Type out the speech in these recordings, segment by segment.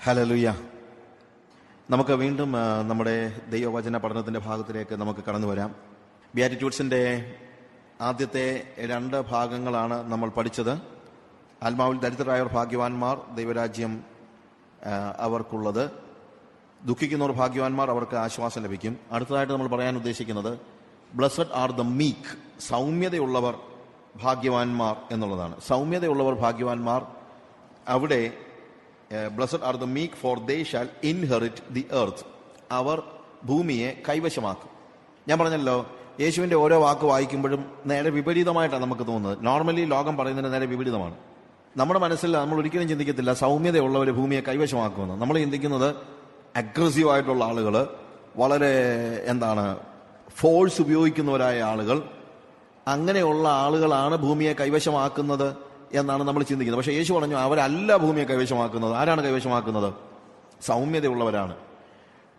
Hallelujah. നമുക്ക് വീണ്ടും നമ്മുടെ ദൈവവചന പഠനത്തിന്റെ ഭാഗത്തിലേക്ക് നമുക്ക് കടന്നു വരാം. ബിയാറ്റിറ്റ്യൂഡ്സിന്റെ ആദ്യത്തെ 2 ഭാഗങ്ങളാണ് നമ്മൾ പഠിച്ചത്. ആത്മാവിൽ ദരിദ്രരായവർ ഭാഗ്യവാന്മാർ, ദൈവരാജ്യം അവർക്കുള്ളത്. ദുഃഖിക്കുന്നവർ ഭാഗ്യവാന്മാർ, അവർക്ക് ആശ്വാസം ലഭിക്കും. അടുത്തതായിട്ട് നമ്മൾ പറയാൻ ഉദ്ദേശിക്കുന്നത് ബ്ലസ്സഡ് ആർ ദ മീക്ക്, സൗമ്യതയുള്ളവർ ഭാഗ്യവാന്മാർ എന്നുള്ളതാണ്. സൗമ്യതയുള്ളവർ ഭാഗ്യവാന്മാർ. അവിടെ blessed are the meek for they shall inherit the earth, അവർ ഭൂമിയെ കൈവശമാക്കും. ഞാൻ പറഞ്ഞല്ലോ, യേശുവിന്റെ ഓരോ വാക്ക് വായിക്കുമ്പോഴും നേരെ വിപരീതമായിട്ടാണ് നമുക്ക് തോന്നുന്നത്. നോർമലി ലോകം പറയുന്നതിന് നേരെ വിപരീതമാണ്. നമ്മുടെ മനസ്സിൽ നമ്മൾ ഒരിക്കലും ചിന്തിക്കത്തില്ല സൗമ്യതയുള്ളവർ ഭൂമിയെ കൈവശമാക്കുമെന്ന്. നമ്മൾ ചിന്തിക്കുന്നത് അഗ്രസീവ് ആയിട്ടുള്ള ആളുകൾ, വളരെ ഫോഴ്സ് ഉപയോഗിക്കുന്നവരായ ആളുകൾ, അങ്ങനെയുള്ള ആളുകളാണ് ഭൂമിയെ കൈവശമാക്കുന്നത് എന്നാണ് നമ്മൾ ചിന്തിക്കുന്നത്. പക്ഷേ യേശു പറഞ്ഞു അവരല്ല ഭൂമിയെ കൈവശമാക്കുന്നത്. ആരാണ് കൈവശമാക്കുന്നത്? സൗമ്യതയുള്ളവരാണ്.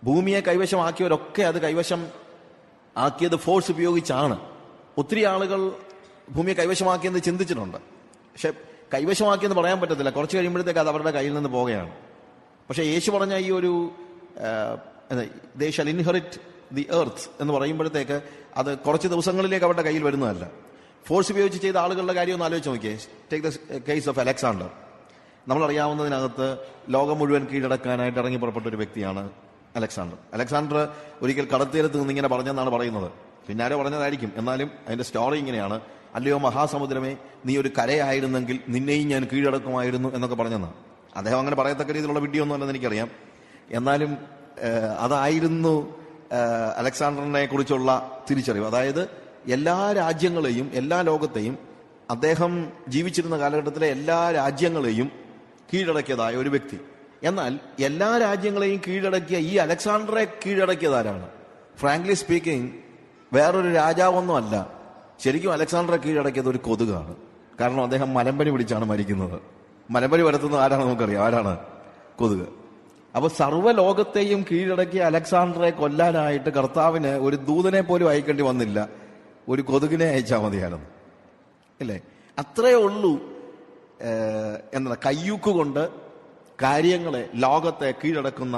ഭൂമിയെ കൈവശമാക്കിയവരൊക്കെ അത് കൈവശം ആക്കിയത് ഫോഴ്സ് ഉപയോഗിച്ചാണ്. ഒത്തിരി ആളുകൾ ഭൂമിയെ കൈവശമാക്കിയെന്ന് ചിന്തിച്ചിട്ടുണ്ട്. പക്ഷെ കൈവശമാക്കിയെന്ന് പറയാൻ പറ്റത്തില്ല. കുറച്ച് കഴിയുമ്പോഴത്തേക്ക് അത് അവരുടെ കയ്യിൽ നിന്ന് പോവുകയാണ്. പക്ഷെ യേശു പറഞ്ഞ ഈ ഒരു ദേ ഷാൽ ഇൻഹെറിറ്റ് ദി എർത്ത് എന്ന് പറയുമ്പോഴത്തേക്ക് അത് കുറച്ച് ദിവസങ്ങളിലേക്ക് അവരുടെ കയ്യിൽ വരുന്നതല്ല. ഫോഴ്സ് ഉപയോഗിച്ച് ചെയ്ത ആളുകളുടെ കാര്യം ഒന്ന് ആലോചിച്ച് നോക്കിയേ. Take the case of Alexander. നമ്മളറിയാവുന്നതിനകത്ത് ലോകം മുഴുവൻ കീഴടക്കാനായിട്ട് ഇറങ്ങി പുറപ്പെട്ട ഒരു വ്യക്തിയാണ് അലക്സാണ്ടർ. അലക്സാണ്ടർ ഒരിക്കൽ കടൽത്തീരത്ത് നിന്ന് ഇങ്ങനെ പറഞ്ഞെന്നാണ് പറയുന്നത്. പിന്നാരോ പറഞ്ഞതായിരിക്കും. എന്നാലും അതിന്റെ സ്റ്റോറി ഇങ്ങനെയാണ്: അല്ലയോ മഹാസമുദ്രമേ, നീ ഒരു കരയായിരുന്നെങ്കിൽ നിന്നെയും ഞാൻ കീഴടക്കുമായിരുന്നു എന്നൊക്കെ പറഞ്ഞെന്നാണ്. അദ്ദേഹം അങ്ങനെ പറയത്തക്ക രീതിയിലുള്ള വിഡ്ഢിയൊന്നും അല്ലെന്ന് എനിക്കറിയാം. എന്നാലും അതായിരുന്നു അലക്സാണ്ടറിനെ കുറിച്ചുള്ള തിരിച്ചറിവ്. അതായത് എല്ലാ രാജ്യങ്ങളെയും, എല്ലാ ലോകത്തെയും, അദ്ദേഹം ജീവിച്ചിരുന്ന കാലഘട്ടത്തിലെ എല്ലാ രാജ്യങ്ങളെയും കീഴടക്കിയതായ ഒരു വ്യക്തി. എന്നാൽ എല്ലാ രാജ്യങ്ങളെയും കീഴടക്കിയ ഈ അലക്സാണ്ടറെ കീഴടക്കിയതാരാണ്? ഫ്രാങ്ക്ലി സ്പീക്കിംഗ്, വേറൊരു രാജാവൊന്നും അല്ല. ശരിക്കും അലക്സാണ്ടറെ കീഴടക്കിയത് ഒരു കൊതുകാണ്. കാരണം അദ്ദേഹം മലമ്പനി പിടിച്ചാണ് മരിക്കുന്നത്. മലമ്പനി പരത്തുന്നത് ആരാണ് നമുക്കറിയാം. ആരാണ്? കൊതുക്. അപ്പൊ സർവ്വലോകത്തെയും കീഴടക്കിയ അലക്സാണ്ടറെ കൊല്ലാനായിട്ട് കർത്താവിന് ഒരു ദൂതനെ പോലും അയക്കേണ്ടി വന്നില്ല. ഒരു കൊതുകിനെ അയച്ചാൽ മതിയായിരുന്നു, ഇല്ലേ? അത്രയേ ഉള്ളൂ കയ്യൂക്കുകൊണ്ട് കാര്യങ്ങളെ, ലോകത്തെ കീഴടക്കുന്ന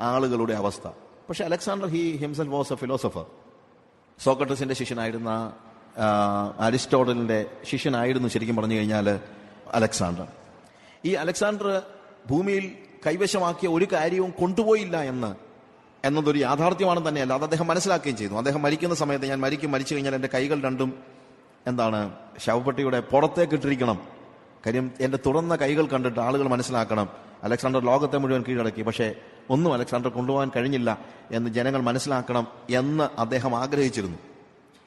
ആളുകളുടെ അവസ്ഥ. പക്ഷെ Alexander himself was a philosopher. സോക്രട്ടീസിന്റെ ശിഷ്യനായിരുന്ന, അരിസ്റ്റോട്ടലിന്റെ ശിഷ്യനായിരുന്നു ശരിക്കും പറഞ്ഞു കഴിഞ്ഞാൽ അലക്സാണ്ടർ. ഈ അലക്സാണ്ടർ ഭൂമിയിൽ കൈവശമാക്കിയ ഒരു കാര്യവും കൊണ്ടുപോയില്ല എന്നതൊരു യാഥാർത്ഥ്യമാണ് തന്നെയല്ല, അത് അദ്ദേഹം മനസ്സിലാക്കുകയും ചെയ്തു. അദ്ദേഹം മരിക്കുന്ന സമയത്ത്, ഞാൻ മരിച്ചു കഴിഞ്ഞാൽ എൻ്റെ കൈകൾ രണ്ടും ശവപ്പെട്ടിയുടെ പുറത്തേക്ക് ഇട്ടിരിക്കണം. കാര്യം എൻ്റെ തുറന്ന കൈകൾ കണ്ടിട്ട് ആളുകൾ മനസ്സിലാക്കണം അലക്സാണ്ടർ ലോകത്തെ മുഴുവൻ കീഴടക്കി, പക്ഷേ ഒന്നും അലക്സാണ്ടർ കൊണ്ടുപോകാൻ കഴിഞ്ഞില്ല എന്ന് ജനങ്ങൾ മനസ്സിലാക്കണം എന്ന് അദ്ദേഹം ആഗ്രഹിച്ചിരുന്നു.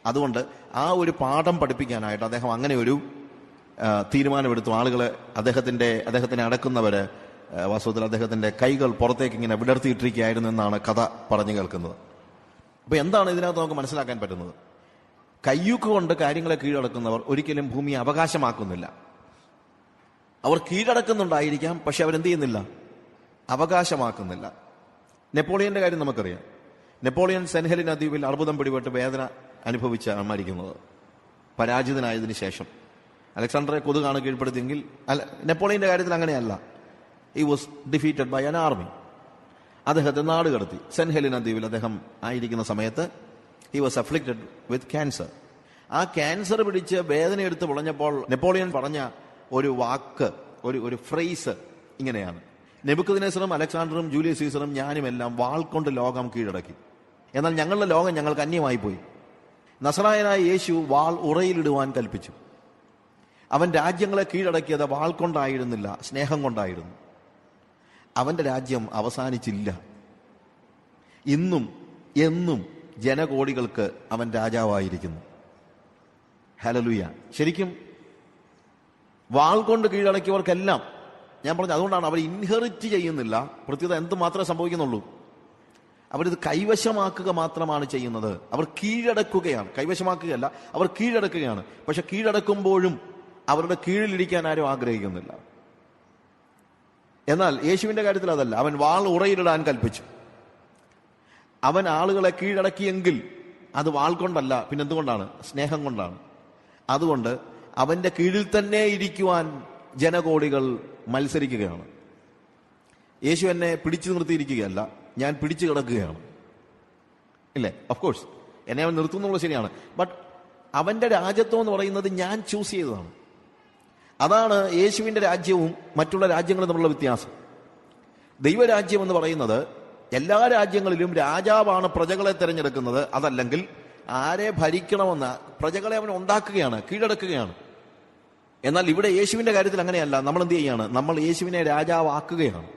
അതുകൊണ്ട് ആ ഒരു പാഠം പഠിപ്പിക്കാനായിട്ട് അദ്ദേഹം അങ്ങനെ ഒരു തീരുമാനമെടുത്തു. ആളുകളെ, അദ്ദേഹത്തിനെ അടക്കുന്നവര് വാസ്തവത്തിൽ അദ്ദേഹത്തിന്റെ കൈകൾ പുറത്തേക്ക് ഇങ്ങനെ വിടർത്തിയിട്ടിരിക്കുകയായിരുന്നു എന്നാണ് കഥ പറഞ്ഞു കേൾക്കുന്നത്. അപ്പൊ എന്താണ് ഇതിനകത്ത് നമുക്ക് മനസ്സിലാക്കാൻ പറ്റുന്നത്? കയ്യൂക്ക് കൊണ്ട് കാര്യങ്ങളെ കീഴടക്കുന്നവർ ഒരിക്കലും ഭൂമിയെ അവകാശമാക്കുന്നില്ല. അവർ കീഴടക്കുന്നുണ്ടായിരിക്കാം, പക്ഷെ അവരെന്ത് ചെയ്യുന്നില്ല? അവകാശമാക്കുന്നില്ല. നെപ്പോളിയന്റെ കാര്യം നമുക്കറിയാം. നെപ്പോളിയൻ സെന്റ് ഹെലിന ദ്വീപിൽ അർബുദം പിടിപെട്ട് വേദന അനുഭവിച്ചാണ് മരിക്കുന്നത്, പരാജിതനായതിനു ശേഷം. അലക്സാണ്ടറെ കൊതുകാണ് കീഴ്പ്പെടുത്തിയെങ്കിൽ നെപ്പോളിയന്റെ കാര്യത്തിൽ അങ്ങനെയല്ല. He was defeated by an army. അദ്ദേഹത്തെ നാട് കടത്തി. സെന്റ് ഹെലിന ദ്വീപിൽ അദ്ദേഹം ആയിരിക്കുന്ന സമയത്ത് he was afflicted with cancer. ആ ക്യാൻസർ പിടിച്ച് വേദന എടുത്ത് പൊളഞ്ഞപ്പോൾ നെപ്പോളിയൻ പറഞ്ഞ ഒരു വാക്ക്, ഒരു ഫ്രേസ് ഇങ്ങനെയാണ്: നെബൂഖദ്നേസറും അലക്സാണ്ടറും ജൂലിയസ് സീസറും ഞാനും എല്ലാം വാൾ കൊണ്ട് ലോകം കീഴടക്കി, എന്നാൽ ഞങ്ങളുടെ ലോകം ഞങ്ങൾക്ക് അന്യമായി പോയി. നസറായനായ യേശു വാൾ ഉറയിലിടുവാൻ കൽപ്പിച്ചു. അവൻ രാജ്യങ്ങളെ കീഴടക്കിയത് വാൾ കൊണ്ടായിരുന്നില്ല, സ്നേഹം കൊണ്ടായിരുന്നു. അവന്റെ രാജ്യം അവസാനിച്ചില്ല. ഇന്നും എന്നും ജനകോടികൾക്ക് അവൻ രാജാവായിരിക്കുന്നു. ഹല്ലേലൂയ. ശരിക്കും വാൾ കൊണ്ട് കീഴടക്കിയവർക്കെല്ലാം, ഞാൻ പറഞ്ഞു, അതുകൊണ്ടാണ് അവർ ഇൻഹെറിറ്റ് ചെയ്യുന്നില്ല. പ്രത്യേകത എന്ത് മാത്രമേ സംഭവിക്കുന്നുള്ളൂ? അവരിത് കൈവശമാക്കുക മാത്രമാണ് ചെയ്യുന്നത്. അവർ കീഴടക്കുകയാണ്, കൈവശമാക്കുകയല്ല, അവർ കീഴടക്കുകയാണ്. പക്ഷെ കീഴടക്കുമ്പോഴും അവരുടെ കീഴിലിരിക്കാൻ ആരും ആഗ്രഹിക്കുന്നില്ല. എന്നാൽ യേശുവിന്റെ കാര്യത്തിൽ അതല്ല. അവൻ വാൾ ഉറയിലിടാൻ കൽപ്പിച്ചു. അവൻ ആളുകളെ കീഴടക്കിയെങ്കിൽ അത് വാൾ കൊണ്ടല്ല, പിന്നെന്തുകൊണ്ടാണ്? സ്നേഹം കൊണ്ടാണ്. അതുകൊണ്ട് അവന്റെ കീഴിൽ തന്നെ ഇരിക്കുവാൻ ജനകോടികൾ മത്സരിക്കുകയാണ്. യേശു എന്നെ പിടിച്ചു നിർത്തിയിരിക്കുകയല്ല, ഞാൻ പിടിച്ചു കിടക്കുകയാണ്. ഇല്ലേ? ഓഫ് കോഴ്സ് എന്നെ അവൻ നിർത്തുന്നുള്ളത് ശരിയാണ്. ബട്ട് അവന്റെ രാജ്യത്വം എന്ന് പറയുന്നത് ഞാൻ ചൂസ് ചെയ്തതാണ്. അതാണ് യേശുവിന്റെ രാജ്യവും മറ്റുള്ള രാജ്യങ്ങളും തമ്മിലുള്ള വ്യത്യാസം. ദൈവരാജ്യം എന്ന് പറയുന്നത് എല്ലാ രാജ്യങ്ങളിലും രാജാവാണ് പ്രജകളെ തിരഞ്ഞെടുക്കുന്നത്. അതല്ലെങ്കിൽ ആരെ ഭരിക്കണമെന്ന് പ്രജകളെ അവൻ ഉണ്ടാക്കുകയാണ്, കീഴടക്കുകയാണ്. എന്നാൽ ഇവിടെ യേശുവിന്റെ കാര്യത്തിൽ അങ്ങനെയല്ല. നമ്മൾ എന്ത് ചെയ്യാണ്? നമ്മൾ യേശുവിനെ രാജാവാക്കുകയാണ്,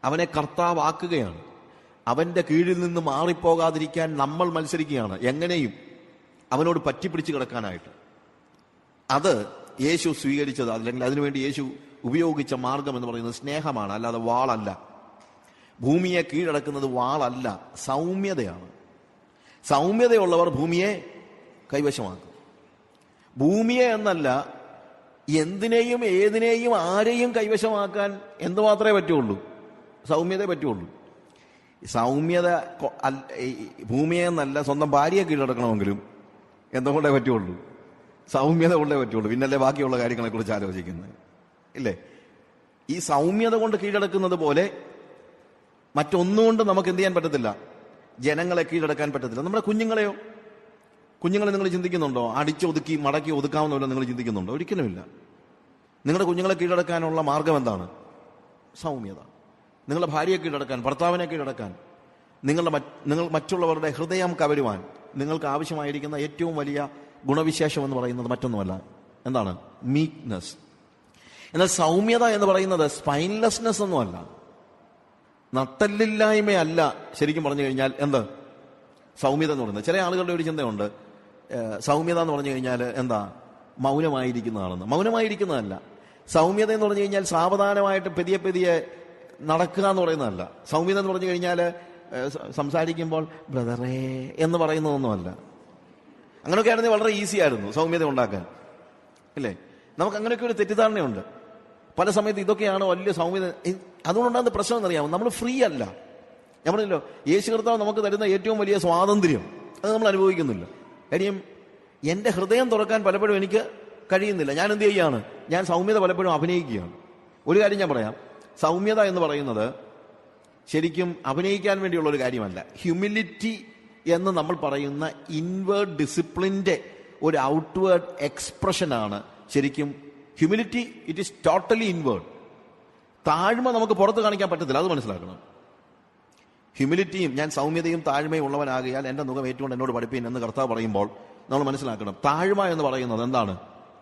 അവനെ കർത്താവാക്കുകയാണ്. അവന്റെ കീഴിൽ നിന്ന് മാറിപ്പോകാതിരിക്കാൻ നമ്മൾ മത്സരിക്കുകയാണ്, എങ്ങനെയും അവനോട് പറ്റിപ്പിടിച്ച് കിടക്കാനായിട്ട്. അത് യേശു സ്വീകരിച്ചത്, അല്ലെങ്കിൽ അതിനുവേണ്ടി യേശു ഉപയോഗിച്ച മാർഗം എന്ന് പറയുന്നത് സ്നേഹമാണ്, അല്ലാതെ വാളല്ല. ഭൂമിയെ കീഴടക്കുന്നത് വാളല്ല, സൗമ്യതയാണ്. സൗമ്യതയുള്ളവർ ഭൂമിയെ കൈവശമാക്കും. ഭൂമിയെ എന്നല്ല, എന്തിനേയും ഏതിനേയും ആരെയും കൈവശമാക്കാൻ എന്തുമാത്രമേ പറ്റുള്ളൂ? സൗമ്യതയെ പറ്റുള്ളൂ. സൗമ്യത ഭൂമിയെ എന്നല്ല, സ്വന്തം ഭാര്യയെ കീഴടക്കണമെങ്കിലും എന്തുകൊണ്ടേ പറ്റുള്ളൂ? സൗമ്യത കൊണ്ടേ പറ്റുള്ളൂ. പിന്നല്ലേ ബാക്കിയുള്ള കാര്യങ്ങളെ കുറിച്ച് ആലോചിക്കുന്നത്, ഇല്ലേ? ഈ സൗമ്യത കൊണ്ട് കീഴടക്കുന്നത് പോലെ മറ്റൊന്നുകൊണ്ട് നമുക്ക് എന്ത് ചെയ്യാൻ പറ്റത്തില്ല? ജനങ്ങളെ കീഴടക്കാൻ പറ്റത്തില്ല. നമ്മുടെ കുഞ്ഞുങ്ങളെയോ? കുഞ്ഞുങ്ങളെ നിങ്ങൾ ചിന്തിക്കുന്നുണ്ടോ? അടിച്ചൊതുക്കി മടക്കി ഒതുക്കാവുന്നവല്ലോ നിങ്ങൾ ചിന്തിക്കുന്നുണ്ടോ? ഒരിക്കലുമില്ല. നിങ്ങളുടെ കുഞ്ഞുങ്ങളെ കീഴടക്കാനുള്ള മാർഗം എന്താണ്? സൗമ്യത. നിങ്ങളുടെ ഭാര്യയെ കീഴടക്കാൻ, ഭർത്താവിനെ കീഴടക്കാൻ, നിങ്ങൾ മറ്റുള്ളവരുടെ ഹൃദയം കവരുവാൻ നിങ്ങൾക്ക് ആവശ്യമായിരിക്കുന്ന ഏറ്റവും വലിയ ഗുണവിശേഷം എന്ന് പറയുന്നത് മറ്റൊന്നുമല്ല. എന്താണ്? മീക്ക്നെസ്. എന്നാൽ സൗമ്യത എന്ന് പറയുന്നത് സ്പൈൻലെസ്നെസ് ഒന്നുമല്ല, നട്ടല്ലില്ലായ്മയല്ല. ശരിക്കും പറഞ്ഞു കഴിഞ്ഞാൽ എന്ത് സൗമ്യത എന്ന് പറയുന്നത്? ചില ആളുകളുടെ ഒരു ചിന്തയുണ്ട്, സൗമ്യത എന്ന് പറഞ്ഞു കഴിഞ്ഞാൽ എന്താ? മൗനമായിരിക്കുന്നതാണെന്ന്. മൗനമായിരിക്കുന്നതല്ല. സൗമ്യത എന്ന് പറഞ്ഞു കഴിഞ്ഞാൽ സാവധാനമായിട്ട് പെതിയെ പെതിയെ നടക്കുക എന്ന് പറയുന്നതല്ല. സൗമ്യത എന്ന് പറഞ്ഞു കഴിഞ്ഞാൽ സംസാരിക്കുമ്പോൾ ബ്രദറേ എന്ന് പറയുന്നതൊന്നുമല്ല. അങ്ങനെയൊക്കെ ആയിരുന്നെങ്കിൽ വളരെ ഈസി ആയിരുന്നു സൗമ്യത ഉണ്ടാക്കാൻ, ഇല്ലേ? നമുക്ക് അങ്ങനെയൊക്കെ ഒരു തെറ്റിദ്ധാരണയുണ്ട്. പല സമയത്ത് ഇതൊക്കെയാണ് വലിയ സൗമ്യത. അതുകൊണ്ടുണ്ടാകുന്ന പ്രശ്നം എന്നറിയാമോ? നമ്മൾ ഫ്രീ അല്ല. ഞാൻ പറഞ്ഞല്ലോ, യേശു കർത്താവ് നമുക്ക് തരുന്ന ഏറ്റവും വലിയ സ്വാതന്ത്ര്യം അത് നമ്മൾ അനുഭവിക്കുന്നില്ല. കാര്യം എൻ്റെ ഹൃദയം തുറക്കാൻ പലപ്പോഴും എനിക്ക് കഴിയുന്നില്ല. ഞാൻ എന്ത് ചെയ്യുകയാണ്? ഞാൻ സൗമ്യത പലപ്പോഴും അഭിനയിക്കുകയാണ്. ഒരു കാര്യം ഞാൻ പറയാം, സൗമ്യത എന്ന് പറയുന്നത് ശരിക്കും അഭിനയിക്കാൻ വേണ്ടിയുള്ള ഒരു കാര്യമല്ല. ഹ്യൂമിലിറ്റി എന്ന് നമ്മൾ പറയുന്ന ഇൻവേർഡ് ഡിസിപ്ലിൻ്റെ ഒരു ഔട്ട്വേർഡ് എക്സ്പ്രഷനാണ് ശരിക്കും humility. It is totally inward. താഴ്മ നമുക്ക് പുറത്ത് കാണിക്കാൻ പറ്റത്തില്ല, അത് മനസ്സിലാക്കണം. ഹ്യൂമിലിറ്റിയും ഞാൻ സൗമ്യതയും താഴ്മയും ഉള്ളവനാകിയാൽ എൻ്റെ മുഖം ഏറ്റുകൊണ്ട് എന്നോട് പഠിപ്പീൻ എന്ന് കർത്താവ് പറയുമ്പോൾ നമ്മൾ മനസ്സിലാക്കണം, താഴ്മ എന്ന് പറയുന്നത് എന്താണ്?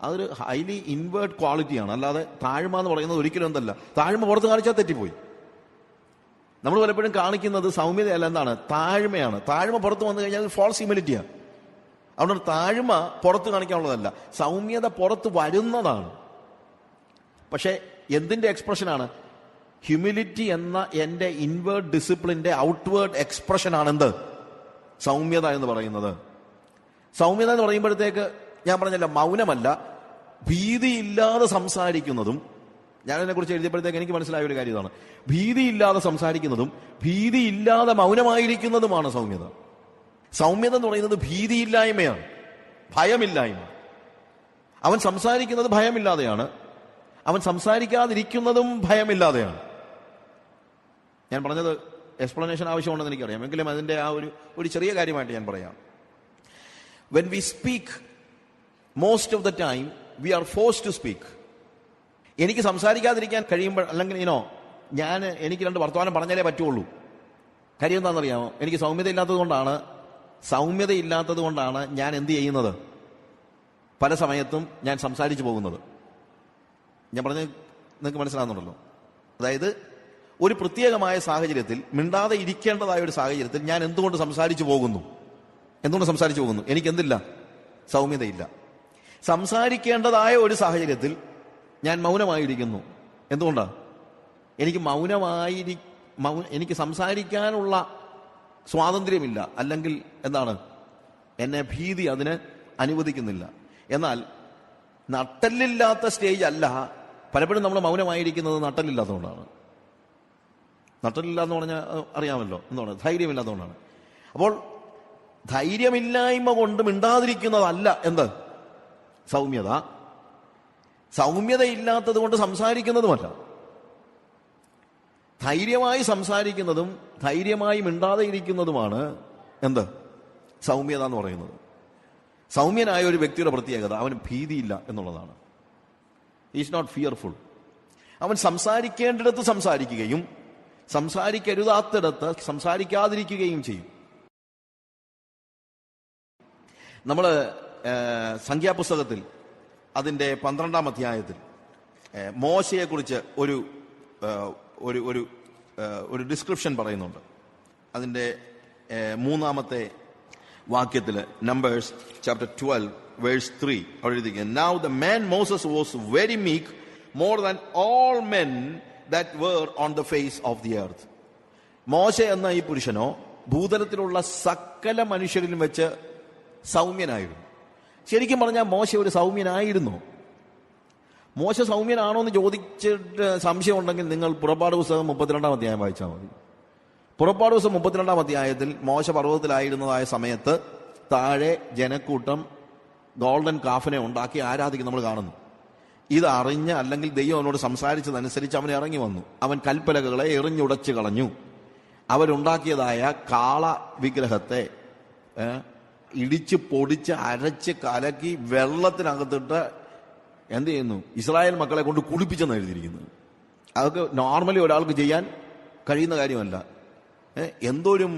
അതൊരു ഹൈലി ഇൻവേർഡ് ക്വാളിറ്റിയാണ്. അല്ലാതെ താഴ്മ എന്ന് പറയുന്നത് ഒരിക്കലും എന്തല്ല. താഴ്മ പുറത്ത് കാണിച്ചാൽ തെറ്റിപ്പോയി. നമ്മൾ പലപ്പോഴും കാണിക്കുന്നത് സൗമ്യതയല്ല, എന്താണ്? താഴ്മയാണ്. താഴ്മ പുറത്ത് വന്നു കഴിഞ്ഞാൽ അത് ഫോൾസ് ഹ്യൂമിലിറ്റിയാണ്. അതുകൊണ്ട് താഴ്മ പുറത്ത് കാണിക്കാനുള്ളതല്ല, സൗമ്യത പുറത്ത് വരുന്നതാണ്. പക്ഷേ എന്തിന്റെ എക്സ്പ്രഷനാണ്? ഹ്യൂമിലിറ്റി എന്ന എൻ്റെ ഇൻവേർഡ് ഡിസിപ്ലിന്റെ ഔട്ട്വേർഡ് എക്സ്പ്രഷനാണ് എന്ത്? സൗമ്യത എന്ന് പറയുന്നത്. സൗമ്യത എന്ന് പറയുമ്പോഴത്തേക്ക് ഞാൻ പറഞ്ഞല്ല, മൗനമല്ല, ഭീതിയില്ലാതെ സംസാരിക്കുന്നതും. ഞാനതിനെക്കുറിച്ച് എഴുതിയപ്പോഴത്തേക്ക് എനിക്ക് മനസ്സിലായ ഒരു കാര്യമാണ്, ഭീതിയില്ലാതെ സംസാരിക്കുന്നതും ഭീതിയില്ലാതെ മൗനമായിരിക്കുന്നതുമാണ് സൗമ്യത. സൗമ്യത എന്ന് പറയുന്നത് ഭീതിയില്ലായ്മയാണ്, ഭയമില്ലായ്മ. അവൻ സംസാരിക്കുന്നത് ഭയമില്ലാതെയാണ്, അവൻ സംസാരിക്കാതിരിക്കുന്നതും ഭയമില്ലാതെയാണ്. ഞാൻ പറഞ്ഞത് എക്സ്പ്ലനേഷൻ ആവശ്യമുണ്ടെന്ന് എനിക്കറിയാം, എങ്കിലും അതിൻ്റെ ആ ഒരു ചെറിയ കാര്യമായിട്ട് ഞാൻ പറയാം. When we speak, most of the time we are forced to speak. എനിക്ക് സംസാരിക്കാതിരിക്കാൻ കഴിയുമ്പോൾ, അല്ലെങ്കിൽ എനിക്ക് രണ്ട് വർത്തമാനം പറഞ്ഞാലേ പറ്റുള്ളൂ. കാര്യം എന്താണെന്നറിയാമോ? എനിക്ക് സൗമ്യതയില്ലാത്തത് കൊണ്ടാണ് ഞാൻ എന്ത് ചെയ്യുന്നത്? പല സമയത്തും ഞാൻ സംസാരിച്ചു പോകുന്നത്. ഞാൻ പറഞ്ഞ് നിങ്ങൾക്ക് മനസ്സിലാകുന്നുണ്ടല്ലോ. അതായത് ഒരു പ്രത്യേകമായ സാഹചര്യത്തിൽ, മിണ്ടാതെ ഇരിക്കേണ്ടതായ ഒരു സാഹചര്യത്തിൽ ഞാൻ എന്തുകൊണ്ട് സംസാരിച്ചു പോകുന്നു? എനിക്കെന്തില്ല? സൗമ്യതയില്ല. സംസാരിക്കേണ്ടതായ ഒരു സാഹചര്യത്തിൽ ഞാൻ മൗനമായിരിക്കുന്നു. എന്തുകൊണ്ടാണ്? എനിക്ക് സംസാരിക്കാനുള്ള സ്വാതന്ത്ര്യമില്ല, അല്ലെങ്കിൽ എന്താണ്, എന്നെ ഭീതി അതിന് അനുവദിക്കുന്നില്ല. എന്നാൽ നട്ടലില്ലാത്ത സ്റ്റേജ് അല്ല. പലപ്പോഴും നമ്മൾ മൗനമായിരിക്കുന്നത് നട്ടലില്ലാത്തതുകൊണ്ടാണ്. നട്ടലില്ലാന്ന് പറഞ്ഞാൽ അറിയാമല്ലോ എന്താണ്? ധൈര്യമില്ലാത്തതുകൊണ്ടാണ്. അപ്പോൾ ധൈര്യമില്ലായ്മ കൊണ്ട് മിണ്ടാതിരിക്കുന്നതല്ല എന്ത്? സൗമ്യത. സൗമ്യതയില്ലാത്തത് കൊണ്ട് സംസാരിക്കുന്നതുമല്ല. ധൈര്യമായി സംസാരിക്കുന്നതും ധൈര്യമായി മിണ്ടാതെ ഇരിക്കുന്നതുമാണ് എന്ത്? സൗമ്യത എന്ന് പറയുന്നത്. സൗമ്യനായ ഒരു വ്യക്തിയുടെ പ്രത്യേകത അവന് ഭീതിയില്ല എന്നുള്ളതാണ്. Is not fearful. അവൻ സംസാരിക്കേണ്ടിടത്ത് സംസാരിക്കുകയും സംസാരിക്കരുതാത്തിടത്ത് സംസാരിക്കാതിരിക്കുകയും ചെയ്യും. നമ്മൾ സംഖ്യാപുസ്തകത്തിൽ അതിൻ്റെ 12-ാം അധ്യായത്തിൽ മോശയെക്കുറിച്ച് ഒരു ഡിസ്ക്രിപ്ഷൻ പറയുന്നുണ്ട്. അതിൻ്റെ 3-ാമത്തെ വാക്യത്തിൽ, നമ്പേഴ്സ് ചാപ്റ്റർ 12 വേഴ്സ് 3 അവിടെ എഴുതിയിരിക്കുന്നു, "Now the man Moses was very meek, more than all men that were on the face of the earth." മോശ എന്ന ഈ പുരുഷനോ ഭൂതലത്തിലുള്ള സകല മനുഷ്യരിലും വെച്ച് സൗമ്യനായിരുന്നു. ശരിക്കും പറഞ്ഞാൽ മോശ ഒരു സൗമ്യനായിരുന്നു. മോശ സൗമ്യനാണോ എന്ന് ചോദിച്ചിട്ട് സംശയം ഉണ്ടെങ്കിൽ നിങ്ങൾ പുറപ്പാട് പുസ്തകം 32-ാം അധ്യായം വായിച്ചാൽ മതി. പുറപ്പാട് പുസ്തകം 32-ാം അധ്യായത്തിൽ മോശ പർവ്വതത്തിലായിരുന്നതായ സമയത്ത് താഴെ ജനക്കൂട്ടം ഗോൾഡൻ കാഫിനെ ഉണ്ടാക്കി ആരാധിക്കും നമ്മൾ കാണുന്നു. ഇത് അറിഞ്ഞ് അല്ലെങ്കിൽ ദൈവം അവനോട് സംസാരിച്ചതനുസരിച്ച് അവൻ ഇറങ്ങി വന്നു. അവൻ കൽപ്പലകളെ എറിഞ്ഞുടച്ച് കളഞ്ഞു. അവരുണ്ടാക്കിയതായ കാള വിഗ്രഹത്തെ ഇടിച്ച് പൊടിച്ച് അരച്ച് കലക്കി വെള്ളത്തിനകത്തിട്ട് എന്ത് ചെയ്യുന്നു? ഇസ്രായേൽ മക്കളെ കൊണ്ട് കുളിപ്പിച്ചെന്ന് എഴുതിയിരിക്കുന്നത്. അതൊക്കെ നോർമലി ഒരാൾക്ക് ചെയ്യാൻ കഴിയുന്ന കാര്യമല്ല. എന്തോരും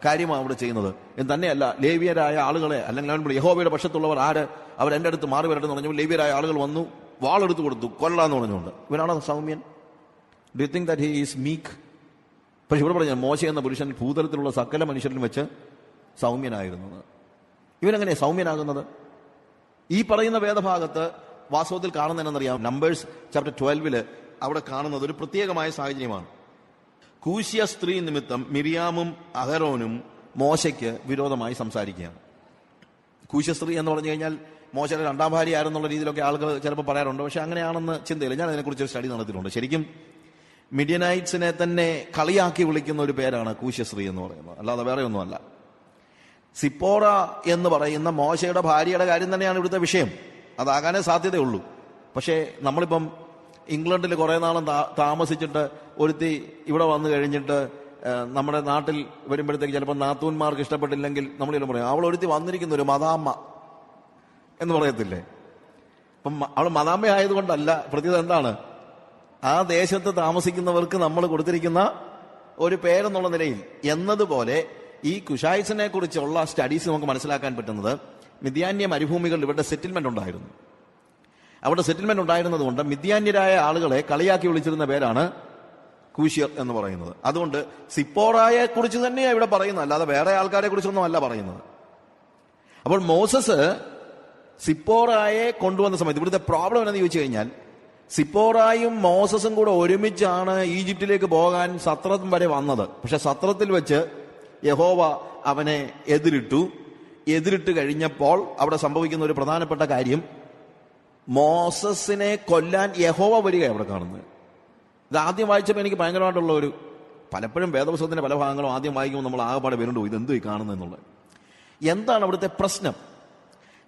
കാര്യമാണ് അവിടെ ചെയ്യുന്നത് എന്ന് തന്നെയല്ല. ലേവ്യരായ ആളുകളെ അല്ലെങ്കിൽ യഹോവയുടെ പക്ഷത്തുള്ളവർ ആര്, അവർ എൻ്റെ അടുത്ത് മാറി വരട്ടെ എന്ന് പറഞ്ഞപ്പോൾ ലേവ്യരായ ആളുകൾ വന്നു, വാളെടുത്ത് കൊടുത്തു, കൊല്ലാന്ന് പറഞ്ഞുകൊണ്ട്. ഇവനാണോ സൗമ്യൻ? Do you think that he is meek? പക്ഷെ ഇവിടെ പറഞ്ഞ മോശ എന്ന പുരുഷൻ ഭൂതലത്തിലുള്ള സകല മനുഷ്യരിലും വെച്ച് സൗമ്യനായിരുന്നത്. ഇവനെങ്ങനെ സൗമ്യനാകുന്നത്? ഈ പറയുന്ന വേദഭാഗത്ത് വാസ്തവത്തിൽ കാണുന്നതെന്നറിയാം. നമ്പേഴ്സ് ചാപ്റ്റർ 12 അവിടെ കാണുന്നത് ഒരു പ്രത്യേകമായ സാഹചര്യമാണ്. കൂശ്യ സ്ത്രീ നിമിത്തം മിരിയാമും അഹരോനും മോശയ്ക്ക് വിരോധമായി സംസാരിക്കുകയാണ്. കൂശ്യ സ്ത്രീ എന്ന് പറഞ്ഞു കഴിഞ്ഞാൽ മോശയുടെ 2ാം ഭാര്യ ആരെന്നുള്ള രീതിയിലൊക്കെ ആളുകൾ ചിലപ്പോൾ പറയാറുണ്ട്. പക്ഷെ അങ്ങനെയാണെന്ന് ചിന്തയില്ല. ഞാൻ അതിനെക്കുറിച്ച് ഒരു സ്റ്റഡി നടത്തിയിട്ടുണ്ട്. ശരിക്കും മിഡിയനൈറ്റ്സിനെ തന്നെ കളിയാക്കി വിളിക്കുന്ന ഒരു പേരാണ് കൂശ്യശ്രീ എന്ന് പറയുന്നത്, അല്ലാതെ വേറെ ഒന്നുമല്ല. സിപ്പോറ എന്ന് പറയുന്ന മോശയുടെ ഭാര്യയുടെ കാര്യം തന്നെയാണ് ഇവിടുത്തെ വിഷയം. അതാകാനേ സാധ്യതയുള്ളൂ. പക്ഷേ നമ്മളിപ്പം ഇംഗ്ലണ്ടിൽ കുറേ നാളും താമസിച്ചിട്ട് ഒരുത്തി ഇവിടെ വന്നു കഴിഞ്ഞിട്ട് നമ്മുടെ നാട്ടിൽ വരുമ്പോഴത്തേക്ക് ചിലപ്പോൾ നാത്തൂന്മാർക്ക് ഇഷ്ടപ്പെട്ടില്ലെങ്കിൽ നമ്മളിലും പറയും, അവൾ ഒരുത്തി വന്നിരിക്കുന്ന ഒരു മദാമ്മ എന്ന് പറയത്തില്ലേ? അപ്പം അവൾ മദാമ്മ ആയതുകൊണ്ടല്ല, പ്രത്യേകത എന്താണ്? ആ ദേശത്ത് താമസിക്കുന്നവർക്ക് നമ്മൾ കൊടുത്തിരിക്കുന്ന ഒരു പേരെന്നുള്ള നിലയിൽ എന്നതുപോലെ ഈ കുശായ്സിനെ കുറിച്ചുള്ള സ്റ്റഡീസ് നമുക്ക് മനസ്സിലാക്കാൻ പറ്റുന്നത് മിദ്യാന്യ മരുഭൂമികളിൽ ഇവരുടെ സെറ്റിൽമെന്റ് ഉണ്ടായിരുന്നു. അവിടെ സെറ്റിൽമെന്റ് ഉണ്ടായിരുന്നതുകൊണ്ട് മിദ്യാന്യരായ ആളുകളെ കളിയാക്കി വിളിച്ചിരുന്ന പേരാണ് കൂശ്യർ എന്ന് പറയുന്നത്. അതുകൊണ്ട് സിപ്പോറായെ കുറിച്ച് തന്നെയാണ് ഇവിടെ പറയുന്നത്, അല്ലാതെ വേറെ ആൾക്കാരെ കുറിച്ചൊന്നും അല്ല പറയുന്നത്. അപ്പോൾ മോസസ് സിപ്പോറായെ കൊണ്ടുവന്ന സമയത്ത് ഇവിടുത്തെ പ്രോബ്ലം എന്ന് ചോദിച്ചു കഴിഞ്ഞാൽ, സിപ്പോറായും മോസസും കൂടെ ഒരുമിച്ചാണ് ഈജിപ്തിലേക്ക് പോകാൻ സത്രത്തിൽ വരെ വന്നത്. പക്ഷെ സത്രത്തിൽ വെച്ച് യഹോവ അവനെ എതിരിട്ട് കഴിഞ്ഞപ്പോൾ അവിടെ സംഭവിക്കുന്ന ഒരു പ്രധാനപ്പെട്ട കാര്യം, മോസസിനെ കൊല്ലാൻ യഹോവ വരിക അവിടെ കാണുന്നത്. ഇത് ആദ്യം വായിച്ചപ്പോൾ എനിക്ക് ഭയങ്കരമായിട്ടുള്ള ഒരു, പലപ്പോഴും വേദപുസ്തകത്തിന്റെ പല ഭാഗങ്ങളും ആദ്യം വായിക്കുമ്പോൾ നമ്മൾ ആകെപ്പാടെ വരുന്നുണ്ടോ ഇതെന്തോ ഈ കാണുന്നത് എന്നുള്ളത്. എന്താണ് അവിടുത്തെ പ്രശ്നം?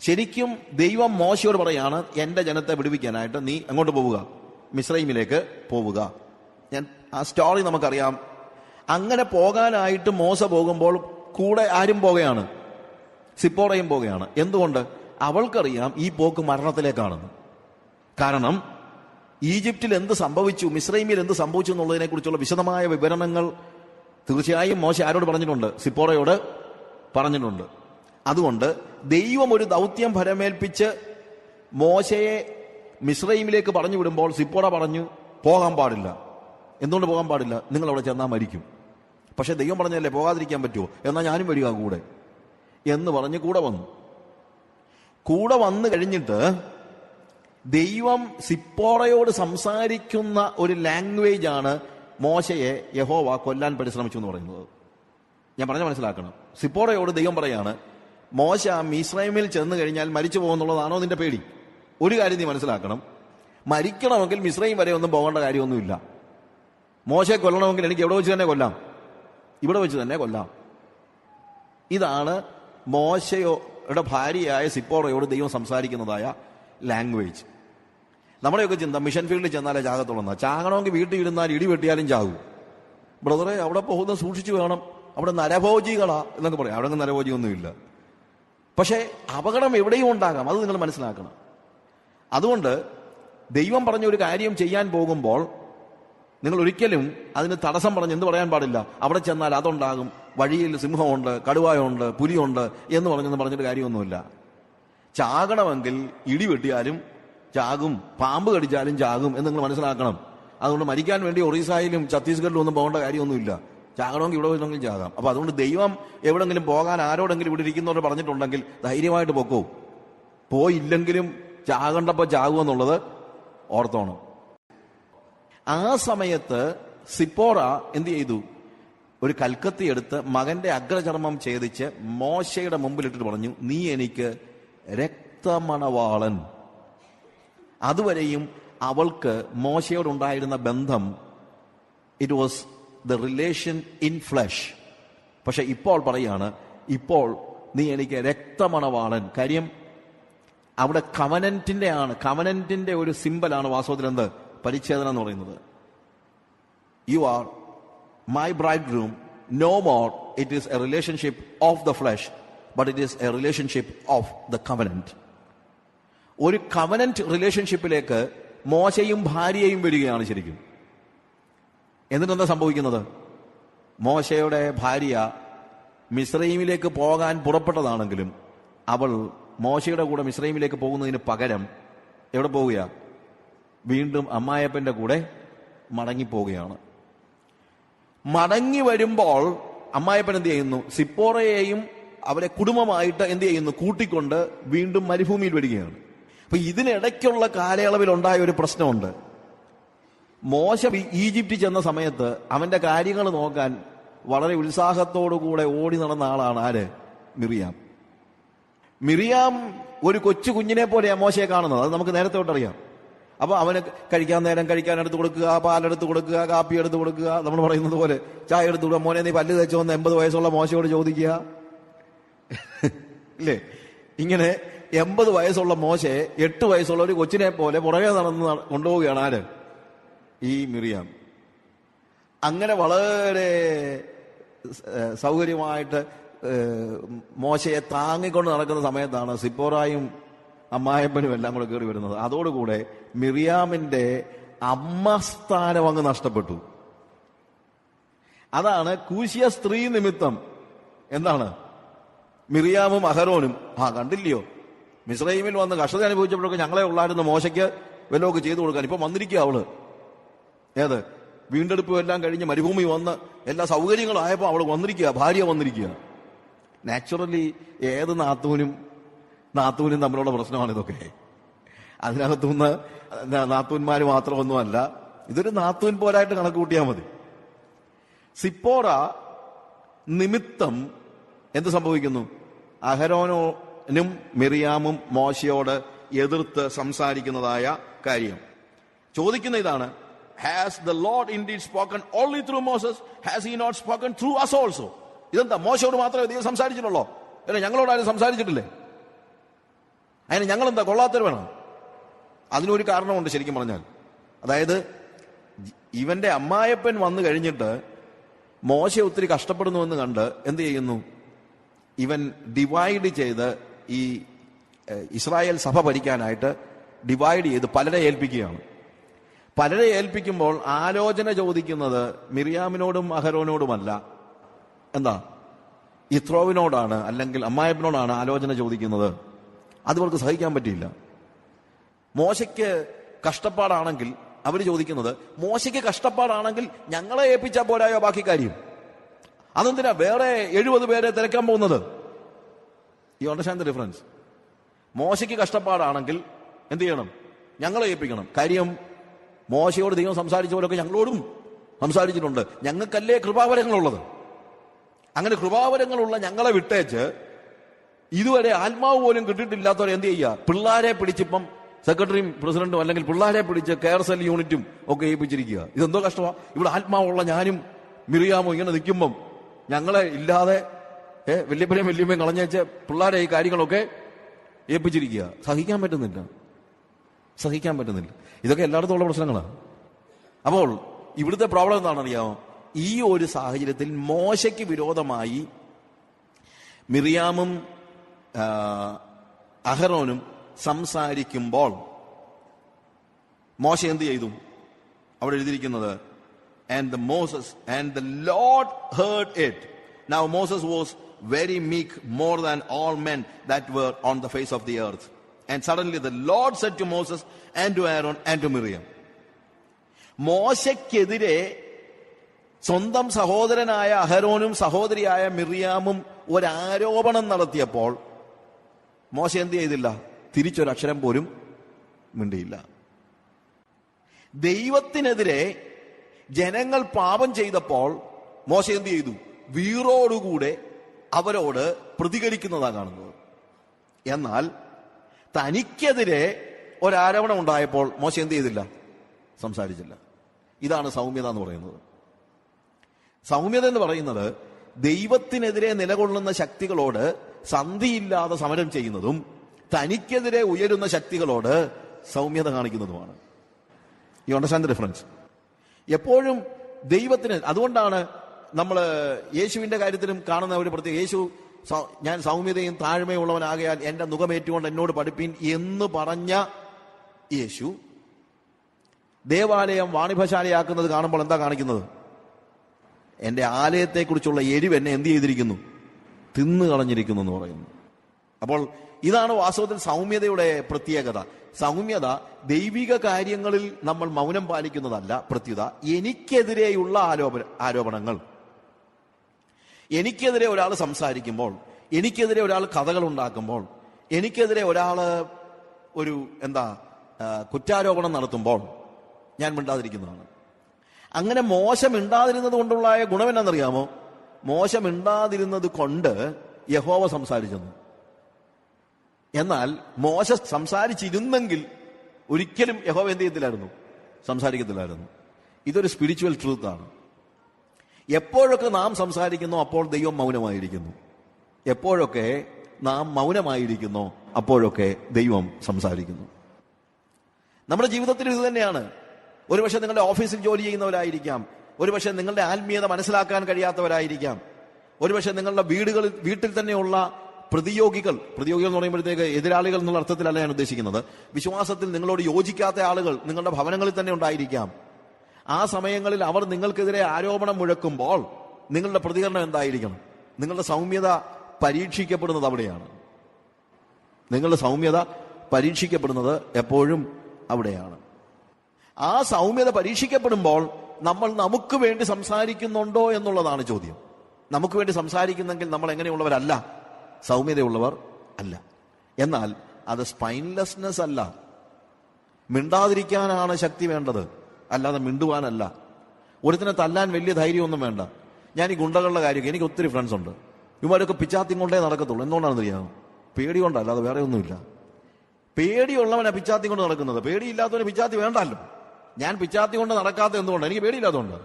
ശരിക്കും ദൈവം മോശയോട് പറയാണ്, എന്റെ ജനത്തെ വിടുവിക്കാനായിട്ട് നീ അങ്ങോട്ട് പോവുക, മിസ്രൈമിലേക്ക് പോവുക. ഞാൻ ആ സ്റ്റോറി നമുക്കറിയാം. അങ്ങനെ പോകാനായിട്ട് മോശ പോകുമ്പോൾ കൂടെ ആരും പോകുകയാണ്? സിപ്പോറയും പോകുകയാണ്. എന്തുകൊണ്ട്? അവൾക്കറിയാം ഈ പോക്ക് മരണത്തിലേക്കാണെന്ന്. കാരണം ഈജിപ്തിൽ എന്ത് സംഭവിച്ചു, മിസ്രൈമിൽ എന്ത് സംഭവിച്ചു എന്നുള്ളതിനെ കുറിച്ചുള്ള വിശദമായ വിവരണങ്ങൾ തീർച്ചയായും മോശ ആരോട് പറഞ്ഞിട്ടുണ്ട്? സിപ്പോറയോട് പറഞ്ഞിട്ടുണ്ട്. അതുകൊണ്ട് ദൈവം ഒരു ദൗത്യം ഫലമേൽപ്പിച്ച് മോശയെ മിസ്രൈമിലേക്ക് പറഞ്ഞു വിടുമ്പോൾ സിപ്പോറ പറഞ്ഞു, പോകാൻ പാടില്ല. എന്തുകൊണ്ട് പോകാൻ പാടില്ല? നിങ്ങൾ അവിടെ ചെന്നാൽ മരിക്കും. പക്ഷെ ദൈവം പറഞ്ഞല്ലേ പോകാതിരിക്കാൻ പറ്റുമോ? എന്നാൽ ഞാനും വരിക കൂടെ എന്ന് പറഞ്ഞ് കൂടെ വന്നു കഴിഞ്ഞിട്ട് ദൈവം സിപ്പോറയോട് സംസാരിക്കുന്ന ഒരു ലാംഗ്വേജ് ആണ് മോശയെ യഹോവ കൊല്ലാൻ പരിശ്രമിച്ചു എന്ന് പറയുന്നത്. ഞാൻ പറഞ്ഞ മനസ്സിലാക്കണം. സിപ്പോറയോട് ദൈവം പറയാണ്, മോശ മിസ്രൈമിൽ ചെന്ന് കഴിഞ്ഞാൽ മരിച്ചു പോകുന്നുള്ളതാണോ നിന്റെ പേടി? ഒരു കാര്യം നീ മനസ്സിലാക്കണം, മരിക്കണമെങ്കിൽ മിസ്രൈം വരെ ഒന്നും പോകേണ്ട കാര്യമൊന്നുമില്ല. മോശയെ കൊല്ലണമെങ്കിൽ എനിക്ക് എവിടെ വെച്ച് തന്നെ കൊല്ലാം, ഇവിടെ വെച്ച് തന്നെ കൊല്ലാം. ഇതാണ് മോശയുടെ ഭാര്യയായ സിപ്പോറയോട് ദൈവം സംസാരിക്കുന്നതായ ലാംഗ്വേജ്. നമ്മുടെയൊക്കെ ചിന്ത മിഷൻ ഫീൽഡിൽ ചെന്നാലേ ചാകത്തുള്ളൂ. ചാകണമെങ്കിൽ വീട്ടിൽ ഇരുന്നാൽ ഇടി വെട്ടിയാലും ചാകും. ബ്രദറെ അവിടെ പോകുന്നത് സൂക്ഷിച്ചു വേണം, അവിടെ നരഭോജികളാ എന്നൊക്കെ പറയാം. അവിടെ നരഭോജിയൊന്നുമില്ല. പക്ഷേ അപകടം എവിടെയും ഉണ്ടാകാം, അത് നിങ്ങൾ മനസ്സിലാക്കണം. അതുകൊണ്ട് ദൈവം പറഞ്ഞ ഒരു കാര്യം ചെയ്യാൻ പോകുമ്പോൾ നിങ്ങൾ ഒരിക്കലും അതിന് തടസ്സം പറഞ്ഞ് എന്ത് പറയാൻ പാടില്ല. അവിടെ ചെന്നാൽ അതുണ്ടാകും, വഴിയിൽ സിംഹമുണ്ട്, കടുവായുണ്ട്, പുലിയുണ്ട് എന്ന് പറഞ്ഞിട്ട് കാര്യമൊന്നുമില്ല. ചാകണമെങ്കിൽ ഇടി വെട്ടിയാലും ചാകും, പാമ്പ് കടിച്ചാലും ചാകും എന്ന് നിങ്ങൾ മനസ്സിലാക്കണം. അതുകൊണ്ട് മരിക്കാൻ വേണ്ടി ഒറീസയിലും ഛത്തീസ്ഗഡിലും ഒന്നും പോകേണ്ട കാര്യമൊന്നുമില്ല. ചാകണമെങ്കിൽ ഇവിടെ വേണമെങ്കിലും ചാകാം. അപ്പൊ അതുകൊണ്ട് ദൈവം എവിടെങ്കിലും പോകാൻ ആരോടെങ്കിലും ഇവിടെ ഇരിക്കുന്നവർ പറഞ്ഞിട്ടുണ്ടെങ്കിൽ ധൈര്യമായിട്ട് പൊക്കോ. പോയില്ലെങ്കിലും ചാകണ്ടപ്പോൾ ചാകുമെന്നുള്ളത് ഓർത്തോണം. ആ സമയത്ത് സിപ്പോറ എന്ത് ചെയ്തു? ഒരു കൽക്കത്തി എടുത്ത് മകന്റെ അഗ്രചർമ്മം ഛേദിച്ച് മോശയുടെ മുമ്പിലിട്ടിട്ട് പറഞ്ഞു, നീ എനിക്ക് രക്തമണവാളൻ. അതുവരെയും അവൾക്ക് മോശയോടുണ്ടായിരുന്ന ബന്ധം it was the relation in flesh. പക്ഷെ ഇപ്പോൾ പറയാണ്, ഇപ്പോൾ നീ എനിക്ക് രക്തമണവാളൻ. കാര്യം അവിടെ കവനന്റിന്റെ ഒരു സിമ്പലാണ് വാസ്തവത്തിൽ എന്ത്? പരിച്ഛേദന എന്ന് പറയുന്നത്. You are my bridegroom, no more it is a relationship of the flesh, but it is a relationship of the covenant. ഒരു കവനന്റ് റിലേഷൻഷിപ്പിലേക്ക് മോശയും ഭാര്യയും വരികയാണ് ശരിക്കും. എന്നിട്ടെന്താ സംഭവിക്കുന്നത്? മോശയുടെ ഭാര്യ മിസ്രയീമിലേക്ക് പോകാൻ പുറപ്പെട്ടതാണെങ്കിലും അവൾ മോശയുടെ കൂടെ മിസ്രയീമിലേക്ക് പോകുന്നതിന് പകരം എവിടെ പോവുക? വീണ്ടും അമ്മായപ്പന്റെ കൂടെ മടങ്ങിപ്പോവുകയാണ്. മടങ്ങി വരുമ്പോൾ അമ്മായപ്പൻ എന്ത് ചെയ്യുന്നു? സിപ്പോറയെയും അവരെ കുടുംബമായിട്ട് എന്ത് ചെയ്യുന്നു? കൂട്ടിക്കൊണ്ട് വീണ്ടും മരുഭൂമിയിൽ വരികയാണ്. അപ്പൊ ഇതിനിടയ്ക്കുള്ള കാലയളവിൽ ഉണ്ടായ ഒരു പ്രശ്നമുണ്ട്. മോശ ഈജിപ്തിൽ ചെന്ന സമയത്ത് അവന്റെ കാര്യങ്ങൾ നോക്കാൻ വളരെ ഉത്സാഹത്തോടുകൂടെ ഓടി നടന്ന ആളാണ് ആര്? മിറിയാം. മിറിയാം ഒരു കൊച്ചു കുഞ്ഞിനെ പോലെയാ മോശയെ കാണുന്നത്. അത് നമുക്ക് നേരത്തെ തൊട്ടറിയാം. അപ്പൊ അവന് കഴിക്കാൻ നേരം കഴിക്കാൻ എടുത്ത് കൊടുക്കുക, പാലെടുത്ത് കൊടുക്കുക, കാപ്പി എടുത്ത് കൊടുക്കുക, നമ്മൾ പറയുന്നത് പോലെ ചായ എടുത്ത് കൊടുക്കുക. മോനെ നീ പല്ല് തേച്ച് വന്ന് 80 വയസ്സുള്ള മോശയോട് ചോദിക്കുക, ഇല്ലേ? ഇങ്ങനെ 80 വയസ്സുള്ള മോശയെ 8 വയസ്സുള്ള ഒരു കൊച്ചിനെ പോലെ പുറകെ നടന്ന് കൊണ്ടുപോവുകയാണ് ആര്? ഈ മിറിയാം. അങ്ങനെ വളരെ സൗകര്യമായിട്ട് മോശയെ താങ്ങിക്കൊണ്ട് നടക്കുന്ന സമയത്താണ് സിപ്പോറായും അമ്മായപ്പനും എല്ലാം കൂടെ കയറി വരുന്നത്. അതോടുകൂടെ മിറിയാമിന്റെ അമ്മ സ്ഥാനം അങ്ങ് നഷ്ടപ്പെട്ടു. അതാണ് കൂശ്യ സ്ത്രീ നിമിത്തം എന്താണ് മിറിയാമും അഹരോനും കണ്ടില്ലയോ, മിസ്രയീമിൽ വന്ന് കഷ്ടത അനുഭവിച്ചപ്പോഴൊക്കെ ഞങ്ങളെ ഉള്ളായിരുന്നു മോശയ്ക്ക് വല്ലതൊക്കെ ചെയ്തു കൊടുക്കാൻ. ഇപ്പൊ വന്നിരിക്കുക അവള്. ഏത്? വീണ്ടെടുപ്പും എല്ലാം കഴിഞ്ഞ് മരുഭൂമി വന്ന് എല്ലാ സൗകര്യങ്ങളും ആയപ്പോൾ അവൾ വന്നിരിക്കുക, ഭാര്യ വന്നിരിക്കുക. നാച്ചുറലി ഏത് നാത്തൂനും തമ്മിലുള്ള പ്രശ്നമാണ് ഇതൊക്കെ. അതിനകത്തുനിന്ന് നാത്തൂന്മാര് മാത്രമൊന്നുമല്ല, ഇതൊരു നാത്തൂൻ പോരായിട്ട് കണക്ക് കൂട്ടിയാൽ മതി. സിപ്പോറ നിമിത്തം എന്ത് സംഭവിക്കുന്നു? അഹരോനും മിറിയാമും മോശയോട് എതിർത്ത് സംസാരിക്കുന്നതായ കാര്യം. ചോദിക്കുന്ന ഇതാണ്, Has the Lord indeed spoken only through Moses? Has he not spoken through us also? ഇതെന്താ, മോശയോട് മാത്രമേ ദൈവം സംസാരിച്ചിട്ടുള്ളോ? അല്ലെ ഞങ്ങളോട് ആരും സംസാരിച്ചിട്ടില്ലേ? അതിന് ഞങ്ങളെന്താ കൊള്ളാത്തവർ വേണം? അതിനൊരു കാരണമുണ്ട് ശരിക്കും പറഞ്ഞാൽ. അതായത് ഇവന്റെ അമ്മായപ്പൻ വന്നു കഴിഞ്ഞിട്ട് മോശ ഒത്തിരി കഷ്ടപ്പെടുന്നുവെന്ന് കണ്ട് എന്ത് ചെയ്യുന്നു? ഇവൻ ഡിവൈഡ് ചെയ്ത് ഈ ഇസ്രായേൽ സഭ ഭരിക്കാനായിട്ട് ഡിവൈഡ് ചെയ്ത് പലരെ ഏൽപ്പിക്കുകയാണ്. പലരെ ഏൽപ്പിക്കുമ്പോൾ ആലോചന ചോദിക്കുന്നത് മിറിയാമിനോടും അഹരോനോടുമല്ല, എന്താ യിത്രോവിനോടാണ്, അല്ലെങ്കിൽ അമ്മായപ്പനോടാണ് ആലോചന ചോദിക്കുന്നത്. അതിവർക്ക് സഹിക്കാൻ പറ്റിയില്ല. മോശയ്ക്ക് കഷ്ടപ്പാടാണെങ്കിൽ അവർ ചോദിക്കുന്നത്, മോശയ്ക്ക് കഷ്ടപ്പാടാണെങ്കിൽ ഞങ്ങളെ ഏൽപ്പിച്ചാൽ പോരായോ ബാക്കി കാര്യം? അതെന്തിനാ വേറെ 70 പേരെ തിരക്കാൻ പോകുന്നത്? U understand the difference? മോശയ്ക്ക് കഷ്ടപ്പാടാണെങ്കിൽ എന്ത് ചെയ്യണം? ഞങ്ങളെ ഏൽപ്പിക്കണം. കാര്യം മോശയോട് ദൈവം സംസാരിച്ച പോലൊക്കെ ഞങ്ങളോടും സംസാരിച്ചിട്ടുണ്ട്. ഞങ്ങൾക്കല്ലേ കൃപാവരങ്ങളുള്ളത്. അങ്ങനെ കൃപാവരങ്ങളുള്ള ഞങ്ങളെ വിട്ടേച്ച് ഇതുവരെ ആത്മാവ് പോലും കിട്ടിയിട്ടില്ലാത്തവരെ എന്ത് ചെയ്യുക? പിള്ളാരെ പിടിച്ചിപ്പം സെക്രട്ടറിയും പ്രസിഡന്റും അല്ലെങ്കിൽ പിള്ളാരെ പിടിച്ച് കെയർ സെൽ യൂണിറ്റും ഒക്കെ ഏൽപ്പിച്ചിരിക്കുക. ഇതെന്തോ കഷ്ടമാണ്. ഇവിടെ ആത്മാവുള്ള ഞാനും മിറിയാമും ഇങ്ങനെ നിൽക്കുമ്പം ഞങ്ങളെ ഇല്ലാതെ വല്യപ്പനെയും കളഞ്ഞേച്ച് പിള്ളാരെ ഈ കാര്യങ്ങളൊക്കെ ഏൽപ്പിച്ചിരിക്കുക. സഹിക്കാൻ പറ്റുന്നില്ല. ഇതൊക്കെ എല്ലായിടത്തും ഉള്ള പ്രശ്നങ്ങളാണ്. അപ്പോൾ ഇവിടുത്തെ പ്രോബ്ലം എന്താണെന്നറിയാമോ? ഈ ഒരു സാഹചര്യത്തിൽ മോശയ്ക്ക് വിരോധമായി മിറിയാമും അഹരോനും സംസാരിക്കുമ്പോൾ മോശ എന്ത് ചെയ്തു? അവിടെ എഴുതിയിരിക്കുന്നത് and the Lord heard it. Now Moses was very meek, more than all men that were on the face of the earth. And suddenly the Lord said to Moses and to Aaron and to Miriam. മോശയ്ക്കെതിരെ സ്വന്തം സഹോദരനായ അഹരോനും സഹോദരിയായ മിറിയാമും ഒരാരോപണം നടത്തിയപ്പോൾ മോശ എന്ത് ചെയ്തില്ല? തിരിച്ചൊരക്ഷരം പോലും മിണ്ടിയില്ല. ദൈവത്തിനെതിരെ ജനങ്ങൾ പാപം ചെയ്തപ്പോൾ മോശ എന്ത് ചെയ്തു? വീറോടുകൂടെ അവരോട് പ്രതികരിക്കുന്നതാണ് കാണുന്നത്. എന്നാൽ തനിക്കെതിരെ ഒരാരോപണം ഉണ്ടായപ്പോൾ മോശ എന്ത് ചെയ്തില്ല? സംസാരിച്ചില്ല. ഇതാണ് സൗമ്യത എന്ന് പറയുന്നത്. സൗമ്യത എന്ന് പറയുന്നത് ദൈവത്തിനെതിരെ നിലകൊള്ളുന്ന ശക്തികളോട് സന്ധിയില്ലാതെ സമരം ചെയ്യുന്നതും തനിക്കെതിരെ ഉയരുന്ന ശക്തികളോട് സൗമ്യത കാണിക്കുന്നതുമാണ്. You understand the difference? എപ്പോഴും ദൈവത്തിന്, അതുകൊണ്ടാണ് നമ്മൾ യേശുവിന്റെ കാര്യത്തിലും കാണുന്ന ഒരു പ്രത്യേക, യേശു ഞാൻ സൗമ്യതയും താഴ്മയും ഉള്ളവനാകയാൽ എന്റെ മുഖമേറ്റുകൊണ്ട് എന്നോട് പഠിപ്പീൻ എന്ന് പറഞ്ഞ യേശു ദേവാലയം വാണിഭശാലയാക്കുന്നത് കാണുമ്പോൾ എന്താ കാണിക്കുന്നത്? എന്റെ ആലയത്തെക്കുറിച്ചുള്ള എരിവ് എന്നെ എന്ത് ചെയ്തിരിക്കുന്നു? തിന്നു കളഞ്ഞിരിക്കുന്നു എന്ന് പറയുന്നു. അപ്പോൾ ഇതാണ് വാസ്തവത്തിൽ സൗമ്യതയുടെ പ്രത്യേകത. സൗമ്യത ദൈവിക കാര്യങ്ങളിൽ നമ്മൾ മൗനം പാലിക്കുന്നതല്ല. പ്രത്യുത എനിക്കെതിരെയുള്ള ആരോപണങ്ങൾ, എനിക്കെതിരെ ഒരാൾ സംസാരിക്കുമ്പോൾ, എനിക്കെതിരെ ഒരാൾ കഥകൾ ഉണ്ടാക്കുമ്പോൾ, എനിക്കെതിരെ ഒരാൾ ഒരു കുറ്റാരോപണം നടത്തുമ്പോൾ ഞാൻ മിണ്ടാതിരിക്കുന്നതാണ്. അങ്ങനെ മോശമിണ്ടാതിരുന്നത് കൊണ്ടുള്ള ഗുണം എന്നാണെന്നറിയാമോ? മോശമിണ്ടാതിരുന്നത് കൊണ്ട് യഹോവ സംസാരിച്ചെന്നു. എന്നാൽ മോശ സംസാരിച്ചിരുന്നെങ്കിൽ ഒരിക്കലും യഹോവ എന്ത് ചെയ്യത്തില്ലായിരുന്നു? സംസാരിക്കത്തില്ലായിരുന്നു. ഇതൊരു സ്പിരിച്വൽ ട്രൂത്താണ്. എപ്പോഴൊക്കെ നാം സംസാരിക്കുന്നോ അപ്പോൾ ദൈവം മൗനമായിരിക്കുന്നു. എപ്പോഴൊക്കെ നാം മൗനമായിരിക്കുന്നോ അപ്പോഴൊക്കെ ദൈവം സംസാരിക്കുന്നു. നമ്മുടെ ജീവിതത്തിൽ ഇത് തന്നെയാണ്. ഒരുപക്ഷെ നിങ്ങളുടെ ഓഫീസിൽ ജോലി ചെയ്യുന്നവരായിരിക്കാം, ഒരുപക്ഷെ നിങ്ങളുടെ ആത്മീയത മനസ്സിലാക്കാൻ കഴിയാത്തവരായിരിക്കാം, ഒരുപക്ഷെ നിങ്ങളുടെ വീട്ടിൽ തന്നെയുള്ള പ്രതിയോഗികൾ എന്ന് പറയുമ്പോഴത്തേക്ക് എതിരാളികൾ എന്നുള്ള അർത്ഥത്തിലല്ല ഞാൻ ഉദ്ദേശിക്കുന്നത്. വിശ്വാസത്തിൽ നിങ്ങളോട് യോജിക്കാത്ത ആളുകൾ നിങ്ങളുടെ ഭവനങ്ങളിൽ തന്നെ ഉണ്ടായിരിക്കാം. ആ സമയങ്ങളിൽ അവർ നിങ്ങൾക്കെതിരെ ആരോപണം മുഴക്കുമ്പോൾ നിങ്ങളുടെ പ്രതികരണം എന്തായിരിക്കണം? നിങ്ങളുടെ സൗമ്യത പരീക്ഷിക്കപ്പെടുന്നത് അവിടെയാണ്. നിങ്ങളുടെ സൗമ്യത പരീക്ഷിക്കപ്പെടുന്നത് എപ്പോഴും അവിടെയാണ്. ആ സൗമ്യത പരീക്ഷിക്കപ്പെടുമ്പോൾ നമ്മൾ നമുക്ക് വേണ്ടി സംസാരിക്കുന്നുണ്ടോ എന്നുള്ളതാണ് ചോദ്യം. നമുക്ക് വേണ്ടി സംസാരിക്കുന്നെങ്കിൽ നമ്മൾ എങ്ങനെയുള്ളവരല്ല? സൗമ്യതയുള്ളവർ അല്ല. എന്നാൽ അത് സ്പൈൻലെസ്നെസ് അല്ല. മിണ്ടാതിരിക്കാനാണ് ശക്തി വേണ്ടത്, അല്ലാതെ മിണ്ടുവാനല്ല. ഒരുത്തിനെ തല്ലാൻ വലിയ ധൈര്യമൊന്നും വേണ്ട. ഞാൻ ഈ ഗുണ്ടകളുടെ കാര്യം, എനിക്ക് ഒത്തിരി ഫ്രണ്ട്സ് ഉണ്ട്. ഇവരൊക്കെ പിച്ചാത്തി കൊണ്ടേ നടക്കത്തുള്ളൂ. എന്തുകൊണ്ടാണെന്ന് അറിയാമോ? പേടി കൊണ്ടല്ല, അത് വേറെ ഒന്നുമില്ല. പേടിയുള്ളവനെ പിച്ചാത്തി കൊണ്ട് നടക്കുന്നത്. പേടിയില്ലാത്തവന് പിച്ചാത്തി വേണ്ടല്ലോ. ഞാൻ പിച്ചാത്തി കൊണ്ട് നടക്കാത്ത എന്തുകൊണ്ടാണ്? എനിക്ക് പേടിയില്ലാത്തതുകൊണ്ട്.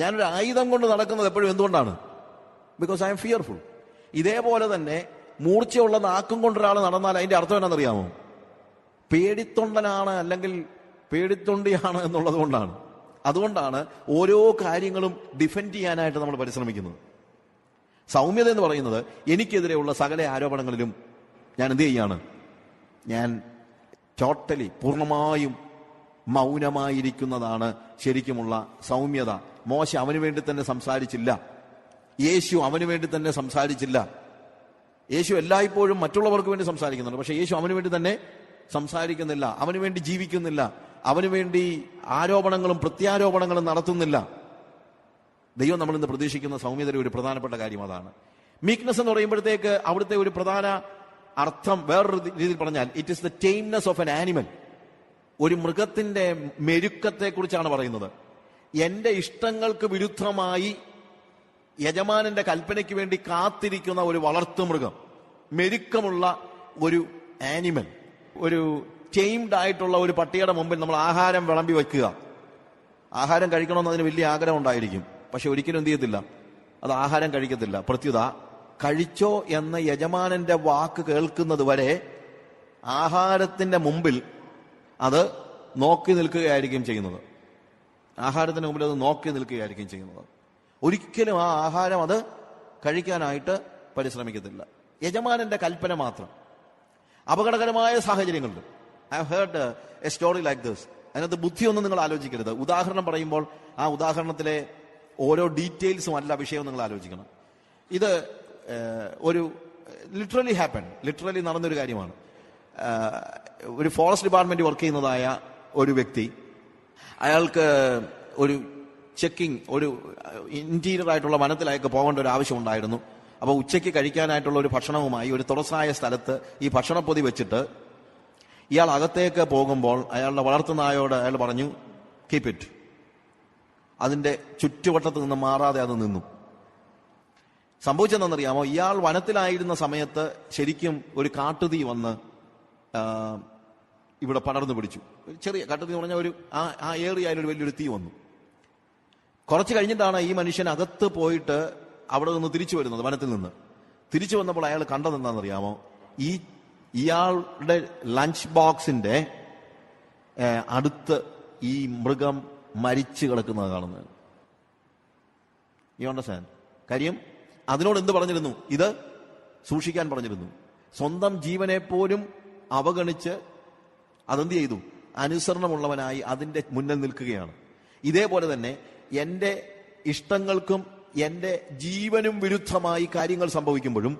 ഞാനൊരു ആയുധം കൊണ്ട് നടക്കുന്നത് എപ്പോഴും എന്തുകൊണ്ടാണ്? Because I M fearful. ഇതേപോലെ തന്നെ മൂർച്ചയുള്ള നാക്കും കൊണ്ടൊരാൾ നടന്നാൽ അതിന്റെ അർത്ഥം എന്നാണെന്നറിയാമോ? പേടിത്തൊണ്ടനാണ് അല്ലെങ്കിൽ പേടിത്തൊണ്ടിയാണ് എന്നുള്ളത് കൊണ്ടാണ്. അതുകൊണ്ടാണ് ഓരോ കാര്യങ്ങളും ഡിഫെൻഡ് ചെയ്യാനായിട്ട് നമ്മൾ പരിശ്രമിക്കുന്നത്. സൗമ്യത എന്ന് പറയുന്നത് എനിക്കെതിരെയുള്ള സകല ആരോപണങ്ങളിലും ഞാൻ എന്ത് ചെയ്യാണ്? ഞാൻ ടോട്ടലി പൂർണ്ണമായും മൗനമായിരിക്കുന്നതാണ് ശരിക്കുമുള്ള സൗമ്യത. മോശ അവന് വേണ്ടി തന്നെ സംസാരിച്ചില്ല. യേശു അവന് വേണ്ടി തന്നെ സംസാരിച്ചില്ല. യേശു എല്ലായ്പ്പോഴും മറ്റുള്ളവർക്ക് വേണ്ടി സംസാരിക്കുന്നുണ്ട്. പക്ഷെ യേശു അവന് വേണ്ടി തന്നെ സംസാരിക്കുന്നില്ല. അവന് വേണ്ടി ജീവിക്കുന്നില്ല. അവന് വേണ്ടി ആരോപണങ്ങളും പ്രത്യാരോപണങ്ങളും നടത്തുന്നില്ല. ദൈവം നമ്മൾ ഇന്ന് പ്രതീക്ഷിക്കുന്ന സൗമ്യതയുടെ ഒരു പ്രധാനപ്പെട്ട കാര്യം അതാണ്. മീക്ക്നെസ് എന്ന് പറയുമ്പോഴത്തേക്ക് അവിടുത്തെ ഒരു പ്രധാന അർത്ഥം വേറൊരു രീതിയിൽ പറഞ്ഞാൽ it is the tameness of an animal. ഒരു മൃഗത്തിന്റെ മെരുക്കത്തെ കുറിച്ചാണ് പറയുന്നത്. എന്റെ ഇഷ്ടങ്ങൾക്ക് വിരുദ്ധമായി യജമാനന്റെ കൽപ്പനയ്ക്ക് വേണ്ടി കാത്തിരിക്കുന്ന ഒരു വളർത്തുമൃഗം, മെരുക്കമുള്ള ഒരു ആനിമൽ. ഒരു ടൈംഡ് ആയിട്ടുള്ള ഒരു പട്ടിയുടെ മുമ്പിൽ നമ്മൾ ആഹാരം വിളമ്പി വെക്കുക. ആഹാരം കഴിക്കണമെന്ന് അതിന് വലിയ ആഗ്രഹം ഉണ്ടായിരിക്കും. പക്ഷെ ഒരിക്കലും എന്ത് ചെയ്യത്തില്ല, അത് ആഹാരം കഴിക്കത്തില്ല. പ്രത്യുത കഴിച്ചോ എന്ന യജമാനന്റെ വാക്ക് കേൾക്കുന്നത് വരെ ആഹാരത്തിന്റെ മുമ്പിൽ അത് നോക്കി നിൽക്കുകയായിരിക്കും ചെയ്യുന്നത്. ആഹാരത്തിന് മുമ്പിൽ അത് നോക്കി നിൽക്കുകയായിരിക്കും ചെയ്യുന്നത്. ഒരിക്കലും ആ ആഹാരം അത് കഴിക്കാനായിട്ട് പരിശ്രമിക്കത്തില്ല. യജമാനന്റെ കൽപ്പന മാത്രം. അപകടകരമായ സാഹചര്യങ്ങളിൽ I have heard A story like this. അതിനകത്ത് ബുദ്ധിയൊന്നും നിങ്ങൾ ആലോചിക്കരുത്. ഉദാഹരണം പറയുമ്പോൾ ആ ഉദാഹരണത്തിലെ ഓരോ ഡീറ്റെയിൽസും അല്ല വിഷയവും നിങ്ങൾ ആലോചിക്കണം. ഇത് ഒരു ലിറ്ററലി നടന്നൊരു കാര്യമാണ്. ഒരു ഫോറസ്റ്റ് ഡിപ്പാർട്ട്മെന്റ് വർക്ക് ചെയ്യുന്നതായ ഒരു വ്യക്തി, അയാൾക്ക് ഒരു ചെക്കിംഗ്, ഒരു ഇന്റീരിയർ ആയിട്ടുള്ള വനത്തിൽ അയാൾക്ക് പോകേണ്ട ഒരു ആവശ്യം ഉണ്ടായിരുന്നു. അപ്പോൾ ഉച്ചയ്ക്ക് കഴിക്കാനായിട്ടുള്ള ഒരു ഭക്ഷണവുമായി ഒരു തുറസായ സ്ഥലത്ത് ഈ ഭക്ഷണപ്പൊതി വെച്ചിട്ട് ഇയാൾ അകത്തേക്ക് പോകുമ്പോൾ അയാളുടെ വളർത്തുനായോട് അയാൾ പറഞ്ഞു, കീപ് ഇറ്റ്. അതിന്റെ ചുറ്റുവട്ടത്ത് നിന്ന് മാറാതെ അത് നിന്നു. സംഭവിച്ചതെന്നറിയാമോ? ഇയാൾ വനത്തിലായിരുന്ന സമയത്ത് ശരിക്കും ഒരു കാട്ടുതീ വന്ന് ഇവിടെ പടർന്നു പിടിച്ചു. ചെറിയ കാട്ടുതീ എന്ന് പറഞ്ഞാൽ ആ ഏറിയയിൽ ഒരു വലിയൊരു തീ വന്നു. കുറച്ച് കഴിഞ്ഞിട്ടാണ് ഈ മനുഷ്യൻ അകത്ത് പോയിട്ട് അവിടെ നിന്ന് തിരിച്ചു വരുന്നത്. വനത്തിൽ നിന്ന് തിരിച്ചു വന്നപ്പോൾ അയാൾ കണ്ടതെന്താണെന്നറിയാമോ? ഇയാളുടെ ലഞ്ച് ബോക്സിന്റെ അടുത്ത് ഈ മൃഗം മരിച്ചു കിടക്കുന്നത് കാണുന്നത്. You understand? കാര്യം അതിനോട് എന്ത് പറഞ്ഞിരുന്നു? ഇത് സൂക്ഷിക്കാൻ പറഞ്ഞിരുന്നു. സ്വന്തം ജീവനെ പോലും അവഗണിച്ച് അതെന്ത് ചെയ്തു? അനുസരണമുള്ളവനായി അതിന്റെ മുന്നിൽ നിൽക്കുകയാണ്. ഇതേപോലെ തന്നെ എന്റെ ഇഷ്ടങ്ങൾക്കും എന്റെ ജീവനും വിരുദ്ധമായി കാര്യങ്ങൾ സംഭവിക്കുമ്പോഴും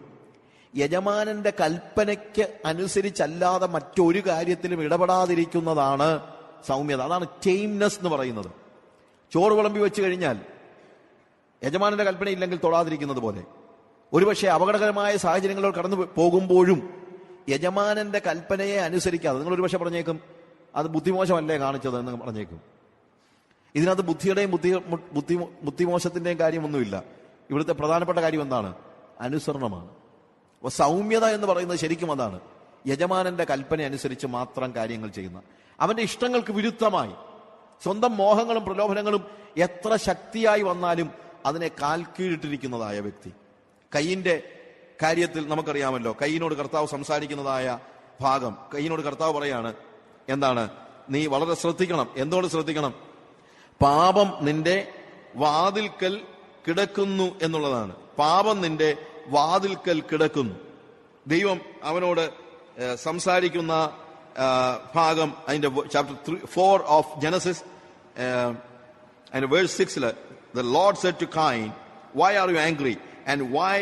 യജമാനന്റെ കൽപ്പനയ്ക്ക് അനുസരിച്ചല്ലാതെ മറ്റൊരു കാര്യത്തിലും ഇടപെടാതിരിക്കുന്നതാണ് സൗമ്യത. അതാണ് ടൈംനെസ് എന്ന് പറയുന്നത്. ചോറ് വിളമ്പി വെച്ച് കഴിഞ്ഞാൽ യജമാനന്റെ കൽപ്പനയില്ലെങ്കിൽ തൊടാതിരിക്കുന്നത് പോലെ, ഒരുപക്ഷെ അപകടകരമായ സാഹചര്യങ്ങളിൽ കടന്നു പോകുമ്പോഴും യജമാനന്റെ കൽപ്പനയെ അനുസരിക്കാതെ, നിങ്ങൾ ഒരുപക്ഷെ പറഞ്ഞേക്കും അത് ബുദ്ധിമോശമല്ലേ കാണിച്ചത് എന്ന് പറഞ്ഞേക്കും. ഇതിനകത്ത് ബുദ്ധിയുടെയും ബുദ്ധിമോശത്തിന്റെയും കാര്യമൊന്നുമില്ല. ഇവിടുത്തെ പ്രധാനപ്പെട്ട കാര്യം എന്താണ്? അനുസരണമാണ്. അപ്പോൾ സൗമ്യത എന്ന് പറയുന്നത് ശരിക്കും അതാണ്. യജമാനന്റെ കൽപ്പന അനുസരിച്ച് മാത്രം കാര്യങ്ങൾ ചെയ്യുന്ന, അവന്റെ ഇഷ്ടങ്ങൾക്ക് വിരുദ്ധമായി സ്വന്തം മോഹങ്ങളും പ്രലോഭനങ്ങളും എത്ര ശക്തിയായി വന്നാലും അതിനെ കാൽക്കീഴിട്ടിരിക്കുന്നതായ വ്യക്തി. കയ്യിന്റെ കാര്യത്തിൽ നമുക്കറിയാമല്ലോ, കയ്യിനോട് കർത്താവ് സംസാരിക്കുന്നതായ ഭാഗം. കയ്യിനോട് കർത്താവ് പറയാണ്, എന്താണ്? നീ വളരെ ശ്രദ്ധിക്കണം. എന്തുകൊണ്ട് ശ്രദ്ധിക്കണം? പാപം നിന്റെ വാതിൽക്കൽ കിടക്കുന്നു എന്നുള്ളതാണ്. പാപം നിന്റെ വാതിൽക്കൽ കിടക്കുന്നു. ദൈവം അവനോട് സംസാരിക്കുന്ന ഭാഗം അതിന്റെ ചാപ്റ്റർ 4 ഓഫ് ജനസിസ് അതിന്റെ verse 6 the Lord said to Cain, why are you angry and why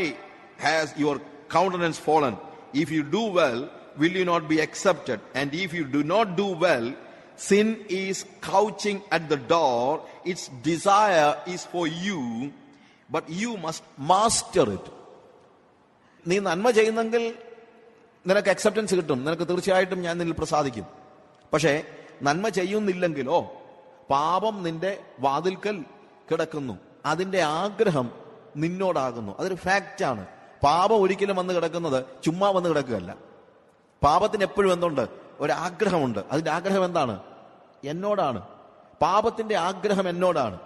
has your countenance fallen? If you do well, will you not be accepted? And if you do not do well, sin is crouching at the door. Its desire is for you, but you must master it. നീ നന്മ ചെയ്യുന്നെങ്കിൽ നിനക്ക് acceptance കിട്ടും. നിനക്ക് തീർച്ചയായിട്ടും ഞാൻ നിന്നിൽ പ്രസാദിക്കും. പക്ഷേ നന്മ ചെയ്യുന്നില്ലെങ്കിലോ പാപം നിന്റെ വാതിൽക്കൽ കിടക്കുന്നു. അതിന്റെ ആഗ്രഹം നിന്നോടാകുന്നു. അതൊരു ഫാക്റ്റാണ്. പാപം ഒരിക്കലും വന്ന് കിടക്കുന്നത് ചുമ്മാ വന്ന് കിടക്കുകയല്ല. പാപത്തിന് എപ്പോഴും എന്തുണ്ട്? ഒരാഗ്രഹമുണ്ട്. അതിന്റെ ആഗ്രഹം എന്താണ്? എന്നോടാണ്. പാപത്തിന്റെ ആഗ്രഹം എന്നോടാണ്.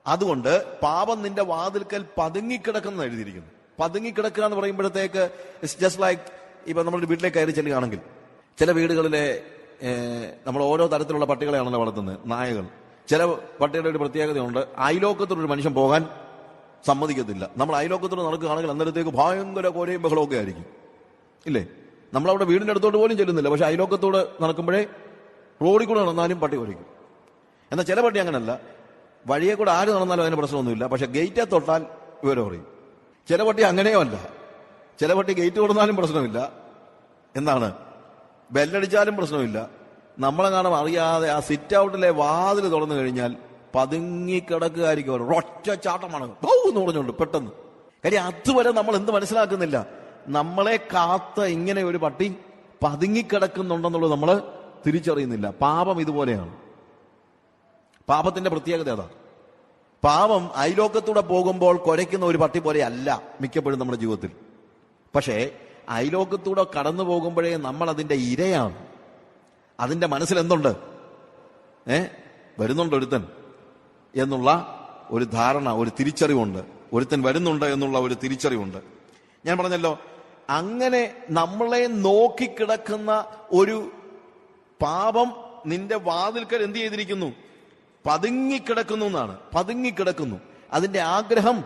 അതുകൊണ്ട് പാപം നിന്റെ വാതിൽക്കൽ പതുങ്ങിക്കിടക്കുന്ന എഴുതിയിരിക്കുന്നു. പതുങ്ങിക്കിടക്കുക എന്ന് പറയുമ്പോഴത്തേക്ക് ഇറ്റ്സ് ജസ്റ്റ് ലൈക്ക്, ഇപ്പൊ നമ്മുടെ വീട്ടിലേക്ക് കയറി ചെല്ലുകയാണെങ്കിൽ ചില വീടുകളിലെ നമ്മൾ ഓരോ തരത്തിലുള്ള പട്ടികളെയാണല്ലോ വളർത്തുന്നത്, നായകൾ. ചില പട്ടികളുടെ ഒരു പ്രത്യേകതയുണ്ട്, അയലോക്കത്തോടൊരു മനുഷ്യൻ പോകാൻ സമ്മതിക്കത്തില്ല. നമ്മൾ അയലോക്കത്തോട് നടക്കുകയാണെങ്കിൽ അന്നേരത്തേക്ക് ഭയങ്കര കോരയും ബഹളമൊക്കെ ആയിരിക്കും, ഇല്ലേ? നമ്മളവിടെ വീടിന്റെ അടുത്തോട്ട് പോലും ചെല്ലുന്നില്ല, പക്ഷെ അയലോക്കത്തോട് നടക്കുമ്പോഴേ റോഡിൽ കൂടെ നടന്നാലും പട്ടി കുരയ്ക്കും. എന്നാൽ ചില പട്ടി അങ്ങനല്ല, വഴിയെ കൂടെ ആര് നടന്നാലും അതിന് പ്രശ്നമൊന്നുമില്ല, പക്ഷെ ഗേറ്റേ തൊട്ടാൽ വിവരം പറയും. ചില പട്ടി അങ്ങനെയോ അല്ല, ചില പട്ടി ഗേറ്റ് കൊടുത്താലും പ്രശ്നമില്ല, എന്താണ് ബെല്ലടിച്ചാലും പ്രശ്നമില്ല. നമ്മളെങ്ങാനും അറിയാതെ ആ സിറ്റ് ഔട്ടിലെ വാതിൽ തുറന്നു കഴിഞ്ഞാൽ പതുങ്ങിക്കിടക്കുകയായിരിക്കും. ഒറ്റ ചാട്ടമാണ് എന്ന് പറഞ്ഞുകൊണ്ട് പെട്ടെന്ന്. കാര്യം അതുവരെ നമ്മൾ എന്ത് മനസ്സിലാക്കുന്നില്ല, നമ്മളെ കാത്ത് ഇങ്ങനെ ഒരു പട്ടി പതുങ്ങിക്കിടക്കുന്നുണ്ടെന്നുള്ളത് നമ്മൾ തിരിച്ചറിയുന്നില്ല. പാപം ഇതുപോലെയാണ്. പാപത്തിന്റെ പ്രത്യേകത അതാ. പാപം അയലോക്കത്തൂടെ പോകുമ്പോൾ കുരയ്ക്കുന്ന ഒരു പട്ടി പോലെ അല്ല മിക്കപ്പോഴും നമ്മുടെ ജീവിതത്തിൽ. പക്ഷേ അയലോക്കത്തൂടെ കടന്നു പോകുമ്പോഴേ നമ്മൾ അതിന്റെ ഇരയാണ്. അതിന്റെ മനസ്സിൽ എന്തുണ്ട്? വരുന്നുണ്ട് ഒരുത്തൻ എന്നുള്ള ഒരു ധാരണ, ഒരു തിരിച്ചറിവുണ്ട്. ഒരുത്തൻ വരുന്നുണ്ട് എന്നുള്ള ഒരു തിരിച്ചറിവുണ്ട്. ഞാൻ പറഞ്ഞല്ലോ, അങ്ങനെ നമ്മളെ നോക്കിക്കിടക്കുന്ന ഒരു പാപം നിന്റെ വാതിൽക്കൽ എന്ത് ചെയ്തിരിക്കുന്നു? പതുങ്ങിക്കിടക്കുന്നു എന്നാണ്. പതുങ്ങിക്കിടക്കുന്നു. അതിന്റെ ആഗ്രഹം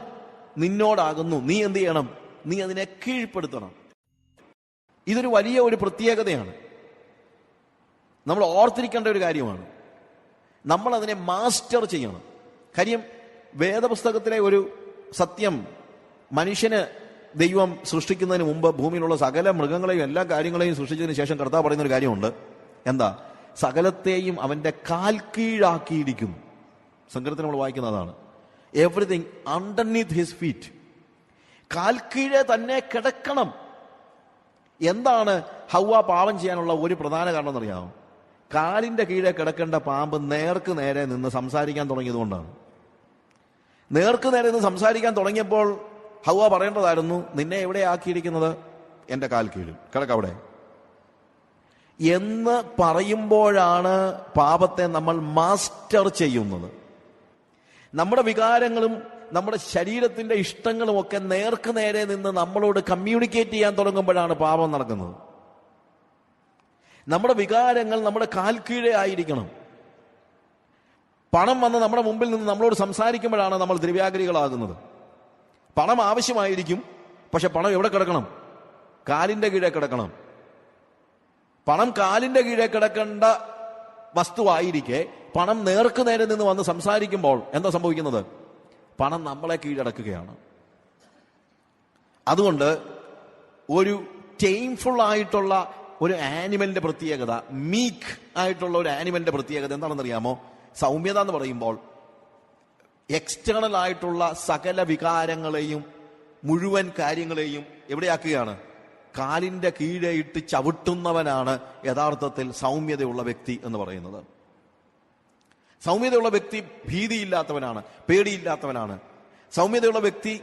നിന്നോടാകുന്നു. നീ എന്ത് ചെയ്യണം? നീ അതിനെ കീഴ്പ്പെടുത്തണം. ഇതൊരു വലിയ ഒരു പ്രത്യേകതയാണ്. നമ്മൾ ഓർത്തിരിക്കേണ്ട ഒരു കാര്യമാണ്. നമ്മൾ അതിനെ മാസ്റ്റർ ചെയ്യണം. കാര്യം വേദപുസ്തകത്തിലെ ഒരു സത്യം, മനുഷ്യന് ദൈവം സൃഷ്ടിക്കുന്നതിന് മുമ്പ് ഭൂമിയിലുള്ള സകല മൃഗങ്ങളെയും എല്ലാ കാര്യങ്ങളെയും സൃഷ്ടിച്ചതിന് ശേഷം കർത്താവ് പറയുന്ന ഒരു കാര്യമുണ്ട്. എന്താ? സകലത്തെയും അവന്റെ കാൽ കീഴാക്കിയിരിക്കുന്നു. സങ്കീർത്തനം നമ്മൾ വായിക്കുന്നതാണ്. Everything underneath his feet. കാൽ കീഴെ തന്നെ കിടക്കണം. എന്താണ് ഹൗവ പാപം ചെയ്യാനുള്ള ഒരു പ്രധാന കാരണം എന്നറിയാമോ? കാലിന്റെ കീഴെ കിടക്കേണ്ട പാമ്പ് നേർക്ക് നേരെ നിന്ന് സംസാരിക്കാൻ തുടങ്ങിയതുകൊണ്ടാണ്. നേർക്ക് നേരെ നിന്ന് സംസാരിക്കാൻ തുടങ്ങിയപ്പോൾ ഹൗവ പറയേണ്ടതായിരുന്നു, നിന്നെ എവിടെ ആക്കിയിരിക്കുന്നത്? എന്റെ കാൽ കീഴിൽ കിടക്കവിടെ എന്ന് പറയുമ്പോഴാണ് പാപത്തെ നമ്മൾ മാസ്റ്റർ ചെയ്യുന്നത്. നമ്മുടെ വികാരങ്ങളും നമ്മുടെ ശരീരത്തിന്റെ ഇഷ്ടങ്ങളും ഒക്കെ നേർക്ക് നേരെ നിന്ന് നമ്മളോട് കമ്മ്യൂണിക്കേറ്റ് ചെയ്യാൻ തുടങ്ങുമ്പോഴാണ് പാപം നടക്കുന്നത്. നമ്മുടെ വികാരങ്ങൾ നമ്മുടെ കാൽ കീഴേ ആയിരിക്കണം. പണം വന്ന് നമ്മുടെ മുമ്പിൽ നിന്ന് നമ്മളോട് സംസാരിക്കുമ്പോഴാണ് നമ്മൾ ദ്രവ്യാഗ്രഹികളാകുന്നത്. പണം ആവശ്യമായിരിക്കും, പക്ഷെ പണം എവിടെ കിടക്കണം? കാലിന്റെ കീഴേ കിടക്കണം. പണം കാലിന്റെ കീഴേ കിടക്കേണ്ട വസ്തുവായിരിക്കെ പണം നേർക്ക് നേരെ നിന്ന് വന്ന് സംസാരിക്കുമ്പോൾ എന്താ സംഭവിക്കുന്നത്? പണം നമ്മളെ കീഴടക്കുകയാണ്. അതുകൊണ്ട് ഒരു ടൈംഫുൾ ആയിട്ടുള്ള ഒരു ആനിമലിന്റെ പ്രത്യേകത, മീക്ക് ആയിട്ടുള്ള ഒരു ആനിമലിന്റെ പ്രത്യേകത എന്താണെന്നറിയാമോ? സൗമ്യത എന്ന് പറയുമ്പോൾ എക്സ്റ്റേണൽ ആയിട്ടുള്ള സകല വികാരങ്ങളെയും മുഴുവൻ കാര്യങ്ങളെയും എവിടെയാക്കുകയാണ്? കാലിന്റെ കീഴെ ഇട്ട് ചവിട്ടുന്നവനാണ് യഥാർത്ഥത്തിൽ സൗമ്യതയുള്ള വ്യക്തി എന്ന് പറയുന്നത്. സൗമ്യതയുള്ള വ്യക്തി ഭീതിയില്ലാത്തവനാണ്, പേടിയില്ലാത്തവനാണ്. സൗമ്യതയുള്ള വ്യക്തി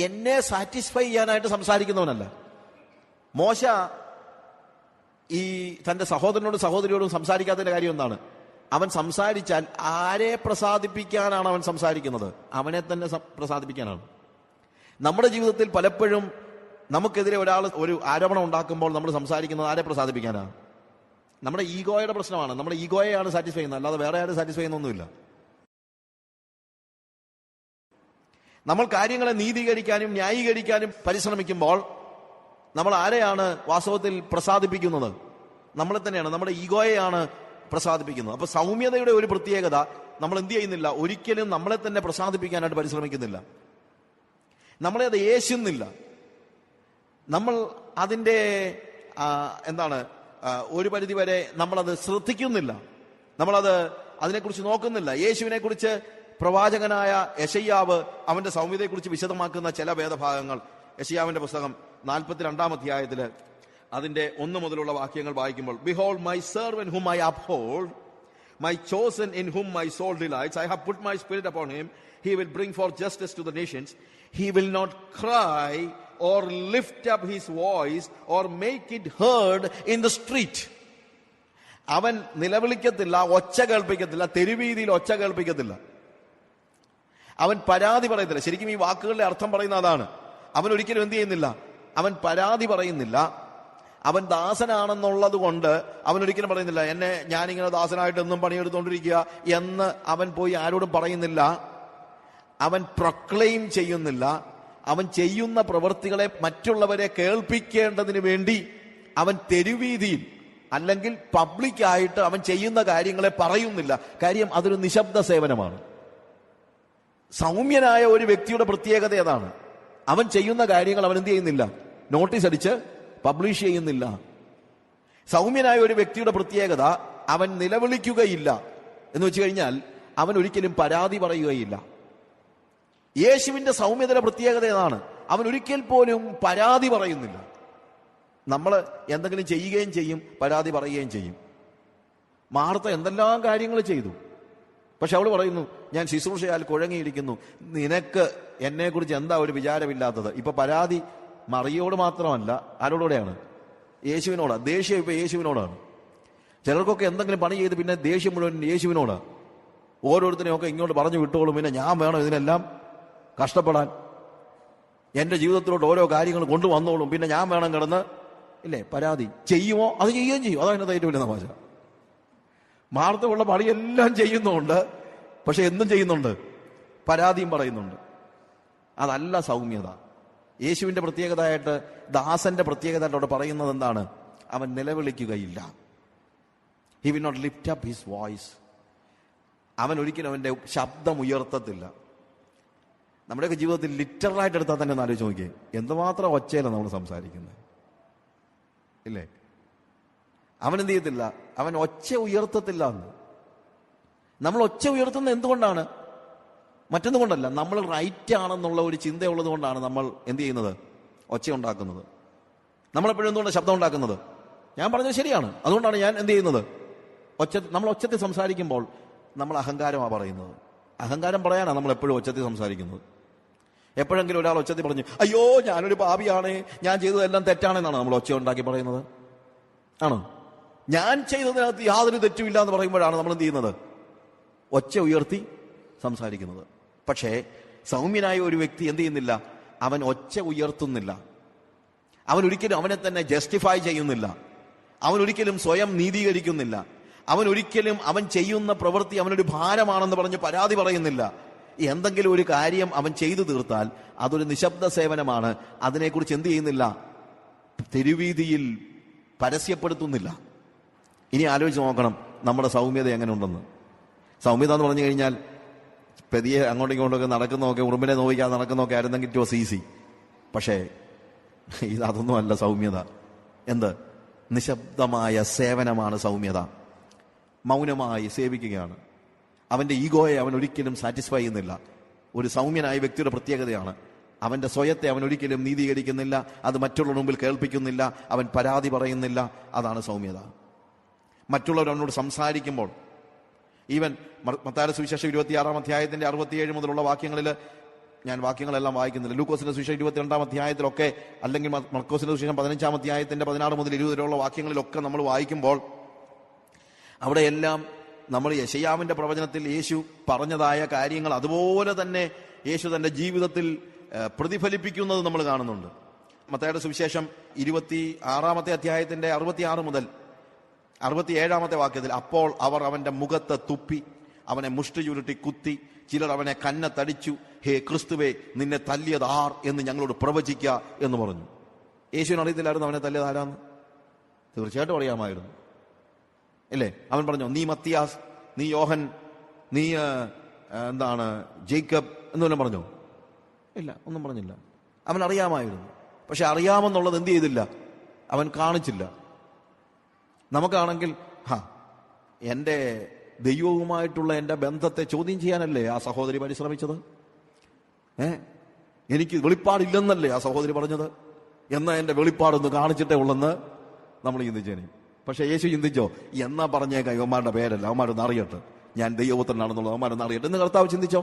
എന്നെ സാറ്റിസ്ഫൈ ചെയ്യാനായിട്ട് സംസാരിക്കുന്നവനല്ല. മോശ ഈ തന്റെ സഹോദരനോടും സഹോദരിയോടും സംസാരിക്കാത്തതിന്റെ കാര്യം എന്താണ്? അവൻ സംസാരിച്ചാൽ ആരെ പ്രസാദിപ്പിക്കാനാണ് അവൻ സംസാരിക്കുന്നത്? അവനെ തന്നെ പ്രസാദിപ്പിക്കാനാണ്. നമ്മുടെ ജീവിതത്തിൽ പലപ്പോഴും നമുക്കെതിരെ ഒരാൾ ഒരു ആരോപണം ഉണ്ടാക്കുമ്പോൾ നമ്മൾ സംസാരിക്കുന്നത് ആരെ പ്രസാദിപ്പിക്കാനാണ്? നമ്മുടെ ഈഗോയുടെ പ്രശ്നമാണ്. നമ്മുടെ ഈഗോയെയാണ് സാറ്റിസ്ഫൈ ചെയ്യുന്നത്, അല്ലാതെ വേറെ ആരും സാറ്റിസ്ഫൈ ചെയ്യുന്നൊന്നുമില്ല. നമ്മൾ കാര്യങ്ങളെ നീതീകരിക്കാനും ന്യായീകരിക്കാനും പരിശ്രമിക്കുമ്പോൾ നമ്മൾ ആരെയാണ് വാസ്തവത്തിൽ പ്രസാദിപ്പിക്കുന്നത്? നമ്മളെ തന്നെയാണ്, നമ്മുടെ ഈഗോയെയാണ് പ്രസാദിപ്പിക്കുന്നത്. അപ്പൊ സൗമ്യതയുടെ ഒരു പ്രത്യേകത, നമ്മൾ എന്ത് ചെയ്യുന്നില്ല? ഒരിക്കലും നമ്മളെ തന്നെ പ്രസാദിപ്പിക്കാനായിട്ട് പരിശ്രമിക്കുന്നില്ല. നമ്മളെ അത് യേശുന്നില്ല. നമ്മൾ അതിൻ്റെ ഒരു പരിധിവരെ നമ്മളത് ശ്രദ്ധിക്കുന്നില്ല. നമ്മളത് അതിനെക്കുറിച്ച് നോക്കുന്നില്ല. യേശുവിനെ കുറിച്ച് പ്രവാചകനായ യെശയ്യാവ് അവന്റെ സൗമ്യതയെക്കുറിച്ച് വിശദമാക്കുന്ന ചില വേദഭാഗങ്ങൾ, യെശയ്യാവിന്റെ പുസ്തകം 42-ാം അധ്യായത്തില് അതിന്റെ 1 മുതലുള്ള വാക്യങ്ങൾ വായിക്കുമ്പോൾ, Behold my servant whom I uphold, my chosen in whom my soul delights. I have put my spirit upon him. He will bring forth justice to the nations. He will not cry or lift up his voice or make it heard in the street. അവൻ നിലവിളിക്കത്തില്ല, ഒച്ച കേൾപ്പിക്കത്തില്ല, തെരുവീതിയിൽ ഒച്ച കേൾപ്പിക്കത്തില്ല. അവൻ പരാതി പറയത്തില്ല. ശരിക്കും ഈ വാക്കുകളുടെ അർത്ഥം പറയുന്ന അതാണ്. അവൻ ഒരിക്കലും എന്ത് ചെയ്യുന്നില്ല? അവൻ പരാതി പറയുന്നില്ല. അവൻ ദാസനാണെന്നുള്ളത് കൊണ്ട് അവൻ ഒരിക്കലും പറയുന്നില്ല, ഞാനിങ്ങനെ ദാസനായിട്ട് എന്നും പണിയെടുത്തുകൊണ്ടിരിക്കുക എന്ന് അവൻ പോയി ആരോടും പറയുന്നില്ല. അവൻ പ്രൊക്ലെയിം ചെയ്യുന്നില്ല. അവൻ ചെയ്യുന്ന പ്രവൃത്തികളെ മറ്റുള്ളവരെ കേൾപ്പിക്കേണ്ടതിന് വേണ്ടി അവൻ തെരുവീതിയിൽ അല്ലെങ്കിൽ പബ്ലിക്കായിട്ട് അവൻ ചെയ്യുന്ന കാര്യങ്ങളെ പറയുന്നില്ല. കാര്യം അതൊരു നിശബ്ദ സേവനമാണ്. സൗമ്യനായ ഒരു വ്യക്തിയുടെ പ്രത്യേകത അതാണ്. അവൻ ചെയ്യുന്ന കാര്യങ്ങൾ അവൻ എന്ത് ചെയ്യുന്നില്ല? നോട്ടീസ് അടിച്ച് പബ്ലിഷ് ചെയ്യുന്നില്ല. സൗമ്യനായ ഒരു വ്യക്തിയുടെ പ്രത്യേകത, അവൻ നിലവിളിക്കുകയില്ല. എന്ന് വെച്ച് കഴിഞ്ഞാൽ അവൻ ഒരിക്കലും പരാതി പറയുകയില്ല. യേശുവിന്റെ സൗമ്യതയുടെ പ്രത്യേകത ഏതാണ്? അവൻ ഒരിക്കൽ പോലും പരാതി പറയുന്നില്ല. നമ്മൾ എന്തെങ്കിലും ചെയ്യുകയും ചെയ്യും, പരാതി പറയുകയും ചെയ്യും. മാർത്ത എന്തെല്ലാം കാര്യങ്ങൾ ചെയ്തു, പക്ഷെ അവൾ പറയുന്നു, ഞാൻ ശുശ്രൂഷയാൽ കുഴങ്ങിയിരിക്കുന്നു, നിനക്ക് എന്നെക്കുറിച്ച് എന്താ ഒരു വിചാരമില്ലാത്തത്? ഇപ്പൊ പരാതി മറിയോട് മാത്രമല്ല, ആരോടുകൂടെയാണ്? യേശുവിനോടാ. ദേഷ്യം ഇപ്പൊ യേശുവിനോടാണ്. ചിലർക്കൊക്കെ എന്തെങ്കിലും പണി ചെയ്ത് പിന്നെ ദേഷ്യം മുഴുവൻ യേശുവിനോടാണ്. ഓരോരുത്തരെയൊക്കെ ഇങ്ങോട്ട് പറഞ്ഞു വിട്ടോളും, പിന്നെ ഞാൻ വേണം ഇതിനെല്ലാം കഷ്ടപ്പെടാൻ, എന്റെ ജീവിതത്തിലോട്ട് ഓരോ കാര്യങ്ങൾ കൊണ്ടുവന്നോളും, പിന്നെ ഞാൻ വേണം കിടന്ന് ഇല്ലേ പരാതി. ചെയ്യുമോ? അത് ചെയ്യുകയും ചെയ്യും. അതാണ് ഏറ്റവും വലിയ തമാശ. മാർത്ത ഉള്ള പണിയെല്ലാം ചെയ്യുന്നുണ്ട്, പക്ഷെ എന്തും ചെയ്യുന്നുണ്ട്, പരാതിയും പറയുന്നുണ്ട്. അതല്ല സൗമ്യത. യേശുവിന്റെ പ്രത്യേകതയായിട്ട്, ദാസന്റെ പ്രത്യേകതയായിട്ട് അവിടെ പറയുന്നത് എന്താണ്? അവൻ നിലവിളിക്കുകയില്ല. He will not lift up his voice. അവൻ ഒരിക്കലും അവന്റെ ശബ്ദം ഉയർത്തത്തില്ല. നമ്മുടെയൊക്കെ ജീവിതത്തിൽ ലിറ്ററലായിട്ട് എടുത്താൽ തന്നെ ഒന്ന് ആലോചിച്ച് നോക്കിയേ, എന്തുമാത്രം ഒച്ചയിലാണ് നമ്മൾ സംസാരിക്കുന്നത്, ഇല്ലേ? അവൻ എന്ത് ചെയ്യത്തില്ല, അവൻ ഒച്ച ഉയർത്തത്തില്ല. നമ്മൾ ഒച്ച ഉയർത്തുന്നത് എന്തുകൊണ്ടാണ്? മറ്റൊന്നുകൊണ്ടല്ല, നമ്മൾ റൈറ്റ് ആണെന്നുള്ള ഒരു ചിന്തയുള്ളത് കൊണ്ടാണ് നമ്മൾ എന്ത് ചെയ്യുന്നത്, ഒച്ച ഉണ്ടാക്കുന്നത്. നമ്മളെപ്പോഴും എന്തുകൊണ്ടാണ് ശബ്ദം ഉണ്ടാക്കുന്നത്? ഞാൻ പറഞ്ഞത് ശരിയാണ്, അതുകൊണ്ടാണ് ഞാൻ എന്ത് ചെയ്യുന്നത്, നമ്മൾ ഒച്ചത്തിൽ സംസാരിക്കുമ്പോൾ നമ്മൾ അഹങ്കാരമാണ് പറയുന്നത്. അഹങ്കാരം പറയാനാണ് നമ്മൾ എപ്പോഴും ഒച്ചത്തിൽ സംസാരിക്കുന്നത്. എപ്പോഴെങ്കിലും ഒരാൾ ഒച്ചത്തിൽ പറഞ്ഞു, അയ്യോ ഞാനൊരു പാപിയാണ്, ഞാൻ ചെയ്തതെല്ലാം തെറ്റാണെന്നാണ് നമ്മൾ ഒച്ച ഉണ്ടാക്കി പറയുന്നത്? ആണോ? ഞാൻ ചെയ്തതിനകത്ത് യാതൊരു തെറ്റുമില്ല എന്ന് പറയുമ്പോഴാണ് നമ്മൾ എന്ത് ചെയ്യുന്നത്, ഒച്ച ഉയർത്തി സംസാരിക്കുന്നത്. പക്ഷേ സൗമ്യനായ ഒരു വ്യക്തി എന്ത് ചെയ്യുന്നില്ല, അവൻ ഒച്ച ഉയർത്തുന്നില്ല. അവൻ ഒരിക്കലും അവനെ തന്നെ ജസ്റ്റിഫൈ ചെയ്യുന്നില്ല. അവൻ ഒരിക്കലും സ്വയം നീതീകരിക്കുന്നില്ല. അവൻ ഒരിക്കലും അവൻ ചെയ്യുന്ന പ്രവൃത്തി അവനൊരു ഭാരമാണെന്ന് പറഞ്ഞ് പരാതി പറയുന്നില്ല. എന്തെങ്കിലും ഒരു കാര്യം അവൻ ചെയ്തു തീർത്താൽ അതൊരു നിശബ്ദ സേവനമാണ്. അതിനെക്കുറിച്ച് എന്ത് ചെയ്യുന്നില്ല, തെരുവീതിയിൽ പരസ്യപ്പെടുത്തുന്നില്ല. ഇനി ആലോചിച്ച് നോക്കണം നമ്മുടെ സൗമ്യത എങ്ങനെ ഉണ്ടെന്ന്. സൗമ്യത എന്ന് പറഞ്ഞു കഴിഞ്ഞാൽ പെതിയെ അങ്ങോട്ടും ഇങ്ങോട്ടൊക്കെ നടക്കുന്നതൊക്കെ, ഉറുമ്പിനെ നോവിക്കാതെ നടക്കുന്നതൊക്കെ ആയിരുന്നെങ്കിൽ ഇറ്റ് വാസ് ഈസി. പക്ഷേ അതൊന്നും അല്ല സൗമ്യത. എന്ത്? നിശബ്ദമായ സേവനമാണ് സൗമ്യത. മൗനമായി സേവിക്കുകയാണ്. അവന്റെ ഈഗോയെ അവൻ ഒരിക്കലും സാറ്റിസ്ഫൈ ചെയ്യുന്നില്ല. ഒരു സൗമ്യനായ വ്യക്തിയുടെ പ്രത്യേകതയാണ്, അവന്റെ സ്വയത്തെ അവൻ ഒരിക്കലും നീതീകരിക്കുന്നില്ല, അത് മറ്റുള്ളവരുടെ മുമ്പിൽ കേൾപ്പിക്കുന്നില്ല, അവൻ പരാതി പറയുന്നില്ല. അതാണ് സൗമ്യത. മറ്റുള്ളവർ അവനോട് സംസാരിക്കുമ്പോൾ, ഈവൻ മത്തായിയുടെ സുവിശേഷം 26-ാം അധ്യായത്തിന്റെ 67 മുതലുള്ള വാക്യങ്ങളിൽ, ഞാൻ വാക്യങ്ങളെല്ലാം വായിക്കുന്നില്ല, ലൂക്കോസിന്റെ സുവിശേഷം 22-ാം അധ്യായത്തിലൊക്കെ, അല്ലെങ്കിൽ മർക്കോസിന്റെ സുവിശേഷം 15-ാം അധ്യായത്തിന്റെ 16 മുതൽ 20 വരെയുള്ള വാക്യങ്ങളിലൊക്കെ നമ്മൾ വായിക്കുമ്പോൾ അവിടെയെല്ലാം നമ്മൾ യെശയ്യാവിന്റെ പ്രവചനത്തിൽ യേശു പറഞ്ഞതായ കാര്യങ്ങൾ അതുപോലെ തന്നെ യേശു തന്റെ ജീവിതത്തിൽ പ്രതിഫലിപ്പിക്കുന്നത് നമ്മൾ കാണുന്നുണ്ട്. മത്തായിയുടെ സുവിശേഷം 26-ാമത്തെ അധ്യായത്തിന്റെ 66 മുതൽ 67-ാമത്തെ വാക്യത്തിൽ, അപ്പോൾ അവർ അവന്റെ മുഖത്ത് തുപ്പി അവനെ മുഷ്ടി ചുരുട്ടി കുത്തി, ചിലർ അവനെ കന്നത്തടിച്ചു, ഹേ ക്രിസ്തുവേ നിന്നെ തല്ലിയത് ആർ എന്ന് ഞങ്ങളോട് പ്രവചിക്കുക എന്ന് പറഞ്ഞു. യേശുവിന് അറിയത്തില്ലായിരുന്നു അവനെ തല്ലിയത് ആരാന്ന്? തീർച്ചയായിട്ടും അറിയാമായിരുന്നു, അല്ലേ? അവൻ പറഞ്ഞു, നീ മത്തിയാസ്, നീ യോഹൻ, നീ എന്താണ് ജേക്കബ് എന്നെല്ലാം പറഞ്ഞോ? ഇല്ല, ഒന്നും പറഞ്ഞില്ല. അവൻ അറിയാമായിരുന്നു. പക്ഷെ അറിയാമെന്നുള്ളത് എന്ത് ചെയ്തില്ല, അവൻ കാണിച്ചില്ല. നമുക്കാണെങ്കിൽ എൻ്റെ ദൈവവുമായിട്ടുള്ള എൻ്റെ ബന്ധത്തെ ചോദ്യം ചെയ്യാനല്ലേ ആ സഹോദരി പരിശ്രമിച്ചത്? എനിക്ക് വെളിപ്പാടില്ലെന്നല്ലേ ആ സഹോദരി പറഞ്ഞത്? എന്നാ എൻ്റെ വെളിപ്പാടൊന്ന് കാണിച്ചിട്ടേ ഉള്ളെന്ന് നമ്മൾ ചിന്തിച്ചേനെ. പക്ഷെ യേശു ചിന്തിച്ചോ, എന്നാ പറഞ്ഞേക്കാം യുവന്മാരുടെ പേരല്ല, അവന്മാരൊന്ന് അറിയട്ടെ, ഞാൻ ദൈവപുത്രനാണെന്നുള്ളത് അവന്മാരൊന്ന് അറിയട്ടെ എന്ന് കർത്താവ് ചിന്തിച്ചോ?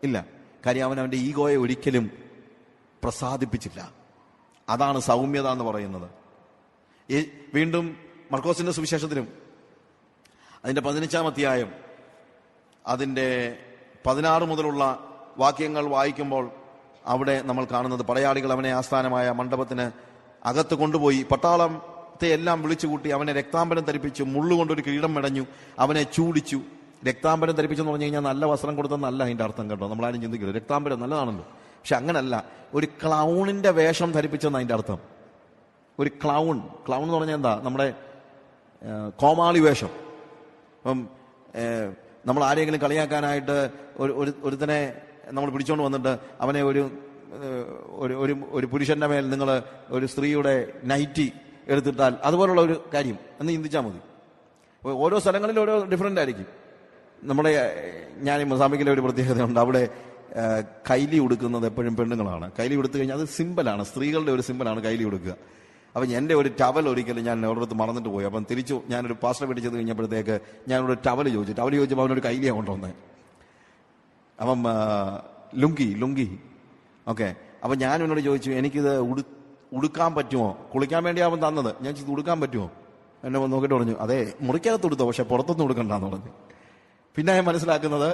ഇല്ല. കാര്യം അവൻ അവന്റെ ഈഗോയെ ഒരിക്കലും പ്രസാദിപ്പിച്ചില്ല. അതാണ് സൗമ്യത എന്ന് പറയുന്നത്. വീണ്ടും മർക്കോസിന്റെ സുവിശേഷത്തിലും അതിന്റെ 15-ാം അധ്യായം അതിന്റെ 16 മുതലുള്ള വാക്യങ്ങൾ വായിക്കുമ്പോൾ അവിടെ നമ്മൾ കാണുന്നത്, പടയാളികൾ അവനെ ആസ്ഥാനമായ മണ്ഡപത്തിന് അകത്ത് കൊണ്ടുപോയി പട്ടാളത്തെ എല്ലാം വിളിച്ചുകൂട്ടി അവനെ രക്താംബരം ധരിപ്പിച്ചു, മുള്ളുകൊണ്ടൊരു കിരീടം മെടഞ്ഞു, അവനെ ചൂടിച്ചു. രക്താംബരം ധരിപ്പിച്ചെന്ന് പറഞ്ഞു കഴിഞ്ഞാൽ നല്ല വസ്ത്രം കൊടുത്തെന്നല്ല അതിന്റെ അർത്ഥം, കേട്ടോ. നമ്മളാരും ചിന്തിക്കില്ല, രക്താംബരം നല്ലതാണല്ലോ, പക്ഷെ അങ്ങനല്ല. ഒരു ക്ലൗണിന്റെ വേഷം ധരിപ്പിച്ചെന്ന് അതിന്റെ അർത്ഥം. ഒരു ക്ലൗൺ എന്ന് പറഞ്ഞാൽ എന്താ? നമ്മുടെ കോമാളി വേഷം. അപ്പം നമ്മൾ ആരെങ്കിലും കളിയാക്കാനായിട്ട് ഒരുത്തനെ നമ്മൾ പിടിച്ചോണ്ട് വന്നിട്ട് അവനെ ഒരു പുരുഷന്റെ മേൽ നിങ്ങൾ ഒരു സ്ത്രീയുടെ നൈറ്റി എടുത്തിട്ടാൽ അതുപോലുള്ള ഒരു കാര്യം എന്ന് ചിന്തിച്ചാൽ മതി. ഓരോ സ്ഥലങ്ങളിലും ഓരോ ഡിഫറൻ്റ് ആയിരിക്കും. നമ്മുടെ ഞാൻ മൊസാംബിക്കിലെ ഒരു പ്രത്യേകതയുണ്ട്, അവിടെ കൈലി ഉടുക്കുന്നത് എപ്പോഴും പെണ്ണുങ്ങളാണ്. കൈലി ഉടുത്തു കഴിഞ്ഞാൽ അത് സിമ്പിളാണ്, സ്ത്രീകളുടെ ഒരു സിമ്പിളാണ് കൈലി ഉടുക്കുക. അപ്പം എൻ്റെ ഒരു ടവൽ ഒരിക്കലും ഞാൻ ഒരിടത്ത് മറന്നിട്ട് പോയി. അപ്പം തിരിച്ചു ഞാനൊരു പാസ്റ്റർ വീട്ടിൽ ചെന്ന് കഴിഞ്ഞപ്പോഴത്തേക്ക് ഞാനൊരു ടവൽ ചോദിച്ചപ്പോൾ അവനൊരു കൈലിയാണ് കൊണ്ടുവന്നത്. അപ്പം ലുങ്കി ഓക്കെ. അപ്പം ഞാൻ എന്നോട് ചോദിച്ചു, എനിക്കിത് ഉടുക്കാൻ പറ്റുമോ? കുളിക്കാൻ വേണ്ടി അവൻ തന്നത്. ഞാൻ ഇത് ഉടുക്കാൻ പറ്റുമോ? എന്നെ നോക്കിയിട്ട് പറഞ്ഞു, അതെ മുറിക്കകത്ത് ഉടുത്തോ, പക്ഷെ പുറത്തൊന്നും ഉടുക്കണ്ടെന്ന് പറഞ്ഞു. പിന്നെ ഞാൻ മനസ്സിലാക്കുന്നത്,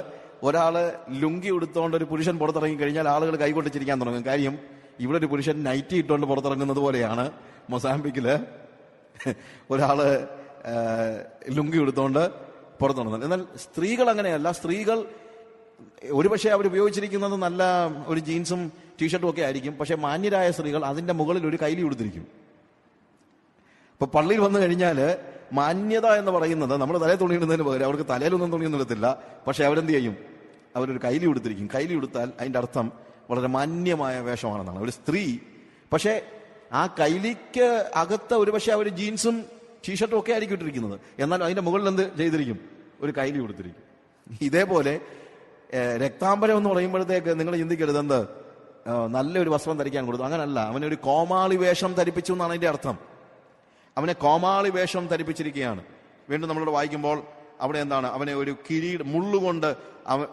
ഒരാള് ലുങ്കി ഉടുത്തോണ്ട് ഒരു പുരുഷൻ പുറത്തിറങ്ങി കഴിഞ്ഞാൽ ആളുകൾ കൈകൊട്ടിച്ചിരിക്കാൻ തുടങ്ങും. കാര്യം ഇവിടെ ഒരു പുരുഷൻ നൈറ്റി ഇട്ടുകൊണ്ട് പുറത്തിറങ്ങുന്നത് പോലെയാണ് മൊസാംബിക്കില് ഒരാള് ലുങ്കി ഉടുത്തോണ്ട് പുറത്തിറങ്ങുന്നത്. എന്നാൽ സ്ത്രീകൾ അങ്ങനെയല്ല. സ്ത്രീകൾ ഒരുപക്ഷെ അവർ ഉപയോഗിച്ചിരിക്കുന്നത് നല്ല ഒരു ജീൻസും ടീഷർട്ടും ഒക്കെ ആയിരിക്കും. പക്ഷെ മാന്യരായ സ്ത്രീകൾ അതിന്റെ മുകളിൽ ഒരു കൈലി ഉടുത്തിരിക്കും. ഇപ്പൊ പള്ളിയിൽ വന്നു കഴിഞ്ഞാൽ മാന്യത എന്ന് പറയുന്നത് നമ്മൾ തലയിൽ തുണിയിടുന്നതിന് പകരം അവർക്ക് തലയിലൊന്നും തുണിയൊന്നും എടുത്തില്ല. പക്ഷെ അവരെന്ത് ചെയ്യും? അവരൊരു കൈലി ഉടുത്തിരിക്കും. കൈലി ഉടുത്താൽ അതിന്റെ അർത്ഥം വളരെ മാന്യമായ വേഷമാണെന്നാണ്. ഒരു സ്ത്രീ പക്ഷെ ആ കൈലിക്ക് അകത്ത് ഒരുപക്ഷെ അവർ ജീൻസും ടീഷർട്ടും ഒക്കെ ആയിരിക്കും ഇട്ടിരിക്കുന്നത്. എന്നാൽ അതിന്റെ മുകളിൽ എന്ത് ചെയ്തിരിക്കും? ഒരു കൈലി കൊടുത്തിരിക്കും. ഇതേപോലെ രക്താംബരം എന്ന് പറയുമ്പോഴത്തേക്ക് നിങ്ങൾ ചിന്തിക്കരുത് എന്ത് നല്ലൊരു വസ്ത്രം ധരിക്കാൻ കൊടുത്തു. അങ്ങനല്ല, അവനൊരു കോമാളി വേഷം ധരിപ്പിച്ചു എന്നാണ് അതിന്റെ അർത്ഥം. അവനെ കോമാളി വേഷം ധരിപ്പിച്ചിരിക്കുകയാണ്. വീണ്ടും നമ്മളോട് വായിക്കുമ്പോൾ അവിടെ എന്താണ്? അവനെ ഒരു മുള്ളുകൊണ്ട്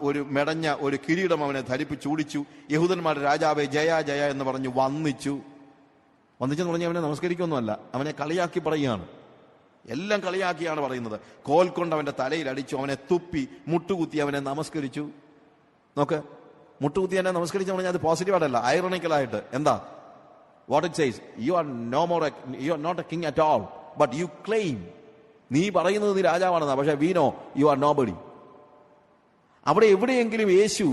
ഒരു മെടഞ്ഞ ഒരു കിരീടം അവനെ ധരിപ്പിച്ചൂടിച്ചു. യഹൂദന്മാരുടെ രാജാവെ ജയ ജയ എന്ന് പറഞ്ഞു വന്ദിച്ചെന്ന് പറഞ്ഞ് അവനെ നമസ്കരിക്കൊന്നുമല്ല, അവനെ കളിയാക്കി പറയുകയാണ്. എല്ലാം കളിയാക്കിയാണ് പറയുന്നത്. കോൽ കൊണ്ട് അവന്റെ തലയിൽ അടിച്ചു, അവനെ തുപ്പി, മുട്ടുകുത്തി അവനെ നമസ്കരിച്ചു. നോക്ക്, മുട്ടുകുത്തി അവനെ നമസ്കരിച്ചു പറഞ്ഞാൽ അത് പോസിറ്റീവായിട്ടല്ല, ഐറണിക്കലായിട്ട്. എന്താ? What it says, you are not a king at all, but you claim, നീ പറയുന്നത് നീ രാജാവാണെന്നാ, പക്ഷെ we know you are nobody. അവിടെ എവിടെയെങ്കിലും യേശു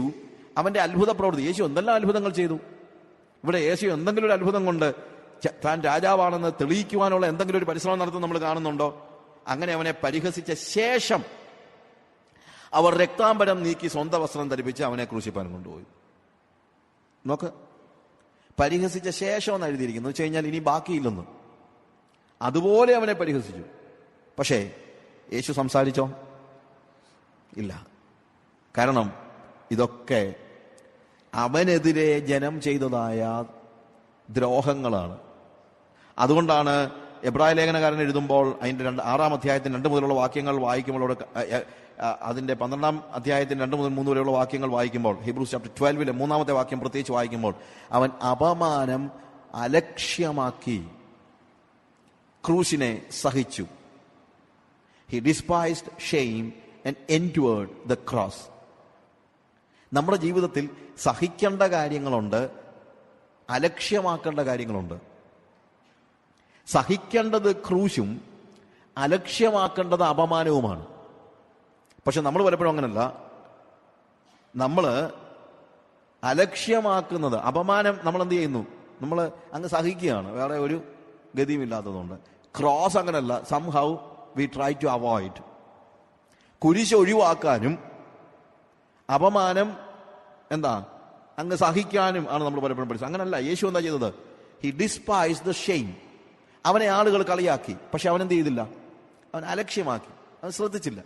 അവന്റെ അത്ഭുത പ്രവൃത്തി, യേശു എന്തെല്ലാം അത്ഭുതങ്ങൾ ചെയ്തു. ഇവിടെ യേശു എന്തെങ്കിലും ഒരു അത്ഭുതം കൊണ്ട് താൻ രാജാവാണെന്ന് തെളിയിക്കുവാനുള്ള എന്തെങ്കിലും ഒരു പരിശ്രമം നടത്തുന്നത് നമ്മൾ കാണുന്നുണ്ടോ? അങ്ങനെ അവനെ പരിഹസിച്ച ശേഷം അവർ രക്താംബരം നീക്കി സ്വന്തം വസ്ത്രം ധരിപ്പിച്ച് അവനെ ക്രൂശിപ്പാൻ കൊണ്ടുപോയി. നോക്ക്, പരിഹസിച്ച ശേഷം എന്ന് എഴുതിയിരിക്കുന്നു. വെച്ച് കഴിഞ്ഞാൽ ഇനി ബാക്കിയില്ലെന്ന്. അതുപോലെ അവനെ പരിഹസിച്ചു. പക്ഷേ യേശു സംസാരിച്ചോ? ഇല്ല. കാരണം ഇതൊക്കെ അവനെതിരെ ജനം ചെയ്തതായ ദ്രോഹങ്ങളാണ്. അതുകൊണ്ടാണ് എബ്രായ ലേഖനകാരൻ എഴുതുമ്പോൾ അതിന്റെ 6-ാം അധ്യായത്തിന് 2 മുതലുള്ള വാക്യങ്ങൾ വായിക്കുമ്പോൾ, അതിന്റെ 12-ാം അധ്യായത്തിന് 2 മുതൽ 3 വരെയുള്ള വാക്യങ്ങൾ വായിക്കുമ്പോൾ, ഹീബ്രൂസ് ചാപ്റ്റർ 12 3-ാമത്തെ വാക്യം പ്രത്യേകിച്ച് വായിക്കുമ്പോൾ, അവൻ അപമാനം അലക്ഷ്യമാക്കി ക്രൂശിനെ സഹിച്ചു. He despised shame and endured the cross. നമ്മുടെ ജീവിതത്തിൽ സഹിക്കേണ്ട കാര്യങ്ങളുണ്ട്, അലക്ഷ്യമാക്കേണ്ട കാര്യങ്ങളുണ്ട്. സഹിക്കേണ്ടത് ക്രൂശും അലക്ഷ്യമാക്കേണ്ടത് അപമാനവുമാണ്. പക്ഷെ നമ്മൾ പലപ്പോഴും അങ്ങനല്ല. നമ്മൾ അലക്ഷ്യമാക്കുന്നത്, അപമാനം നമ്മൾ എന്ത് ചെയ്യുന്നു? നമ്മൾ അങ്ങ് സഹിക്കുകയാണ്, വേറെ ഒരു ഗതിയും ഇല്ലാത്തതുകൊണ്ട്. ക്രോസ് അങ്ങനല്ല. Somehow we try to avoid. കുരിശ് ഒഴിവാക്കാനും അപമാനം എന്താ അങ്ങ് സഹിക്കാനും ആണ് നമ്മൾ പലപ്പോഴും പഠിച്ചത്. അങ്ങനല്ല. യേശു എന്താ ചെയ്തത്? He despised the shame. അവനെ ആളുകൾ കളിയാക്കി, പക്ഷെ അവൻ എന്ത് ചെയ്തില്ല? അവൻ അലക്ഷ്യമാക്കി, അവൻ ശ്രദ്ധിച്ചില്ല.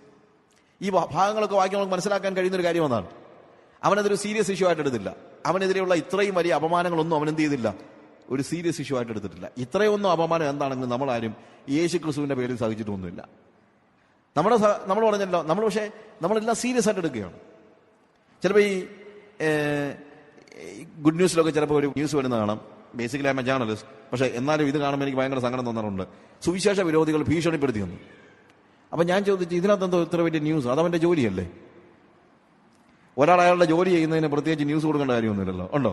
ഈ ഭാഗങ്ങളൊക്കെ വായിക്കാൻ നമുക്ക് മനസ്സിലാക്കാൻ കഴിയുന്ന ഒരു കാര്യം എന്നാണ്, അവനതൊരു സീരിയസ് ഇഷ്യൂ ആയിട്ട് എടുത്തില്ല. അവനെതിരെയുള്ള ഇത്രയും വലിയ അപമാനങ്ങളൊന്നും അവൻ എന്ത് ചെയ്തില്ല? ഒരു സീരിയസ് ഇഷ്യൂ ആയിട്ട് എടുത്തിട്ടില്ല. ഇത്രയൊന്നും അപമാനം എന്താണെങ്കിലും നമ്മളാരും യേശു ക്രിസ്തുവിന്റെ പേരിൽ സഹിച്ചിട്ടൊന്നുമില്ല. നമ്മൾ പറഞ്ഞല്ലോ, പക്ഷേ നമ്മളെല്ലാം സീരിയസ് ആയിട്ട് എടുക്കുകയാണ്. ചിലപ്പോൾ ഈ ഗുഡ് ന്യൂസിലൊക്കെ ചിലപ്പോൾ ഒരു ന്യൂസ് വരുന്ന കാണാം. Basically I M A journalist. പക്ഷേ എന്നാലും ഇത് കാണുമ്പോൾ എനിക്ക് ഭയങ്കര സങ്കടം തോന്നാറുണ്ട്. സുവിശേഷ വിരോധികൾ ഭീഷണിപ്പെടുത്തി വന്നു. അപ്പൊ ഞാൻ ചോദിച്ചു, ഇതിനകത്ത് എന്തോ ഇത്ര വലിയ ന്യൂസ്? അതവന്റെ ജോലിയല്ലേ? ഒരാൾ അയാളുടെ ജോലി ചെയ്യുന്നതിന് പ്രത്യേകിച്ച് ന്യൂസ് കൊടുക്കേണ്ട കാര്യമൊന്നുമില്ലല്ലോ. ഉണ്ടോ?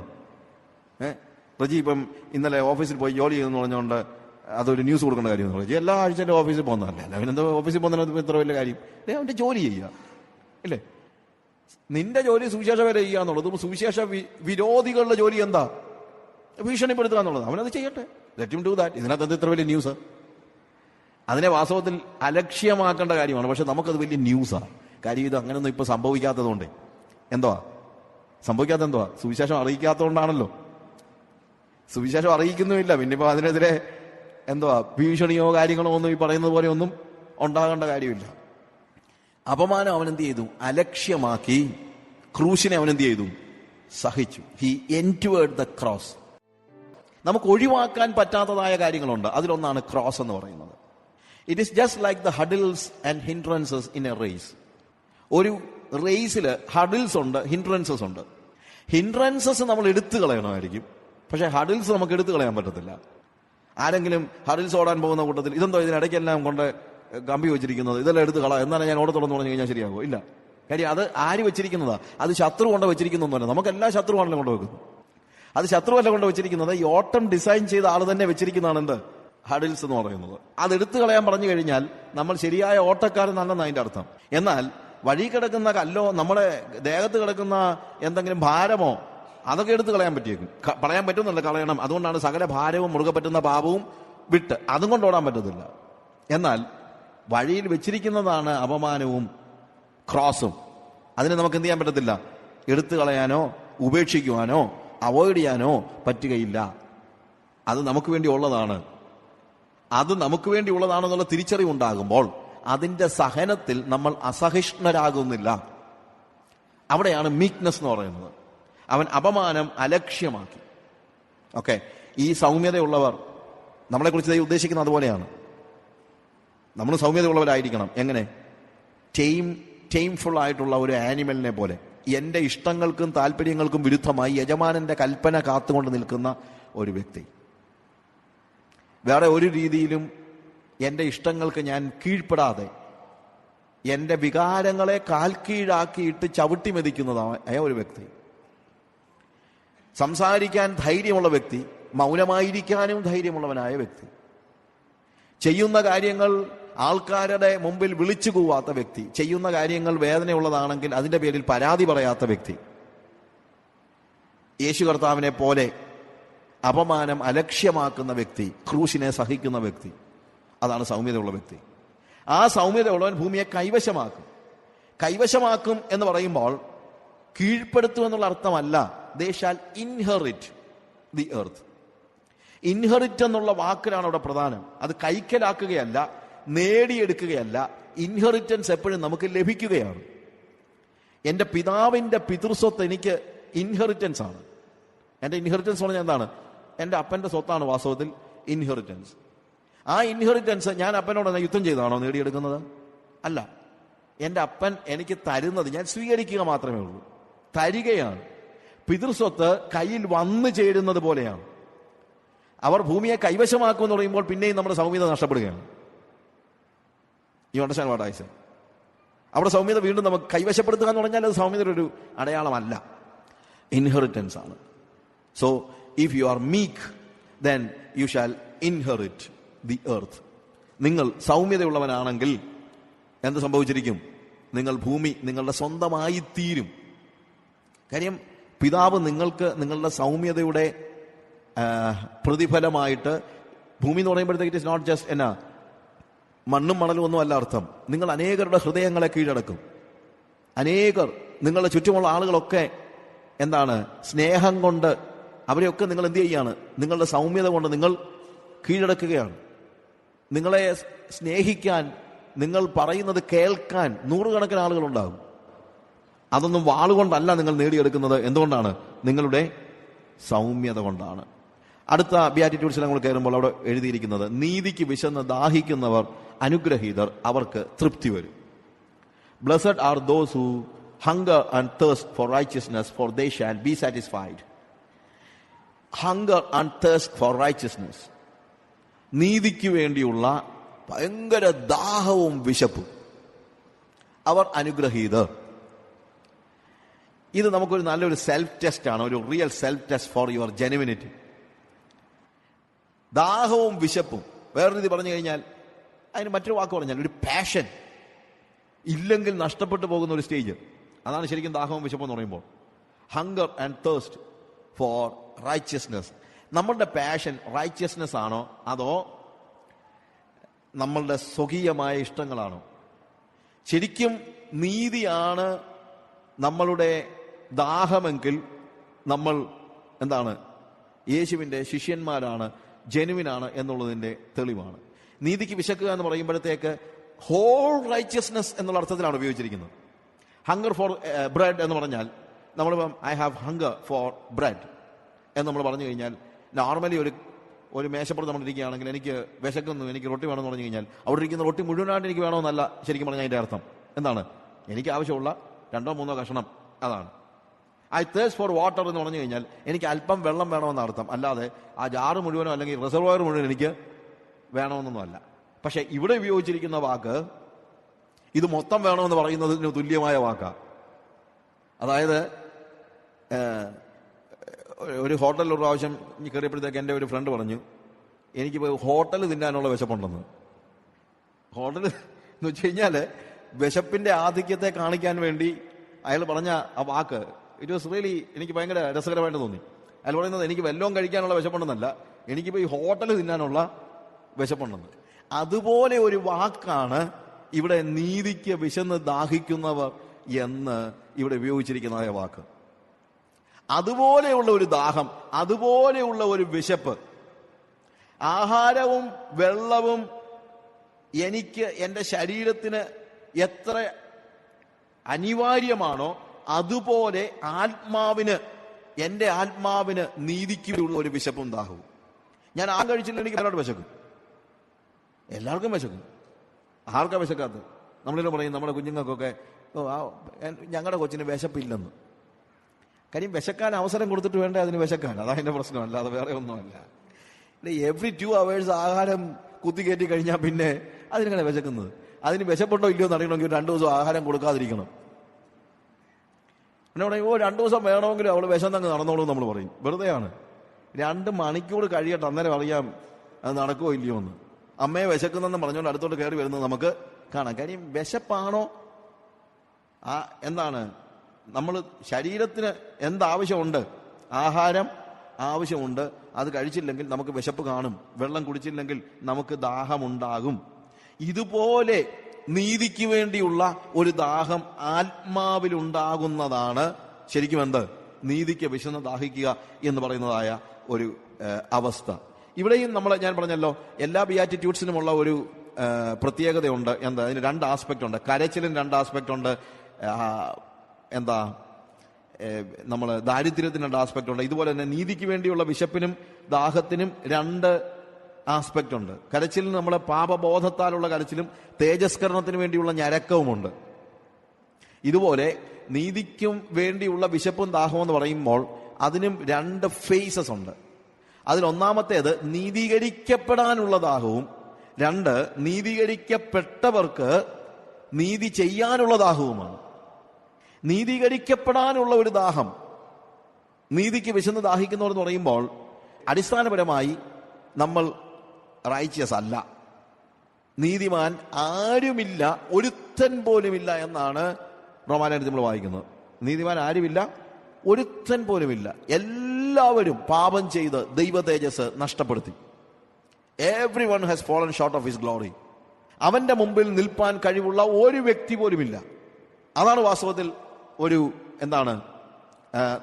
റജി ഇപ്പം ഇന്നലെ ഓഫീസിൽ പോയി ജോലി ചെയ്യുന്നു പറഞ്ഞുകൊണ്ട് അതൊരു ന്യൂസ് കൊടുക്കേണ്ട കാര്യമൊന്നും റജി എല്ലാ ആഴ്ചയിലും ഓഫീസിൽ പോകുന്നതല്ലേ. അവനെന്തോ ഓഫീസിൽ പോകുന്നതിന് ഇത്ര വലിയ കാര്യം? അവന്റെ ജോലി ചെയ്യുക ഇല്ലേ? നിന്റെ ജോലി സുവിശേഷ വരെ ചെയ്യുക എന്നുള്ളത്. സുവിശേഷ വിരോധികളുടെ ജോലി എന്താ? ഭീഷണിപ്പെടുത്തുക എന്നുള്ളത്. അവനത് ചെയ്യട്ടെ, ലെറ്റ് ഹിം ഡു ദാറ്റ്. ഇതിനകത്ത് ഇത്ര വലിയ ന്യൂസ്? അതിനെ വാസ്തവത്തിൽ അലക്ഷ്യമാക്കേണ്ട കാര്യമാണ്. പക്ഷെ നമുക്കത് വലിയ ന്യൂസാണ്. കാര്യം ഇത് അങ്ങനെയൊന്നും ഇപ്പൊ സംഭവിക്കാത്തതുകൊണ്ട്. എന്തുവാ സംഭവിക്കാത്ത? എന്തുവാ? സുവിശേഷം അറിയിക്കാത്തതുകൊണ്ടാണല്ലോ. സുവിശേഷം അറിയിക്കുന്നുമില്ല, പിന്നെ ഇപ്പൊ അതിനെതിരെ എന്തുവാ ഭീഷണിയോ കാര്യങ്ങളോ ഒന്നും ഈ പറയുന്നത് പോലെ ഒന്നും ഉണ്ടാകേണ്ട കാര്യമില്ല. അപമാനം അവനെന്ത് ചെയ്തു? അലക്ഷ്യമാക്കി ക്രൂശിനെ അവനെന്ത് ചെയ്തു? സഹിച്ചു. He endured the cross. നമുക്ക് ഒഴിവാക്കാൻ പറ്റാത്തതായ കാര്യങ്ങളുണ്ട്. അതിലൊന്നാണ് ക്രോസ് എന്ന് പറയുന്നത്. It is just like the hurdles and hindrances in a race. ഒരു റേസിൽ ഹഡിൽസ് ഉണ്ട്, ഹിൻഡ്രൻസസ് ഉണ്ട്. ഹിൻഡ്രൻസസ് നമ്മൾ എടുത്തു കളയണമായിരിക്കും, പക്ഷെ ഹഡിൽസ് നമുക്ക് എടുത്തു കളയാൻ പറ്റത്തില്ല. ആരെങ്കിലും ഹഡിൽസ് ഓടാൻ പോകുന്ന കൂട്ടത്തിൽ ഇതെന്തോ ഇതിനിടയ്ക്കെല്ലാം കൊണ്ട് കമ്പി വെച്ചിരിക്കുന്നത്, ഇതെല്ലാം എടുത്ത് കളയാം, എന്നാലും ഞാൻ ഓടത്തോളം പറഞ്ഞു കഴിഞ്ഞാൽ ശരിയാകുമോ? ഇല്ല. കാര്യം അത് ആര് വെച്ചിരിക്കുന്നതാ? അത് ശത്രു കൊണ്ട് വെച്ചിരിക്കുന്നൊന്നുമല്ല. നമുക്കെല്ലാ ശത്രുവാണല്ലോ കൊണ്ടുവെക്കുന്നത്. അത് ശത്രുവല്ല കൊണ്ട് വെച്ചിരിക്കുന്നത്. ഈ ഓട്ടം ഡിസൈൻ ചെയ്ത ആൾ തന്നെ വെച്ചിരിക്കുന്നതാണ് എന്ത്? ഹഡിൽസ് എന്ന് പറയുന്നത്. അത് എടുത്തു കളയാൻ പറഞ്ഞു കഴിഞ്ഞാൽ നമ്മൾ ശരിയായ ഓട്ടക്കാരനല്ലെന്ന് അതിന്റെ അർത്ഥം. എന്നാൽ വഴി കിടക്കുന്ന കല്ലോ നമ്മുടെ ദേഹത്ത് കിടക്കുന്ന എന്തെങ്കിലും ഭാരമോ അതൊക്കെ എടുത്ത് കളയാൻ പറ്റിയേക്കും. പറയാൻ പറ്റുന്നില്ല, കളയണം. അതുകൊണ്ടാണ് സകല ഭാരവും മുറുകെ പറ്റുന്ന പാപവും വിട്ട്, അതും കൊണ്ട് ഓടാൻ പറ്റത്തില്ല. എന്നാൽ വഴിയിൽ വെച്ചിരിക്കുന്നതാണ് അപമാനവും ക്രോസും. അതിനെ നമുക്ക് എന്ത് ചെയ്യാൻ പറ്റത്തില്ല, എടുത്തു കളയാനോ ഉപേക്ഷിക്കുവാനോ അവോയ്ഡ് ചെയ്യാനോ പറ്റുകയില്ല. അത് നമുക്ക് വേണ്ടി ഉള്ളതാണ്. അത് നമുക്ക് വേണ്ടി ഉള്ളതാണെന്നുള്ള തിരിച്ചറിവുണ്ടാകുമ്പോൾ അതിന്റെ സഹനത്തിൽ നമ്മൾ അസഹിഷ്ണുരാകുന്നില്ല. അവിടെയാണ് മീക്നെസ് എന്ന് പറയുന്നത്. അവൻ അപമാനം അലക്ഷ്യമാക്കി. ഓക്കെ, ഈ സൗമ്യതയുള്ളവർ നമ്മളെക്കുറിച്ച് ഉദ്ദേശിക്കുന്നത് അതുപോലെയാണ്. നമ്മൾ സൗമ്യതയുള്ളവരായിരിക്കണം. എങ്ങനെ? ടൈംഫുൾ ആയിട്ടുള്ള ഒരു ആനിമലിനെ പോലെ, എന്റെ ഇഷ്ടങ്ങൾക്കും താല്പര്യങ്ങൾക്കും വിരുദ്ധമായി യജമാനന്റെ കൽപ്പന കാത്തുകൊണ്ട് നിൽക്കുന്ന ഒരു വ്യക്തി. വേറെ ഒരു രീതിയിലും എന്റെ ഇഷ്ടങ്ങൾക്ക് ഞാൻ കീഴ്പ്പെടാതെ എന്റെ വികാരങ്ങളെ കാൽക്കീഴാക്കിയിട്ട് ചവിട്ടി മെതിക്കുന്നതായ ഒരു വ്യക്തി. സംസാരിക്കാൻ ധൈര്യമുള്ള വ്യക്തി, മൗനമായിരിക്കാനും ധൈര്യമുള്ളവനായ വ്യക്തി, ചെയ്യുന്ന കാര്യങ്ങൾ ആൾക്കാരുടെ മുമ്പിൽ വിളിച്ചു കൂവാത്ത വ്യക്തി, ചെയ്യുന്ന കാര്യങ്ങൾ വേദനയുള്ളതാണെങ്കിൽ അതിന്റെ പേരിൽ പരാതി പറയാത്ത വ്യക്തി, യേശു കർത്താവിനെ പോലെ അപമാനം അലക്ഷ്യമാക്കുന്ന വ്യക്തി, ക്രൂശിനെ സഹിക്കുന്ന വ്യക്തി. അതാണ് സൗമ്യതയുള്ള വ്യക്തി. ആ സൗമ്യതയുള്ളവൻ ഭൂമിയെ കൈവശമാക്കും. കൈവശമാക്കും എന്ന് പറയുമ്പോൾ കീഴ്പ്പെടുത്തും എന്നുള്ള അർത്ഥമല്ല. They shall inherit the earth. Inherit എന്നുള്ള വാക്കിലാണ് അവിടെ പ്രധാനം. അത് കൈക്കലാക്കുകയല്ല, നേടിയെടുക്കുകയല്ല. ഇൻഹെറിറ്റൻസ് എപ്പോഴും നമുക്ക് ലഭിക്കുകയാണ്. എൻ്റെ പിതാവിൻ്റെ പിതൃസ്വത്ത് എനിക്ക് ഇൻഹെറിറ്റൻസ് ആണ്. എൻ്റെ ഇൻഹെറിറ്റൻസ് പറഞ്ഞാൽ എന്താണ്? എൻ്റെ അപ്പൻ്റെ സ്വത്താണ് വാസ്തവത്തിൽ ഇൻഹെറിറ്റൻസ്. ആ ഇൻഹെറിറ്റൻസ് ഞാൻ അപ്പനോട് യുദ്ധം ചെയ്താണോ നേടിയെടുക്കുന്നത്? അല്ല. എൻ്റെ അപ്പൻ എനിക്ക് തരുന്നത് ഞാൻ സ്വീകരിക്കുക മാത്രമേ ഉള്ളൂ. തരികയാണ്. പിതൃസ്വത്ത് കയ്യിൽ വന്നു ചേരുന്നത് പോലെയാണ്. അവർ ഭൂമിയെ കൈവശമാക്കുമെന്ന് പറയുമ്പോൾ പിന്നെയും നമ്മുടെ സൗമ്യത നഷ്ടപ്പെടുകയാണ്. ഈ അണ്ടർസ്റ്റാൻഡ് വാട്ട് ഐ സേ? അവിടെ സൗമ്യത വീണ്ടും നമുക്ക് കൈവശപ്പെടുത്തുക എന്ന് പറഞ്ഞാൽ അത് സൗമ്യതയുടെ ഒരു അടയാളമല്ല, ഇൻഹെറിറ്റൻസ് ആണ്. So if you R meek then you shall inherit the earth. നിങ്ങൾ സൗമ്യതയുള്ളവനാണെങ്കിൽ എന്ത് സംഭവിച്ചിരിക്കും? നിങ്ങൾ ഭൂമി നിങ്ങളുടെ സ്വന്തമായി തീരും. കാര്യം പിതാവ് നിങ്ങൾക്ക് നിങ്ങളുടെ സൗമ്യതയുടെ പ്രതിഫലമായിട്ട്, ഭൂമി എന്ന് പറയുമ്പോഴത്തേക്ക് ഇറ്റ് ഇസ് നോട്ട് ജസ്റ്റ് എന്നാ മണ്ണും മണലും ഒന്നും അല്ല അർത്ഥം. നിങ്ങൾ അനേകരുടെ ഹൃദയങ്ങളെ കീഴടക്കും. അനേകർ നിങ്ങളുടെ ചുറ്റുമുള്ള ആളുകളൊക്കെ എന്താണ്, സ്നേഹം കൊണ്ട് അവരെയൊക്കെ നിങ്ങൾ എന്ത് ചെയ്യാണ്? നിങ്ങളുടെ സൗമ്യത കൊണ്ട് നിങ്ങൾ കീഴടക്കുകയാണ്. നിങ്ങളെ സ്നേഹിക്കാൻ, നിങ്ങൾ പറയുന്നത് കേൾക്കാൻ നൂറുകണക്കിന് ആളുകളുണ്ടാകും. അതൊന്നും വാളുകൊണ്ടല്ല നിങ്ങൾ നേടിയെടുക്കുന്നത്. എന്തുകൊണ്ടാണ്? നിങ്ങളുടെ സൗമ്യത കൊണ്ടാണ്. അടുത്ത ബിയാറ്റിറ്റ്യൂഡ്സിൽ നമ്മൾ കയറുമ്പോൾ അവിടെ എഴുതിയിരിക്കുന്നത്, നീതിക്ക് വിശന്ന് ദാഹിക്കുന്നവർ അനുഗ്രഹീതർ, അവർക്ക് തൃപ്തി വരും. Blessed are those who hunger and thirst for righteousness, for they shall be satisfied. Hunger and thirst for righteousness, നീതിക്ക് വേണ്ടിയുള്ള ഭയങ്കര ദാഹവും വിശപ്പും, അവർ അനുഗ്രഹീതർ. ഇത് നമുക്കൊരു നല്ലൊരു സെൽഫ് ടെസ്റ്റ് ആണ്, ഒരു real self test for your genuinity. ദാഹവും വിശപ്പും, വേറൊരു രീതി പറഞ്ഞു കഴിഞ്ഞാൽ, അതിന് മറ്റൊരു വാക്ക് പറഞ്ഞാൽ ഒരു പാഷൻ ഇല്ലെങ്കിൽ നഷ്ടപ്പെട്ടു പോകുന്ന ഒരു സ്റ്റേജ്. അതാണ് ശരിക്കും ദാഹവും വിശപ്പും എന്ന് പറയുമ്പോൾ. Hunger and thirst for righteousness. നമ്മളുടെ പാഷൻ റൈച്ചസ്നെസ് ആണോ അതോ നമ്മളുടെ സ്വകീയമായ ഇഷ്ടങ്ങളാണോ? ശരിക്കും നീതിയാണ് നമ്മളുടെ ദാഹമെങ്കിൽ നമ്മൾ എന്താണ്, യേശുവിൻ്റെ ശിഷ്യന്മാരാണ്, ജെനുവിനാണ് എന്നുള്ളതിൻ്റെ തെളിവാണ്. നീതിക്ക് വിശക്കുക എന്ന് പറയുമ്പോഴത്തേക്ക് ഹോൾ റൈച്ചസ്നെസ് എന്നുള്ള അർത്ഥത്തിലാണ് ഉപയോഗിച്ചിരിക്കുന്നത്. ഹങ്കർ ഫോർ ബ്രെഡ് എന്ന് പറഞ്ഞാൽ, നമ്മളിപ്പം I have hunger four bread എന്ന് നമ്മൾ പറഞ്ഞു കഴിഞ്ഞാൽ, നോർമലി ഒരു മേശപ്പുറത്ത് നമ്മൾ ഇരിക്കുകയാണെങ്കിൽ എനിക്ക് വിശക്കുന്നു, എനിക്ക് റൊട്ടി വേണമെന്ന് പറഞ്ഞു കഴിഞ്ഞാൽ അവിടെ ഇരിക്കുന്ന റൊട്ടി മുഴുവനായിട്ട് എനിക്ക് വേണമെന്നല്ല ശരിക്കും പറഞ്ഞാൽ അതിൻ്റെ അർത്ഥം. എന്താണ്? എനിക്ക് ആവശ്യമുള്ള 2-3 കഷണം, അതാണ്. ഐ തേഴ്സ്റ്റ് ഫോർ വാട്ടർ എന്ന് പറഞ്ഞു കഴിഞ്ഞാൽ എനിക്ക് അല്പം വെള്ളം വേണമെന്ന അർത്ഥം, അല്ലാതെ ആ ജാറ് മുഴുവനോ അല്ലെങ്കിൽ റിസർവോയർ മുഴുവൻ എനിക്ക് വേണമെന്നൊന്നുമല്ല. പക്ഷെ ഇവിടെ ഉപയോഗിച്ചിരിക്കുന്ന വാക്ക് ഇത് മൊത്തം വേണമെന്ന് പറയുന്നതിന് തുല്യമായ വാക്കാണ്. അതായത് ഒരു ഹോട്ടലിൽ ഒരു പ്രാവശ്യം കയറിയപ്പോഴത്തേക്ക് എൻ്റെ ഒരു ഫ്രണ്ട് പറഞ്ഞു, എനിക്ക് ഹോട്ടൽ തിന്നാനുള്ള വിശപ്പുണ്ടെന്ന്. ഹോട്ടൽ എന്ന് വെച്ച് കഴിഞ്ഞാൽ വിശപ്പിന്റെ ആധിക്യത്തെ കാണിക്കാൻ വേണ്ടി അയാൾ പറഞ്ഞ ആ വാക്ക് ഇറ്റ് വാസ് റിയലി എനിക്ക് ഭയങ്കര രസകരമായിട്ട് തോന്നി. അയാൾ പറയുന്നത് എനിക്ക് വല്ലതും കഴിക്കാനുള്ള വിശപ്പുണ്ടെന്നല്ല, എനിക്കിപ്പോൾ ഈ ഹോട്ടൽ തിന്നാനുള്ള വിശപ്പുണ്ടെന്ന്. അതുപോലെ ഒരു വാക്കാണ് ഇവിടെ നീതിക്ക് വിശന്ന് ദാഹിക്കുന്നവർ എന്ന് ഇവിടെ ഉപയോഗിച്ചിരിക്കുന്നതായ വാക്ക്. അതുപോലെയുള്ള ഒരു ദാഹം, അതുപോലെയുള്ള ഒരു വിശപ്പ്, ആഹാരവും വെള്ളവും എനിക്ക് എൻ്റെ ശരീരത്തിന് എത്ര അനിവാര്യമാണോ അതുപോലെ ആത്മാവിന്, എൻ്റെ ആത്മാവിന് നീതിക്കുള്ള ഒരു വിശപ്പും ദാഹവും. ഞാൻ ആഹാരം കഴിച്ചില്ലെങ്കിൽ എനിക്ക് എല്ലാവരും വിശക്കും, എല്ലാവർക്കും വിശക്കും. ആർക്കാ വിശക്കാത്തത്? നമ്മളിങ്ങനെ പറയും നമ്മുടെ കുഞ്ഞുങ്ങൾക്കൊക്കെ ഞങ്ങളുടെ കൊച്ചിന് വിശപ്പില്ലെന്ന്. കാര്യം വിശക്കാൻ അവസരം കൊടുത്തിട്ട് വേണ്ടേ അതിന് വിശക്കാൻ, അതാ എൻ്റെ പ്രശ്നം, അല്ലാതെ വേറെ ഒന്നുമല്ല. എവറി 2 hours ആഹാരം കുത്തിക്കയറ്റി കഴിഞ്ഞാൽ പിന്നെ അതിനെങ്ങനെ വിശക്കുന്നത്? അതിന് വിശപ്പുണ്ടോ ഇല്ലയോ എന്ന് അറിയണമെങ്കിൽ 2 ദിവസം ആഹാരം കൊടുക്കാതിരിക്കണം. പിന്നെ പറയും 2 ദിവസം വേണമെങ്കിലും അവൾ വിശന്നങ്ങ് നടന്നോളൂ നമ്മൾ പറയും. വെറുതെയാണ്. 2 മണിക്കൂർ കഴിയട്ടെ, അന്നേരം അറിയാം അത് നടക്കുമോ ഇല്ലയോ എന്ന്. അമ്മയെ വിശക്കുന്നെന്ന് പറഞ്ഞുകൊണ്ട് അടുത്തോട്ട് കയറി വരുന്നത് നമുക്ക് കാണാം. കാര്യം വിശപ്പാണോ എന്താണ് നമ്മൾ ശരീരത്തിന് എന്താവശ്യമുണ്ട്? ആഹാരം ആവശ്യമുണ്ട്. അത് കഴിച്ചില്ലെങ്കിൽ നമുക്ക് വിശപ്പ് കാണും. വെള്ളം കുടിച്ചില്ലെങ്കിൽ നമുക്ക് ദാഹമുണ്ടാകും. ഇതുപോലെ നീതിക്ക് വേണ്ടിയുള്ള ഒരു ദാഹം ആത്മാവിലുണ്ടാകുന്നതാണ് ശരിക്കും എന്ത്? നീതിക്ക് വിശന്ന് ദാഹിക്കുക എന്ന് പറയുന്നതായ ഒരു അവസ്ഥ. ഇവിടെയും ഞാൻ പറഞ്ഞല്ലോ, എല്ലാ ബിയാറ്റിറ്റ്യൂഡ്സിനുമുള്ള ഒരു പ്രത്യേകതയുണ്ട്. എന്താ? അതിന് 2 ആസ്പെക്ട് ഉണ്ട്. കരച്ചിലിന് 2 ആസ്പെക്ട് ഉണ്ട്. എന്താ നമ്മൾ ദാരിദ്ര്യത്തിന് 2 ആസ്പെക്ട് ഉണ്ട്. ഇതുപോലെ തന്നെ നീതിക്ക് വേണ്ടിയുള്ള വിശപ്പിനും ദാഹത്തിനും 2 ആസ്പെക്ട് ഉണ്ട്. കരച്ചിലിന് നമ്മൾ പാപബോധത്താലുള്ള കരച്ചിലും തേജസ്കരണത്തിന് വേണ്ടിയുള്ള ഞരക്കവുമുണ്ട്. ഇതുപോലെ നീതിക്കും വേണ്ടിയുള്ള വിശപ്പും ദാഹവും എന്ന് പറയുമ്പോൾ അതിനും 2 ഫേസസ് ഉണ്ട്. അതിൽ ഒന്നാമത്തേത് നീതീകരിക്കപ്പെടാനുള്ള ദാഹവും, 2 നീതീകരിക്കപ്പെട്ടവർക്ക് നീതി ചെയ്യാനുള്ള ദാഹവുമാണ്. നീതീകരിക്കപ്പെടാനുള്ള ഒരു ദാഹം, നീതിക്ക് വിശന്ന് ദാഹിക്കുന്നവർ എന്ന് പറയുമ്പോൾ അടിസ്ഥാനപരമായി നമ്മൾ റൈച്ചിയസ് അല്ല, നീതിമാൻ ആരുമില്ല, ഒരുത്തൻ പോലുമില്ല എന്നാണ് റോമാലേഖനത്തിൽ നമ്മൾ വായിക്കുന്നത്. നീതിമാൻ ആരുമില്ല, ഒരുത്തൻ പോലുമില്ല. എല്ലാവരും പാപം ചെയ്ത് ദൈവ തേജസ് നഷ്ടപ്പെടുത്തി. Every one has fallen short of his glory. അവന്റെ മുമ്പിൽ നിൽപ്പാൻ കഴിവുള്ള ഒരു വ്യക്തി പോലുമില്ല. അതാണ് വാസ്തവത്തിൽ ഒരു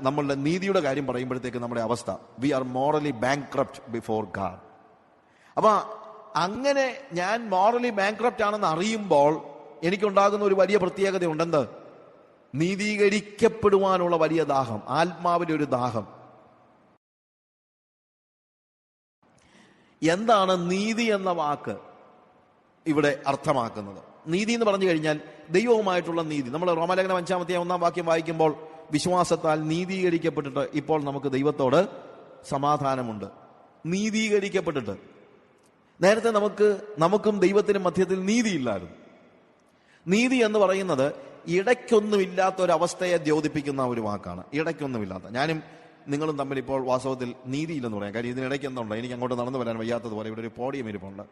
നമ്മളുടെ നീതിയുടെ കാര്യം പറയുമ്പോഴത്തേക്ക് നമ്മുടെ അവസ്ഥ. We are morally bankrupt before God. അപ്പൊ അങ്ങനെ ഞാൻ മോറലി ബാങ്ക്രപ്റ്റ് ആണെന്ന് അറിയുമ്പോൾ എനിക്കുണ്ടാകുന്ന ഒരു വലിയ പ്രത്യേകതയുണ്ട്. എന്ത്? നീതീകരിക്കപ്പെടുവാനുള്ള വലിയ ദാഹം, ആത്മാവിന്റെ ഒരു ദാഹം. എന്താണ് നീതി എന്ന വാക്ക് ഇവിടെ അർത്ഥമാക്കുന്നത്? നീതി എന്ന് പറഞ്ഞു കഴിഞ്ഞാൽ ദൈവവുമായിട്ടുള്ള നീതി. നമ്മൾ റോമാലേഖനം 5-ാം വാക്യം വായിക്കുമ്പോൾ വിശ്വാസത്താൽ നീതീകരിക്കപ്പെട്ടിട്ട് ഇപ്പോൾ നമുക്ക് ദൈവത്തോട് സമാധാനമുണ്ട്. നീതീകരിക്കപ്പെട്ടിട്ട്. നേരത്തെ നമുക്കും ദൈവത്തിനും മധ്യത്തിൽ നീതിയില്ലായിരുന്നു. നീതി എന്ന് പറയുന്നത് ഇടയ്ക്കൊന്നുമില്ലാത്ത ഒരവസ്ഥയെ ദ്യോതിപ്പിക്കുന്ന ഒരു വാക്കാണ്. ഇടയ്ക്കൊന്നുമില്ലാത്ത. ഞാനും നിങ്ങളും തമ്മിൽ ഇപ്പോൾ വാസ്തവത്തിൽ നീതിയില്ലെന്ന് പറയാം. കാര്യം ഇതിനിടയ്ക്ക് എന്തുണ്ട്? എനിക്ക് അങ്ങോട്ട് നടന്നു വരാൻ വയ്യാത്തതുപോലെ ഇവിടെ ഒരു പോഡിയം ഇരിപ്പുണ്ട്.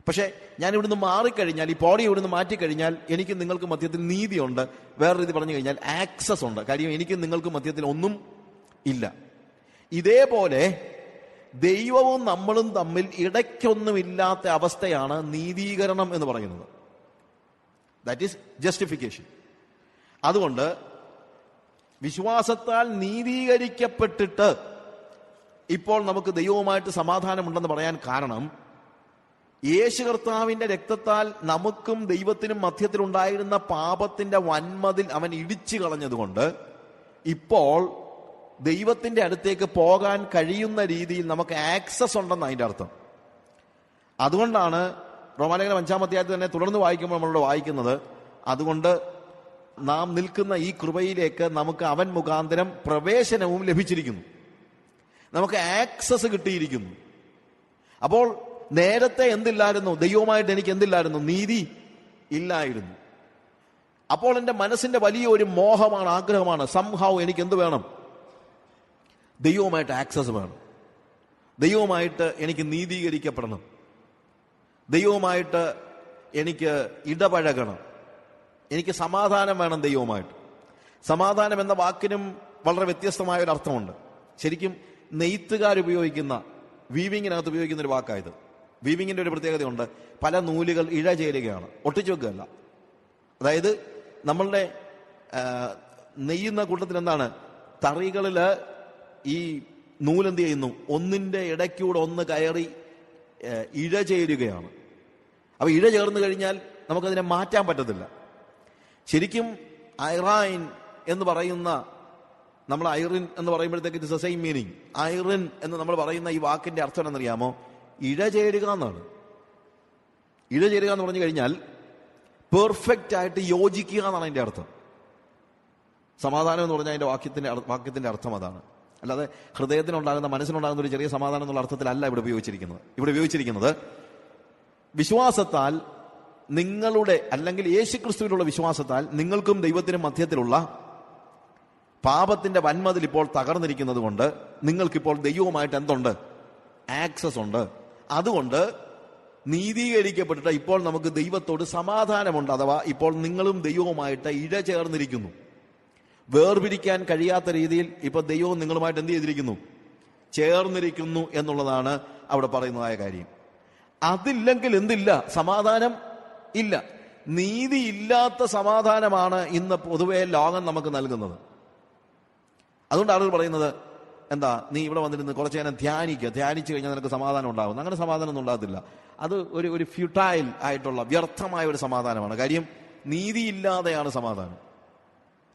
പക്ഷെ ഞാൻ ഇവിടുന്ന് മാറിക്കഴിഞ്ഞാൽ, ഈ പോഡിയം ഇവിടുന്ന് മാറ്റിക്കഴിഞ്ഞാൽ എനിക്ക് നിങ്ങൾക്ക് മധ്യത്തിൽ നീതിയുണ്ട്. വേറെ രീതി പറഞ്ഞു കഴിഞ്ഞാൽ ആക്സസ് ഉണ്ട്. കാര്യം എനിക്ക് നിങ്ങൾക്ക് മധ്യത്തിൽ ഒന്നും ഇല്ല. ഇതേപോലെ ദൈവവും നമ്മളും തമ്മിൽ ഇടയ്ക്കൊന്നുമില്ലാത്ത അവസ്ഥയാണ് നീതീകരണം എന്ന് പറയുന്നത്. That is justification. അതുകൊണ്ട് വിശ്വാസത്താൽ നീതീകരിക്കപ്പെട്ടിട്ട് ഇപ്പോൾ നമുക്ക് ദൈവവുമായിട്ട് സമാധാനമുണ്ടെന്ന് പറയാൻ കാരണം യേശു കർത്താവിന്റെ രക്തത്താൽ നമുക്കും ദൈവത്തിനും മധ്യത്തിലുണ്ടായിരുന്ന പാപത്തിന്റെ വൻമതിൽ അവൻ ഇടിച്ചു കളഞ്ഞതുകൊണ്ട് ഇപ്പോൾ ദൈവത്തിന്റെ അടുത്തേക്ക് പോകാൻ കഴിയുന്ന രീതിയിൽ നമുക്ക് ആക്സസ് ഉണ്ടെന്ന് അതിന്റെ അർത്ഥം. അതുകൊണ്ടാണ് റോമാലേഖനം 5-ാം അധ്യായത്തിൽ തന്നെ തുടർന്ന് വായിക്കുമ്പോൾ നമ്മളോട് വായിക്കുന്നത്, അതുകൊണ്ട് നാം നിൽക്കുന്ന ഈ കൃപയിലേക്ക് നമുക്ക് അവൻ മുഖാന്തരം പ്രവേശനവും ലഭിച്ചിരിക്കുന്നു, നമുക്ക് ആക്സസ് കിട്ടിയിരിക്കുന്നു. അപ്പോൾ നേരത്തെ എന്തില്ലായിരുന്നു? ദൈവവുമായിട്ട് എനിക്ക് എന്തില്ലായിരുന്നു? നീതി ഇല്ലായിരുന്നു. അപ്പോൾ എൻ്റെ മനസ്സിന്റെ വലിയ ഒരു മോഹമാണ്, ആഗ്രഹമാണ്, സംഹാവ് എനിക്ക് എന്ത് വേണം? ദൈവവുമായിട്ട് ആക്സസ് വേണം. ദൈവവുമായിട്ട് എനിക്ക് നീതീകരിക്കപ്പെടണം. ദൈവവുമായിട്ട് എനിക്ക് ഇടപഴകണം. എനിക്ക് സമാധാനം വേണം ദൈവവുമായിട്ട്. സമാധാനം എന്ന വാക്കിനും വളരെ വ്യത്യസ്തമായ ഒരു അർത്ഥമുണ്ട്. ശരിക്കും നെയ്ത്തുകാരുപയോഗിക്കുന്ന, വീവിങ്ങിനകത്ത് ഉപയോഗിക്കുന്ന ഒരു വാക്കായത്. വീവിങ്ങിന്റെ ഒരു പ്രത്യേകതയുണ്ട്. പല നൂലുകൾ ഇഴ ചേരുകയാണ്, ഒട്ടിച്ചു വെക്കുകയല്ല. അതായത് നമ്മളുടെ നെയ്യുന്ന കൂട്ടത്തിൽ എന്താണ്, തറികളിൽ ഈ നൂലെന്ത് ചെയ്യുന്നു, ഒന്നിന്റെ ഇടയ്ക്കൂടെ ഒന്ന് കയറി ഇഴ ചേരുകയാണ്. അപ്പൊ ഇഴ ചേർന്ന് കഴിഞ്ഞാൽ നമുക്കതിനെ മാറ്റാൻ പറ്റത്തില്ല. ശരിക്കും ഐറൈൻ എന്ന് പറയുന്ന, നമ്മൾ ഐറിൻ എന്ന് പറയുമ്പോഴത്തേക്ക് it's the same meaning. Irene എന്ന് നമ്മൾ പറയുന്ന ഈ വാക്കിന്റെ അർത്ഥം എന്നറിയാമോ? ഇഴ ചേരുക എന്നാണ്. ഇഴ ചേരുക എന്ന് പറഞ്ഞു കഴിഞ്ഞാൽ പെർഫെക്റ്റ് ആയിട്ട് യോജിക്കുക എന്നാണ് അതിന്റെ അർത്ഥം. സമാധാനം എന്ന് പറഞ്ഞാൽ അതിന്റെ വാക്യത്തിന്റെ അർത്ഥം അതാണ്. അല്ലാതെ ഹൃദയത്തിനുണ്ടാകുന്ന, മനസ്സിനുണ്ടാകുന്ന ഒരു ചെറിയ സമാധാനം എന്നുള്ള അർത്ഥത്തിലല്ല ഇവിടെ ഉപയോഗിച്ചിരിക്കുന്നത്. ഇവിടെ ഉപയോഗിച്ചിരിക്കുന്നത് വിശ്വാസത്താൽ നിങ്ങളുടെ, അല്ലെങ്കിൽ യേശുക്രിസ്തുവിലുള്ള വിശ്വാസത്താൽ നിങ്ങൾക്കും ദൈവത്തിനും മധ്യത്തിലുള്ള പാപത്തിന്റെ വന്മതിൽ ഇപ്പോൾ തകർന്നിരിക്കുന്നത് കൊണ്ട് നിങ്ങൾക്കിപ്പോൾ ദൈവവുമായിട്ട് എന്തുണ്ട്? ആക്സസ് ഉണ്ട്. അതുകൊണ്ട് നീതീകരിക്കപ്പെട്ടിട്ട് ഇപ്പോൾ നമുക്ക് ദൈവത്തോട് സമാധാനമുണ്ട്. അഥവാ ഇപ്പോൾ നിങ്ങളും ദൈവവുമായിട്ട് ഇഴ ചേർന്നിരിക്കുന്നു. വേർപിരിക്കാൻ കഴിയാത്ത രീതിയിൽ ഇപ്പൊ ദൈവവും നിങ്ങളുമായിട്ട് എന്ത് ചെയ്തിരിക്കുന്നു? ചേർന്നിരിക്കുന്നു എന്നുള്ളതാണ് അവിടെ പറയുന്നതായ കാര്യം. അതില്ലെങ്കിൽ എന്തില്ല? സമാധാനം ഇല്ല. നീതിയില്ലാത്ത സമാധാനമാണ് ഇന്ന് പൊതുവെ ലോകം നമുക്ക് നൽകുന്നത്. അതുകൊണ്ട് ആളുകൾ പറയുന്നത് എന്താ, നീ ഇവിടെ വന്നിരുന്ന് കുറച്ച് നേരം ധ്യാനിച്ചു കഴിഞ്ഞാൽ നിനക്ക് സമാധാനം ഉണ്ടാകും. അങ്ങനെ സമാധാനം ഒന്നും ഉണ്ടാകത്തില്ല. അത് ഒരു ഫ്യൂട്ടൈൽ ആയിട്ടുള്ള, വ്യർത്ഥമായ ഒരു സമാധാനമാണ്. കാര്യം നീതിയില്ലാതെയാണ് സമാധാനം.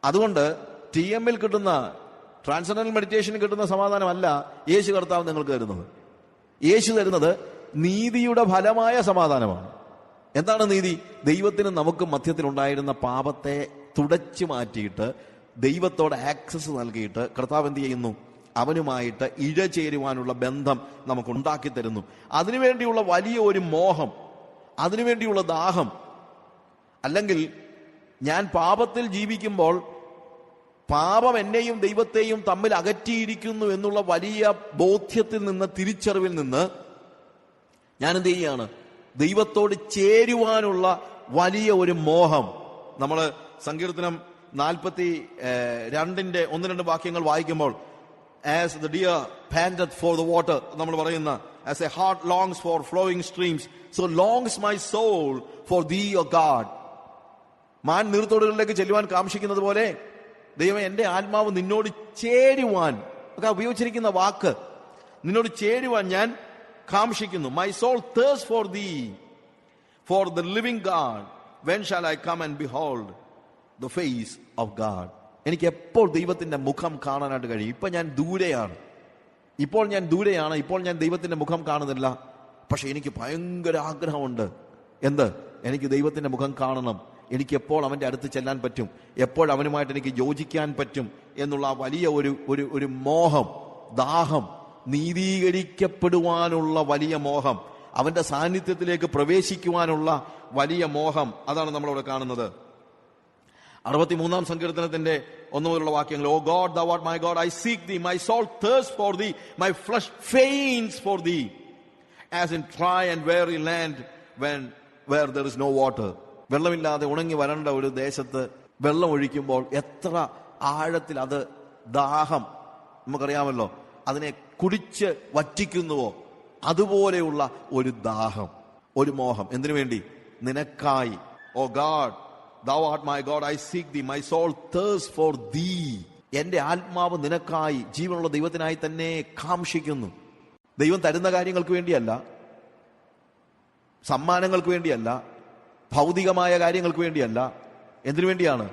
അതുകൊണ്ട് TM-ൽ കിട്ടുന്ന, ട്രാൻസെൻഡന്റൽ മെഡിറ്റേഷനിൽ കിട്ടുന്ന സമാധാനമല്ല യേശു കർത്താവ് നിങ്ങൾക്ക് തരുന്നത്. യേശു തരുന്നത് നീതിയുടെ ഫലമായ സമാധാനമാണ്. എന്താണ് നീതി? ദൈവത്തിന് നമുക്ക് മധ്യത്തിലുണ്ടായിരുന്ന പാപത്തെ തുടച്ചു മാറ്റിയിട്ട് ദൈവത്തോട് ആക്സസ് നൽകിയിട്ട് കർത്താവ് എന്ത് ചെയ്യുന്നു? അവനുമായിട്ട് ഇഴ ചേരുവാനുള്ള ബന്ധം നമുക്ക് ഉണ്ടാക്കി തരുന്നു. അതിനുവേണ്ടിയുള്ള വലിയ ഒരു മോഹം, അതിനുവേണ്ടിയുള്ള ദാഹം. അല്ലെങ്കിൽ ഞാൻ പാപത്തിൽ ജീവിക്കുമ്പോൾ പാപം എന്നെയും ദൈവത്തെയും തമ്മിൽ അകറ്റിയിരിക്കുന്നു എന്നുള്ള വലിയ ബോധ്യത്തിൽ നിന്ന്, തിരിച്ചറിവിൽ നിന്ന് ഞാൻ എന്ത് ചെയ്യുകയാണ്? ദൈവത്തോട് ചേരുവാനുള്ള വലിയ ഒരു മോഹം. നമ്മൾ സങ്കീർത്തനം 42-ന്റെ 1-2 വാക്യങ്ങൾ വായിക്കുമ്പോൾ, as the deer panteth for the water, നമ്മൾ പറയുന്ന, as a heart longs for flowing streams, so longs my soul for thee, O God. മാൻ നീർത്തോടുകളിലേക്ക് ചെല്ലുവാൻ കാംക്ഷിക്കുന്നത് പോലെ ദൈവമേ, എന്റെ ആത്മാവ് നിന്നോട് ചേരുവാൻ, ഒക്കെ ഉപയോഗിച്ചിരിക്കുന്ന വാക്ക്, നിന്നോട് ചേരുവാൻ ഞാൻ കാംക്ഷിക്കുന്നു. My soul thirsts for thee, for the living God. When shall I come and behold the face of God? എനിക്ക് എപ്പോൾ ദൈവത്തിന്റെ മുഖം കാണാനായിട്ട് കഴിയും? ഇപ്പോൾ ഞാൻ ദൂരെയാണ്, ഇപ്പോൾ ഞാൻ ദൈവത്തിന്റെ മുഖം കാണുന്നില്ല. പക്ഷെ എനിക്ക് ഭയങ്കര ആഗ്രഹമുണ്ട്. എന്ത്? എനിക്ക് ദൈവത്തിന്റെ മുഖം കാണണം. എനിക്ക് എപ്പോൾ അവന്റെ അടുത്ത് ചെല്ലാൻ പറ്റും, എപ്പോൾ അവനുമായിട്ട് എനിക്ക് യോജിക്കാൻ പറ്റും എന്നുള്ള വലിയ ഒരു മോഹം, ദാഹം, നീതീകരിക്കപ്പെടുവാനുള്ള വലിയ മോഹം, അവന്റെ സാന്നിധ്യത്തിലേക്ക് പ്രവേശിക്കുവാനുള്ള വലിയ മോഹം. അതാണ് നമ്മളവിടെ കാണുന്നത്. 63-ാം സങ്കീർത്തനത്തിന്റെ 1 മുതലുള്ള വാക്യങ്ങൾ, ഓ God, thou art my God, I seek thee, my soul thirsts for thee, my flesh faints for thee, as in dry and weary land where there is no water. വെള്ളമില്ലാതെ ഉണങ്ങി വരണ്ട ഒരു ദേശത്ത് വെള്ളം ഒഴിക്കുമ്പോൾ എത്ര ആഴത്തിൽ അത് ദാഹം, നമുക്കറിയാമല്ലോ, അതിനെ കുടിച്ച് വറ്റിക്കുന്നുവോ, അതുപോലെയുള്ള ഒരു ദാഹം, ഒരു മോഹം. എന്തിനു വേണ്ടി? നിനക്കായി. ഓ God, thou art my God, I seek thee, my soul thirsts for thee. എന്റെ ആത്മാവ് നിനക്കായി, ജീവനുള്ള ദൈവത്തിനായി തന്നെ കാംക്ഷിക്കുന്നു. ദൈവം തരുന്ന കാര്യങ്ങൾക്ക് വേണ്ടിയല്ല, സമ്മാനങ്ങൾക്ക് വേണ്ടിയല്ല, ഭൗതികമായ കാര്യങ്ങൾക്ക് വേണ്ടിയല്ല. എന്തിനു വേണ്ടിയാണ്?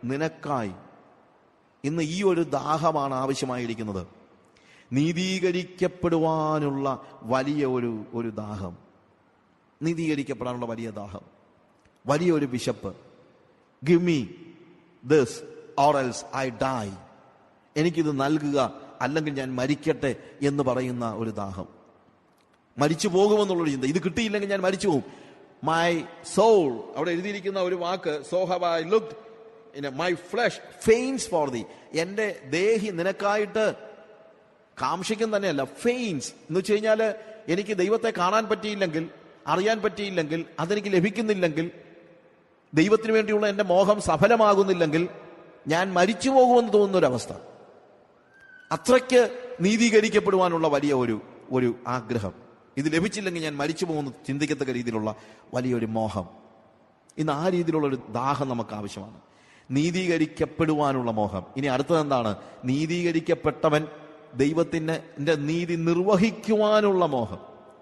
നിനക്കായി. ഇന്ന് ഈ ഒരു ദാഹമാണ് ആവശ്യമായിരിക്കുന്നത്. നീതീകരിക്കപ്പെടുവാനുള്ള വലിയ ഒരു ദാഹം, നീതീകരിക്കപ്പെടാനുള്ള വലിയ ദാഹം, വലിയൊരു വിശപ്പ്. Give me this or else I die. എനിക്കിത് നൽകുക, അല്ലെങ്കിൽ ഞാൻ മരിക്കട്ടെ എന്ന് പറയുന്ന ഒരു ദാഹം. മരിച്ചു പോകുമെന്നുള്ളൊരു ചിന്ത. ഇത് കിട്ടിയില്ലെങ്കിൽ ഞാൻ മരിച്ചു പോകും. My soul, അവിടെ എഴുതിയിരിക്കുന്ന ഒരു വാക്ക്, so have I looked, my flesh faints for thee. എന്റെ ദേഹി നിനക്കായിട്ട് കാംക്ഷിക്കും തന്നെയല്ല, ഫെയിൻസ് എന്ന് വെച്ച് കഴിഞ്ഞാൽ എനിക്ക് ദൈവത്തെ കാണാൻ പറ്റിയില്ലെങ്കിൽ, അറിയാൻ പറ്റിയില്ലെങ്കിൽ, അതെനിക്ക് ലഭിക്കുന്നില്ലെങ്കിൽ ദൈവത്തിന് വേണ്ടിയുള്ള എൻ്റെ മോഹം സഫലമാകുന്നില്ലെങ്കിൽ ഞാൻ മരിച്ചു പോകുമെന്ന് തോന്നുന്നൊരവസ്ഥ. അത്രയ്ക്ക് നീതീകരിക്കപ്പെടുവാനുള്ള വലിയ ഒരു ആഗ്രഹം. ഇത് ലഭിച്ചില്ലെങ്കിൽ ഞാൻ മരിച്ചു പോകുമെന്ന് ചിന്തിക്കത്തക്ക രീതിയിലുള്ള വലിയൊരു മോഹം. ഇന്ന് ആ രീതിയിലുള്ളൊരു ദാഹം നമുക്ക് ആവശ്യമാണ്. നീതീകരിക്കപ്പെടുവാനുള്ള മോഹം. ഇനി അടുത്തത് എന്താണ്? നീതീകരിക്കപ്പെട്ടവൻ ദൈവത്തിന്റെ നീതി നിർവഹിക്കുവാനുള്ള മോഹം.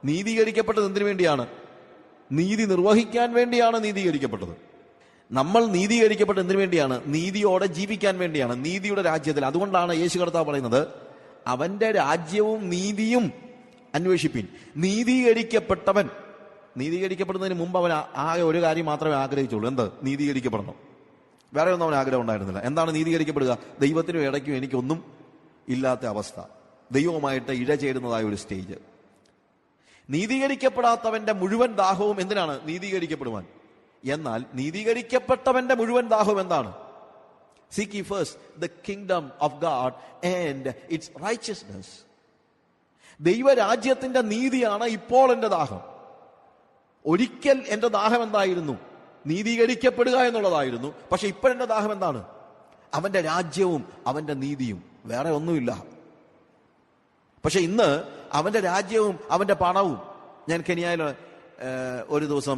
നീതീകരിക്കപ്പെട്ടത് എന്തിനു വേണ്ടിയാണ്? നീതി നിർവഹിക്കാൻ വേണ്ടിയാണ് നീതീകരിക്കപ്പെട്ടത്. നമ്മൾ നീതീകരിക്കപ്പെട്ടത് എന്തിനു വേണ്ടിയാണ്? നീതിയോടെ ജീവിക്കാൻ വേണ്ടിയാണ്, നീതിയുടെ രാജ്യത്തിൽ. അതുകൊണ്ടാണ് യേശു കർത്താവ് പറയുന്നത്, അവന്റെ രാജ്യവും നീതിയും അന്വേഷിപ്പിൻ. നീതീകരിക്കപ്പെടുന്നതിന് മുമ്പ് അവൻ ആകെ ഒരു കാര്യം മാത്രമേ ആഗ്രഹിച്ചുള്ളൂ. എന്ത്? നീതീകരിക്കപ്പെടണം. വേറെ ഒന്നും അവൻ ആഗ്രഹം ഉണ്ടായിരുന്നില്ല. എന്താണ് നീതീകരിക്കപ്പെടുക? ദൈവത്തിനും ഇടയ്ക്കും എനിക്കൊന്നും ഇല്ലാത്ത അവസ്ഥ, ദൈവവുമായിട്ട് ഇഴചേരുന്നതായ ഒരു സ്റ്റേജ്. നീതീകരിക്കപ്പെടാത്തവന്റെ മുഴുവൻ ദാഹവും എന്തിനാണ്? നീതീകരിക്കപ്പെടുവാൻ. എന്നാൽ നീതീകരിക്കപ്പെട്ടവന്റെ മുഴുവൻ ദാഹവും എന്താണ്? Seek ye first the kingdom of God and its righteousness. ദൈവരാജ്യത്തിന്റെ നീതിയാണ് ഇപ്പോൾ എന്റെ ദാഹം. ഒരിക്കൽ എന്റെ ദാഹം എന്തായിരുന്നു? നീതീകരിക്കപ്പെടുക എന്നുള്ളതായിരുന്നു. പക്ഷെ ഇപ്പോഴെന്റെ ദാഹം എന്താണ്? അവന്റെ രാജ്യവും അവന്റെ നീതിയും, വേറെ ഒന്നുമില്ല. പക്ഷെ ഇന്ന് അവന്റെ രാജ്യവും അവന്റെ പണവും. ഞാൻ കെനിയയിൽ ഒരു ദിവസം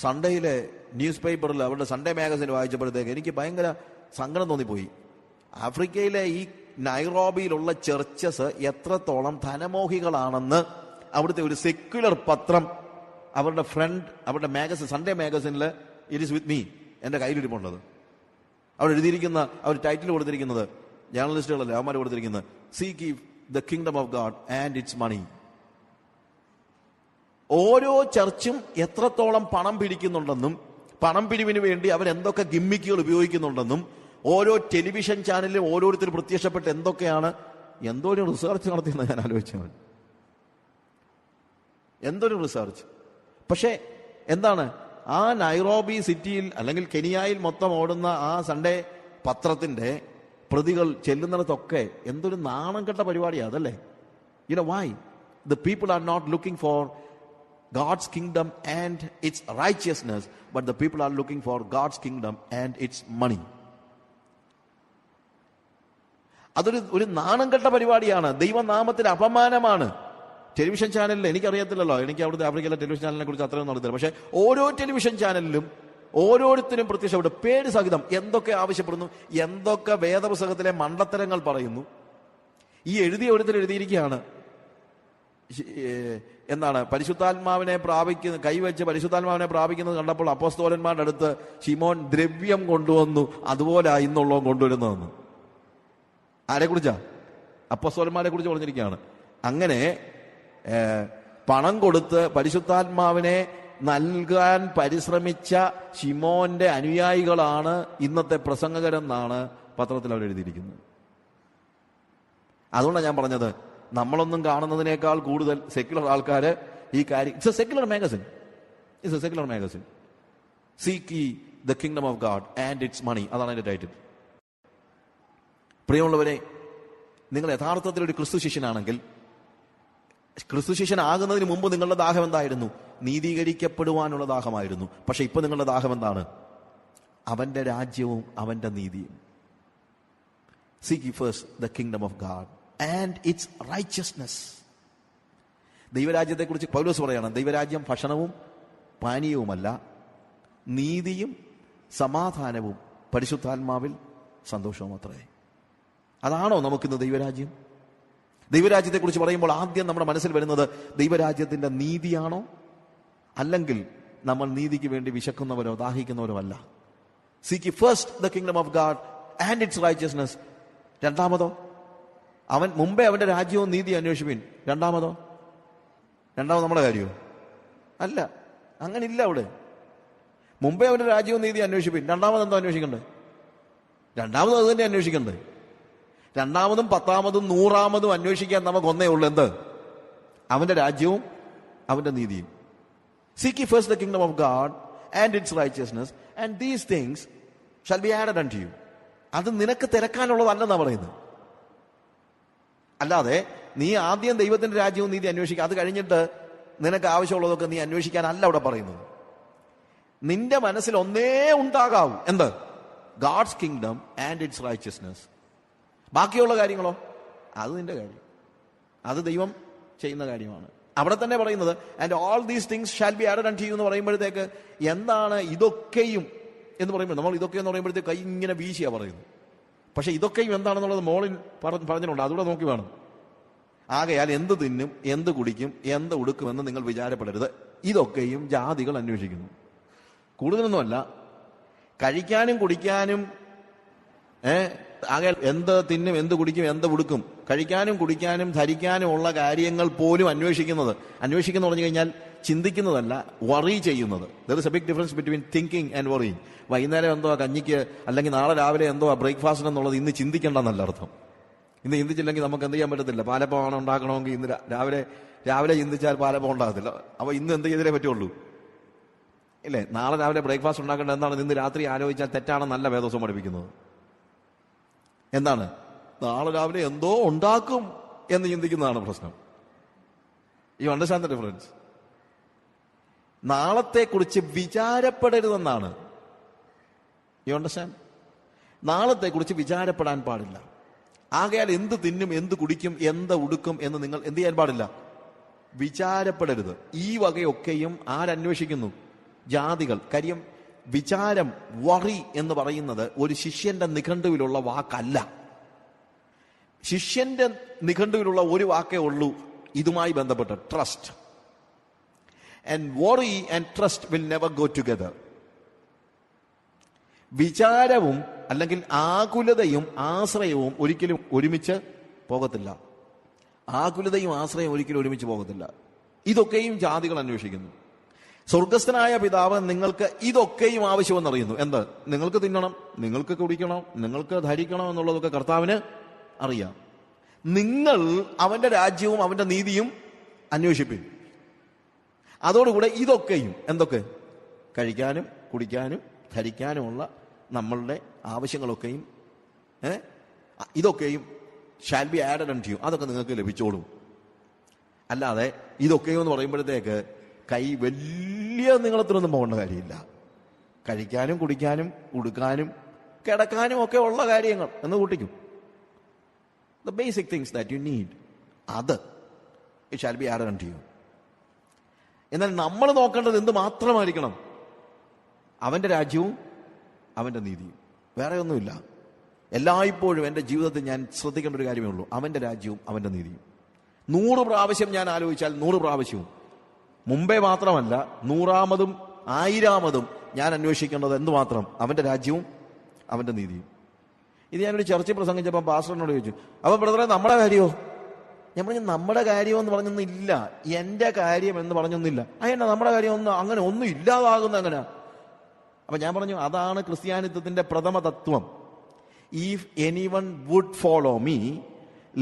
സൺഡേയിലെ ന്യൂസ് പേപ്പറിൽ അവരുടെ സൺഡേ മാഗസിൻ വായിച്ചപ്പോഴത്തേക്ക് എനിക്ക് ഭയങ്കര സങ്കടം തോന്നിപ്പോയി. ആഫ്രിക്കയിലെ ഈ നൈറോബിയിലുള്ള ചർച്ചസ് എത്രത്തോളം ധനമോഹികളാണെന്ന് അവിടുത്തെ ഒരു സെക്യുലർ പത്രം അവരുടെ മാഗസിൻ, സൺഡേ മാഗസിനിൽ ഇറ്റ് ഈസ് വിത്ത് മീ, എന്റെ കയ്യിലിരിപ്പുള്ളത്. അവർ എഴുതിയിരിക്കുന്ന, അവർ ടൈറ്റിൽ കൊടുത്തിരിക്കുന്നത്, ജേർണലിസ്റ്റുകളല്ലേ അവന്മാർ കൊടുത്തിരിക്കുന്നത്, seek ye the kingdom of God and its money. ഓരോ ചർച്ചും എത്രത്തോളം പണം പിടിക്കുന്നുണ്ടെന്നും പണം പിരിവിന് വേണ്ടി അവരെന്തൊക്കെ ഗിമ്മിക്കുകൾ ഉപയോഗിക്കുന്നുണ്ടെന്നും ഓരോ ടെലിവിഷൻ ചാനലിലും ഓരോരുത്തർ പ്രത്യക്ഷപ്പെട്ട് എന്തോരം റിസർച്ച് നടത്തിയെന്ന് ഞാൻ ആലോചിച്ചവൻ. എന്തൊരു റിസർച്ച്. പക്ഷേ എന്താണ്? ആ നൈറോബി സിറ്റിയിൽ അല്ലെങ്കിൽ കെനിയയിൽ മൊത്തം ഓടുന്ന ആ സൺഡേ പത്രത്തിന്റെ പ്രതികൾ ചെല്ലുന്നിടത്തൊക്കെ എന്തൊരു നാണം കെട്ട പരിപാടിയാണ് അതല്ലേ? You know why? The people are not looking for God's kingdom and its righteousness, but the people are looking for God's kingdom and its money. അതൊരു നാണം കെട്ട പരിപാടിയാണ്, ദൈവനാമത്തിന് അപമാനമാണ്. ടെലിവിഷൻ ചാനലിൽ എനിക്കറിയത്തില്ലല്ലോ, എനിക്ക് അവിടുത്തെ ആഫ്രിക്കയിലെ ടെലിവിഷൻ ചാനലിനെ കുറിച്ച് അത്രയൊന്നും അറിയത്തില്ല. പക്ഷെ ഓരോ ടെലിവിഷൻ ചാനലിലും ഓരോരുത്തരും പ്രത്യക്ഷപ്പെട്ടു പേര് സഹിതം എന്തൊക്കെ ആവശ്യപ്പെടുന്നു, എന്തൊക്കെ വേദപുസ്തകത്തിലെ മണ്ടത്തരങ്ങൾ പറയുന്നു. ഈ എഴുതിയിരിക്കുകയാണ്, എന്താണ്, പരിശുദ്ധാത്മാവിനെ കൈവച്ച് പരിശുദ്ധാത്മാവിനെ പ്രാപിക്കുന്നത് കണ്ടപ്പോൾ അപ്പോസ്തലന്മാരുടെ അടുത്ത് ശിമോൻ ദ്രവ്യം കൊണ്ടുവന്നു, അതുപോലെ ഇന്നുള്ളവൻ കൊണ്ടുവരുന്നതെന്ന്. ആരെക്കുറിച്ചാ? അപ്പോസ്തലന്മാരെ കുറിച്ച് പറഞ്ഞിരിക്കുകയാണ്. അങ്ങനെ പണം കൊടുത്ത് പരിശുദ്ധാത്മാവിനെ നൽകാൻ പരിശ്രമിച്ച ശിമോന്റെ അനുയായികളാണ് ഇന്നത്തെ പ്രസംഗകരെന്നാണ് പത്രത്തിൽ അവർ എഴുതിയിരിക്കുന്നത്. അതുകൊണ്ടാണ് ഞാൻ പറഞ്ഞത്, നമ്മളൊന്നും കാണുന്നതിനേക്കാൾ കൂടുതൽ സെക്യുലർ ആൾക്കാര് ഈ കാര്യം. It's A secular magazine. Seek ye the kingdom of God and its money. അതാണ് എന്റെ ടൈറ്റിൽ. പ്രിയമുള്ളവരെ, നിങ്ങൾ യഥാർത്ഥത്തിൽ ഒരു ക്രിസ്തു ശിഷ്യനാണെങ്കിൽ, ക്രിസ്തു ശിഷ്യനാകുന്നതിന് മുമ്പ് നിങ്ങളുടെ ദാഹം എന്തായിരുന്നു? നീതീകരിക്കപ്പെടുവാനുള്ള ദാഹമായിരുന്നു. പക്ഷെ ഇപ്പൊ നിങ്ങളുടെ ദാഹം എന്താണ്? അവന്റെ രാജ്യവും അവന്റെ നീതിയും. Seek ye first the kingdom of God and its righteousness. ദൈവരാജ്യത്തെക്കുറിച്ച് പൗലോസ് പറയാണ്, ദൈവരാജ്യം ഭക്ഷണവും പാനീയവുമല്ല, നീതിയും സമാധാനവും പരിശുദ്ധാത്മാവിൽ സന്തോഷവും അത്രേ. അതാണോ നമുക്കിന്ന് ദൈവരാജ്യം? ദൈവരാജ്യത്തെക്കുറിച്ച് പറയുമ്പോൾ ആദ്യം നമ്മുടെ മനസ്സിൽ വരുന്നത് ദൈവരാജ്യത്തിന്റെ നീതിയാണോ, അല്ലെങ്കിൽ നമ്മൾ നീതിക്ക് വേണ്ടി വിശക്കുന്നവരോ ദാഹിക്കുന്നവരോ അല്ല? Seek ye first the kingdom of God and its righteousness. രണ്ടാമതോ, മുമ്പേ അവന്റെ രാജ്യവും നീതി അന്വേഷിപ്പിൻ. രണ്ടാമത് നമ്മുടെ കാര്യമോ? അല്ല, അങ്ങനില്ല. അവിടെ മുമ്പേ അവന്റെ രാജ്യവും നീതി അന്വേഷിപ്പിൻ. രണ്ടാമത് എന്തോ അന്വേഷിക്കണ്ടേ? രണ്ടാമതും അത് തന്നെ അന്വേഷിക്കണ്ടേ? രണ്ടാമതും 10ാമതും 100ാമതും അന്വേഷിക്കാൻ നമുക്ക് ഒന്നേ ഉള്ളൂ. എന്ത്? അവന്റെ രാജ്യവും അവന്റെ നീതിയും. Seek ye first the kingdom of God and its righteousness, and these things shall be added unto you. അത് നിനക്ക് തിരക്കാനുള്ളതല്ലെന്നാ പറയുന്നത്. അല്ലാതെ നീ ആദ്യം ദൈവത്തിന്റെ രാജ്യവും നീതി അന്വേഷിക്കുക, അത് കഴിഞ്ഞിട്ട് നിനക്ക് ആവശ്യമുള്ളതൊക്കെ നീ അന്വേഷിക്കാനല്ല അവിടെ പറയുന്നത്. നിന്റെ മനസ്സിൽ ഒന്നേ ഉണ്ടാകാവൂ, എന്ത്? God's kingdom and it's righteousness. ബാക്കിയുള്ള കാര്യങ്ങളോ അത് നിന്റെ കാര്യം, അത് ദൈവം ചെയ്യുന്ന കാര്യമാണ്. അവിടെ തന്നെ പറയുന്നത് and all these things shall be added unto you എന്ന് പറയുമ്പോഴത്തേക്ക് എന്താണ് ഇതൊക്കെയും എന്ന് പറയുമ്പോൾ, നമ്മൾ ഇതൊക്കെ എന്ന് പറയുമ്പോഴത്തേക്ക് കൈ ഇങ്ങനെ വീശിയാ പറയുന്നത്. പക്ഷെ ഇതൊക്കെയും എന്താണെന്നുള്ളത് മോളിൽ പറഞ്ഞിട്ടുണ്ട്, അതുകൂടെ നോക്കി വേണം. ആകയാൽ എന്ത് തിന്നും, എന്ത് കുടിക്കും, എന്ത് ഉടുക്കുമെന്ന് നിങ്ങൾ വിചാരപ്പെടരുത്, ഇതൊക്കെയും ജാതികൾ അന്വേഷിക്കുന്നു. കൂടുതലൊന്നുമല്ല, കഴിക്കാനും കുടിക്കാനും ആകെ എന്ത് തിന്നും, എന്ത് കുടിക്കും, എന്ത് ഉടുക്കും, കഴിക്കാനും കുടിക്കാനും ധരിക്കാനും ഉള്ള കാര്യങ്ങൾ പോലും അന്വേഷിക്കുന്നു പറഞ്ഞു കഴിഞ്ഞാൽ ചിന്തിക്കുന്നതല്ല, വറി ചെയ്യുന്നത്. There is a big difference between thinking and worrying. വൈകുന്നേരം എന്തോ കഞ്ഞിക്ക് അല്ലെങ്കിൽ നാളെ രാവിലെ എന്തോ ബ്രേക്ക്ഫാസ്റ്റിന് എന്നുള്ളത് ഇന്ന് ചിന്തിക്കേണ്ടെന്നല്ല അർത്ഥം. ഇന്ന് ചിന്തിച്ചില്ലെങ്കിൽ നമുക്ക് എന്ത് ചെയ്യാൻ പറ്റത്തില്ല. പാലപ്പമാണ് ഉണ്ടാക്കണമെങ്കിൽ ഇന്ന് രാവിലെ ചിന്തിച്ചാൽ പാലപ്പം ഉണ്ടാകത്തില്ല. അപ്പോൾ ഇന്ന് എന്ത് ചെയ്തേ പറ്റുള്ളൂ, ഇല്ലേ? നാളെ രാവിലെ ബ്രേക്ക്ഫാസ്റ്റ് ഉണ്ടാക്കേണ്ടത് എന്താണ് ഇന്ന് രാത്രി ആലോചിച്ചാൽ തെറ്റാണെന്നല്ല വേദോസം പഠിപ്പിക്കുന്നത്. എന്താണ്? നാളെ രാവിലെ എന്തോ ഉണ്ടാക്കും എന്ന് ചിന്തിക്കുന്നതാണ് പ്രശ്നം. You understand the difference? നാളത്തെക്കുറിച്ച് വിചാരപ്പെടരുതെന്നാണ്. You understand? നാളത്തെക്കുറിച്ച് വിചാരപ്പെടാൻ പാടില്ല. ആകയാൽ എന്ത് തിന്നും, എന്ത് കുടിക്കും, എന്ത് ഉടുക്കും എന്ന് നിങ്ങൾ എന്ത് ചെയ്യാൻ പാടില്ല, വിചാരപ്പെടരുത്. ഈ വകയൊക്കെയും ആരന്വേഷിക്കുന്നു? ജാതികൾ. കാര്യം വിചാരം, വറി എന്ന് പറയുന്നത് ഒരു ശിഷ്യന്റെ നിഘണ്ടുവിലുള്ള വാക്കല്ല. ശിഷ്യന്റെ നിഘണ്ടുവിലുള്ള ഒരു വാക്കേ ഉള്ളൂ ഇതുമായി ബന്ധപ്പെട്ട്, trust. And worry and trust will never go together. വിചാരവും അല്ലെങ്കിൽ ആകുലതയും ആശ്രയവും ഒരിക്കലും ഒരുമിച്ച് പോകത്തില്ല. ആകുലതയും ആശ്രയവും ഒരിക്കലും ഒരുമിച്ച് പോകത്തില്ല. ഇതൊക്കെയും ജാതികൾ അന്വേഷിക്കുന്നു. സ്വർഗസ്ഥനായ പിതാവ് നിങ്ങൾക്ക് ഇതൊക്കെയും ആവശ്യമെന്നറിയുന്നു. എന്ത്? നിങ്ങൾക്ക് തിന്നണം, നിങ്ങൾക്ക് കുടിക്കണം, നിങ്ങൾക്ക് ധരിക്കണം എന്നുള്ളതൊക്കെ കർത്താവിന് അറിയാം. നിങ്ങൾ അവന്റെ രാജ്യവും അവന്റെ നീതിയും അന്വേഷിപ്പിൻ. അതോടുകൂടെ ഇതൊക്കെയും, എന്തൊക്കെ? കഴിക്കാനും കുടിക്കാനും ധരിക്കാനുമുള്ള നമ്മളുടെ ആവശ്യങ്ങളൊക്കെയും ഇതൊക്കെയും shall be added unto you, അതൊക്കെ നിങ്ങൾക്ക് ലഭിച്ചോളും. അല്ലാതെ ഇതൊക്കെയും എന്ന് പറയുമ്പോഴത്തേക്ക് കൈ വലിയ നീളത്തിനൊന്നും പോകേണ്ട കാര്യമില്ല. കഴിക്കാനും കുടിക്കാനും ഉടുക്കാനും കിടക്കാനും ഒക്കെ ഉള്ള കാര്യങ്ങൾ എന്ന് കൂട്ടിക്കും. The basic things that you need, അത് it shall be added unto you. എന്നാൽ നമ്മൾ നോക്കേണ്ടത് എന്ത് മാത്രമായിരിക്കണം? അവന്റെ രാജ്യവും അവന്റെ നീതിയും, വേറെ ഒന്നുമില്ല. എല്ലായ്പ്പോഴും എൻ്റെ ജീവിതത്തിൽ ഞാൻ ശ്രദ്ധിക്കേണ്ട ഒരു കാര്യമേ ഉള്ളൂ, അവന്റെ രാജ്യവും അവന്റെ നീതിയും. 100 പ്രാവശ്യം ഞാൻ ആലോചിച്ചാൽ 100 പ്രാവശ്യവും, മുമ്പേ മാത്രമല്ല 100-മതും 1000-മതും ഞാൻ അന്വേഷിക്കേണ്ടത് എന്തുമാത്രം? അവന്റെ രാജ്യവും അവന്റെ നീതിയും. ഇത് ഞാനൊരു ചർച്ചയിൽ പ്രസംഗിച്ചപ്പോൾ പാസ്റ്ററിനോട് ചോദിച്ചു, അപ്പൊ ബ്രദറെ നമ്മുടെ കാര്യമോ? ഞാൻ പറഞ്ഞു, നമ്മുടെ കാര്യം എന്ന് പറഞ്ഞൊന്നില്ല, എന്റെ കാര്യം എന്ന് പറഞ്ഞൊന്നില്ല. അതെന്നാ നമ്മുടെ കാര്യം അങ്ങനെ ഒന്നും ഇല്ലാതാകുന്ന അങ്ങനെ? അപ്പൊ ഞാൻ പറഞ്ഞു, അതാണ് ക്രിസ്ത്യാനിത്വത്തിന്റെ പ്രഥമ തത്വം. If anyone would follow me,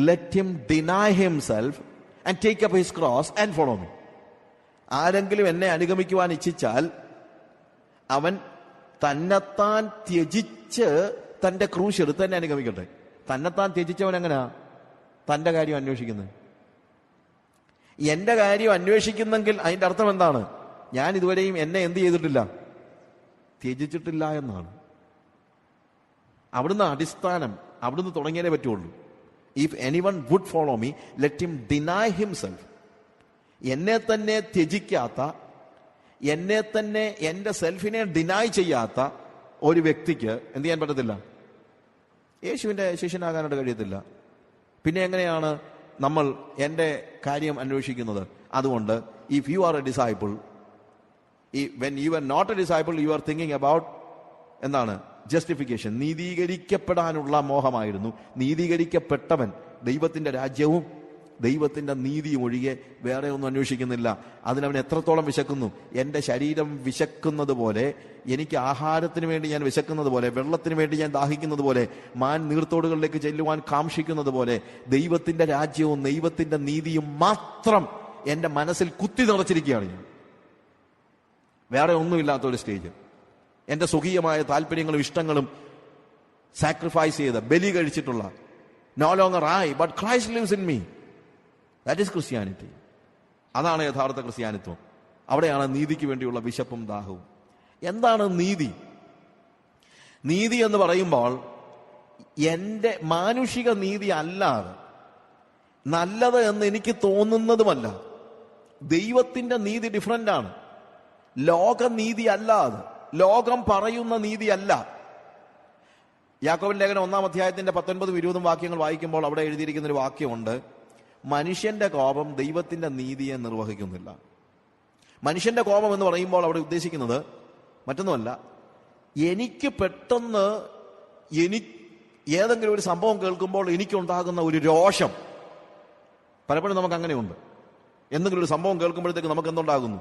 let him deny himself and take up his cross and follow me. ആരെങ്കിലും എന്നെ അനുഗമിക്കുവാൻ ഇച്ഛിച്ചാൽ അവൻ തന്നെത്താൻ ത്യജിച്ച് തന്റെ ക്രൂശ് എടുത്ത് എന്നെ അനുഗമിക്കട്ടെ. തന്നെത്താൻ ത്യജിച്ചവൻ എങ്ങനെയാ തന്റെ കാര്യം അന്വേഷിക്കുന്നത്? എന്റെ കാര്യം അന്വേഷിക്കുന്നെങ്കിൽ അതിന്റെ അർത്ഥം എന്താണ്? ഞാൻ ഇതുവരെയും എന്നെ എന്ത് ചെയ്തിട്ടില്ല? ത്യജിച്ചിട്ടില്ല എന്നാണ്. അവിടുന്ന് അടിസ്ഥാനം, അവിടുന്ന് തുടങ്ങിയാലേ പറ്റുള്ളൂ. If anyone would follow me, let him deny himself. എന്നെ തന്നെ ത്യജിക്കാത്ത, എന്നെ തന്നെ എന്റെ സെൽഫിനെ ഡിനൈ ചെയ്യാത്ത ഒരു വ്യക്തിക്ക് എന്ത് ചെയ്യാൻ പറ്റത്തില്ല? യേശുവിന്റെ ശിഷ്യനാകാനായിട്ട് കഴിയത്തില്ല. പിന്നെ എങ്ങനെയാണ് നമ്മൾ എന്റെ കാര്യം അന്വേഷിക്കുന്നത്? അതുകൊണ്ട് if you are a disciple, when you are not a disciple, you are thinking about എന്താണ്? ജസ്റ്റിഫിക്കേഷൻ. നീതീകരിക്കപ്പെടാനുള്ള മോഹമായിരുന്നു. നീതീകരിക്കപ്പെട്ടവൻ ദൈവത്തിന്റെ രാജ്യവും ദൈവത്തിന്റെ നീതിയും ഒഴികെ വേറെ ഒന്നും അന്വേഷിക്കുന്നില്ല. അതിനവൻ എത്രത്തോളം വിശക്കുന്നു? എന്റെ ശരീരം വിശക്കുന്നത് പോലെ, എനിക്ക് ആഹാരത്തിന് വേണ്ടി ഞാൻ വിശക്കുന്നത് പോലെ, വെള്ളത്തിന് വേണ്ടി ഞാൻ ദാഹിക്കുന്നത് പോലെ, മാൻ നീർത്തോടുകളിലേക്ക് ചെല്ലുവാൻ കാംക്ഷിക്കുന്നത് പോലെ ദൈവത്തിന്റെ രാജ്യവും ദൈവത്തിന്റെ നീതിയും മാത്രം എന്റെ മനസ്സിൽ കുത്തി നിറച്ചിരിക്കുകയാണ് ഞാൻ. വേറെ ഒന്നുമില്ലാത്തൊരു സ്റ്റേജ്. എന്റെ സ്വകീയമായ താല്പര്യങ്ങളും ഇഷ്ടങ്ങളും സാക്രിഫൈസ് ചെയ്ത് ബലി കഴിച്ചിട്ടുള്ള, no longer I but Christ lives in me. That is Christianity. അതാണ് യഥാർത്ഥ ക്രിസ്ത്യാനിത്വം. അവിടെയാണ് നീതിക്ക് വേണ്ടിയുള്ള വിശപ്പും ദാഹവും. എന്താണ് നീതി? നീതി എന്ന് പറയുമ്പോൾ എൻ്റെ മാനുഷിക നീതി അല്ലാതെ, നല്ലത് എന്ന് എനിക്ക് തോന്നുന്നതുമല്ല. ദൈവത്തിന്റെ നീതി ഡിഫറൻ്റ് ആണ്. ലോകനീതി അല്ലാതെ, ലോകം പറയുന്ന നീതിയല്ല. യാക്കോബിന്റെ ലേഖനം 1-ാം അധ്യായത്തിന്റെ 19-20 വാക്യങ്ങൾ വായിക്കുമ്പോൾ അവിടെ എഴുതിയിരിക്കുന്ന ഒരു വാക്യമുണ്ട്: മനുഷ്യന്റെ കോപം ദൈവത്തിന്റെ നീതിയെ നിർവഹിക്കുന്നില്ല. മനുഷ്യന്റെ കോപം എന്ന് പറയുമ്പോൾ അവിടെ ഉദ്ദേശിക്കുന്നത് മറ്റൊന്നുമല്ല, എനിക്ക് പെട്ടെന്ന് ഏതെങ്കിലും ഒരു സംഭവം കേൾക്കുമ്പോൾ എനിക്കുണ്ടാകുന്ന ഒരു രോഷം. പലപ്പോഴും നമുക്ക് അങ്ങനെയുണ്ട്. എന്തെങ്കിലും ഒരു സംഭവം കേൾക്കുമ്പോഴത്തേക്ക് നമുക്ക് എന്തുണ്ടാകുന്നു?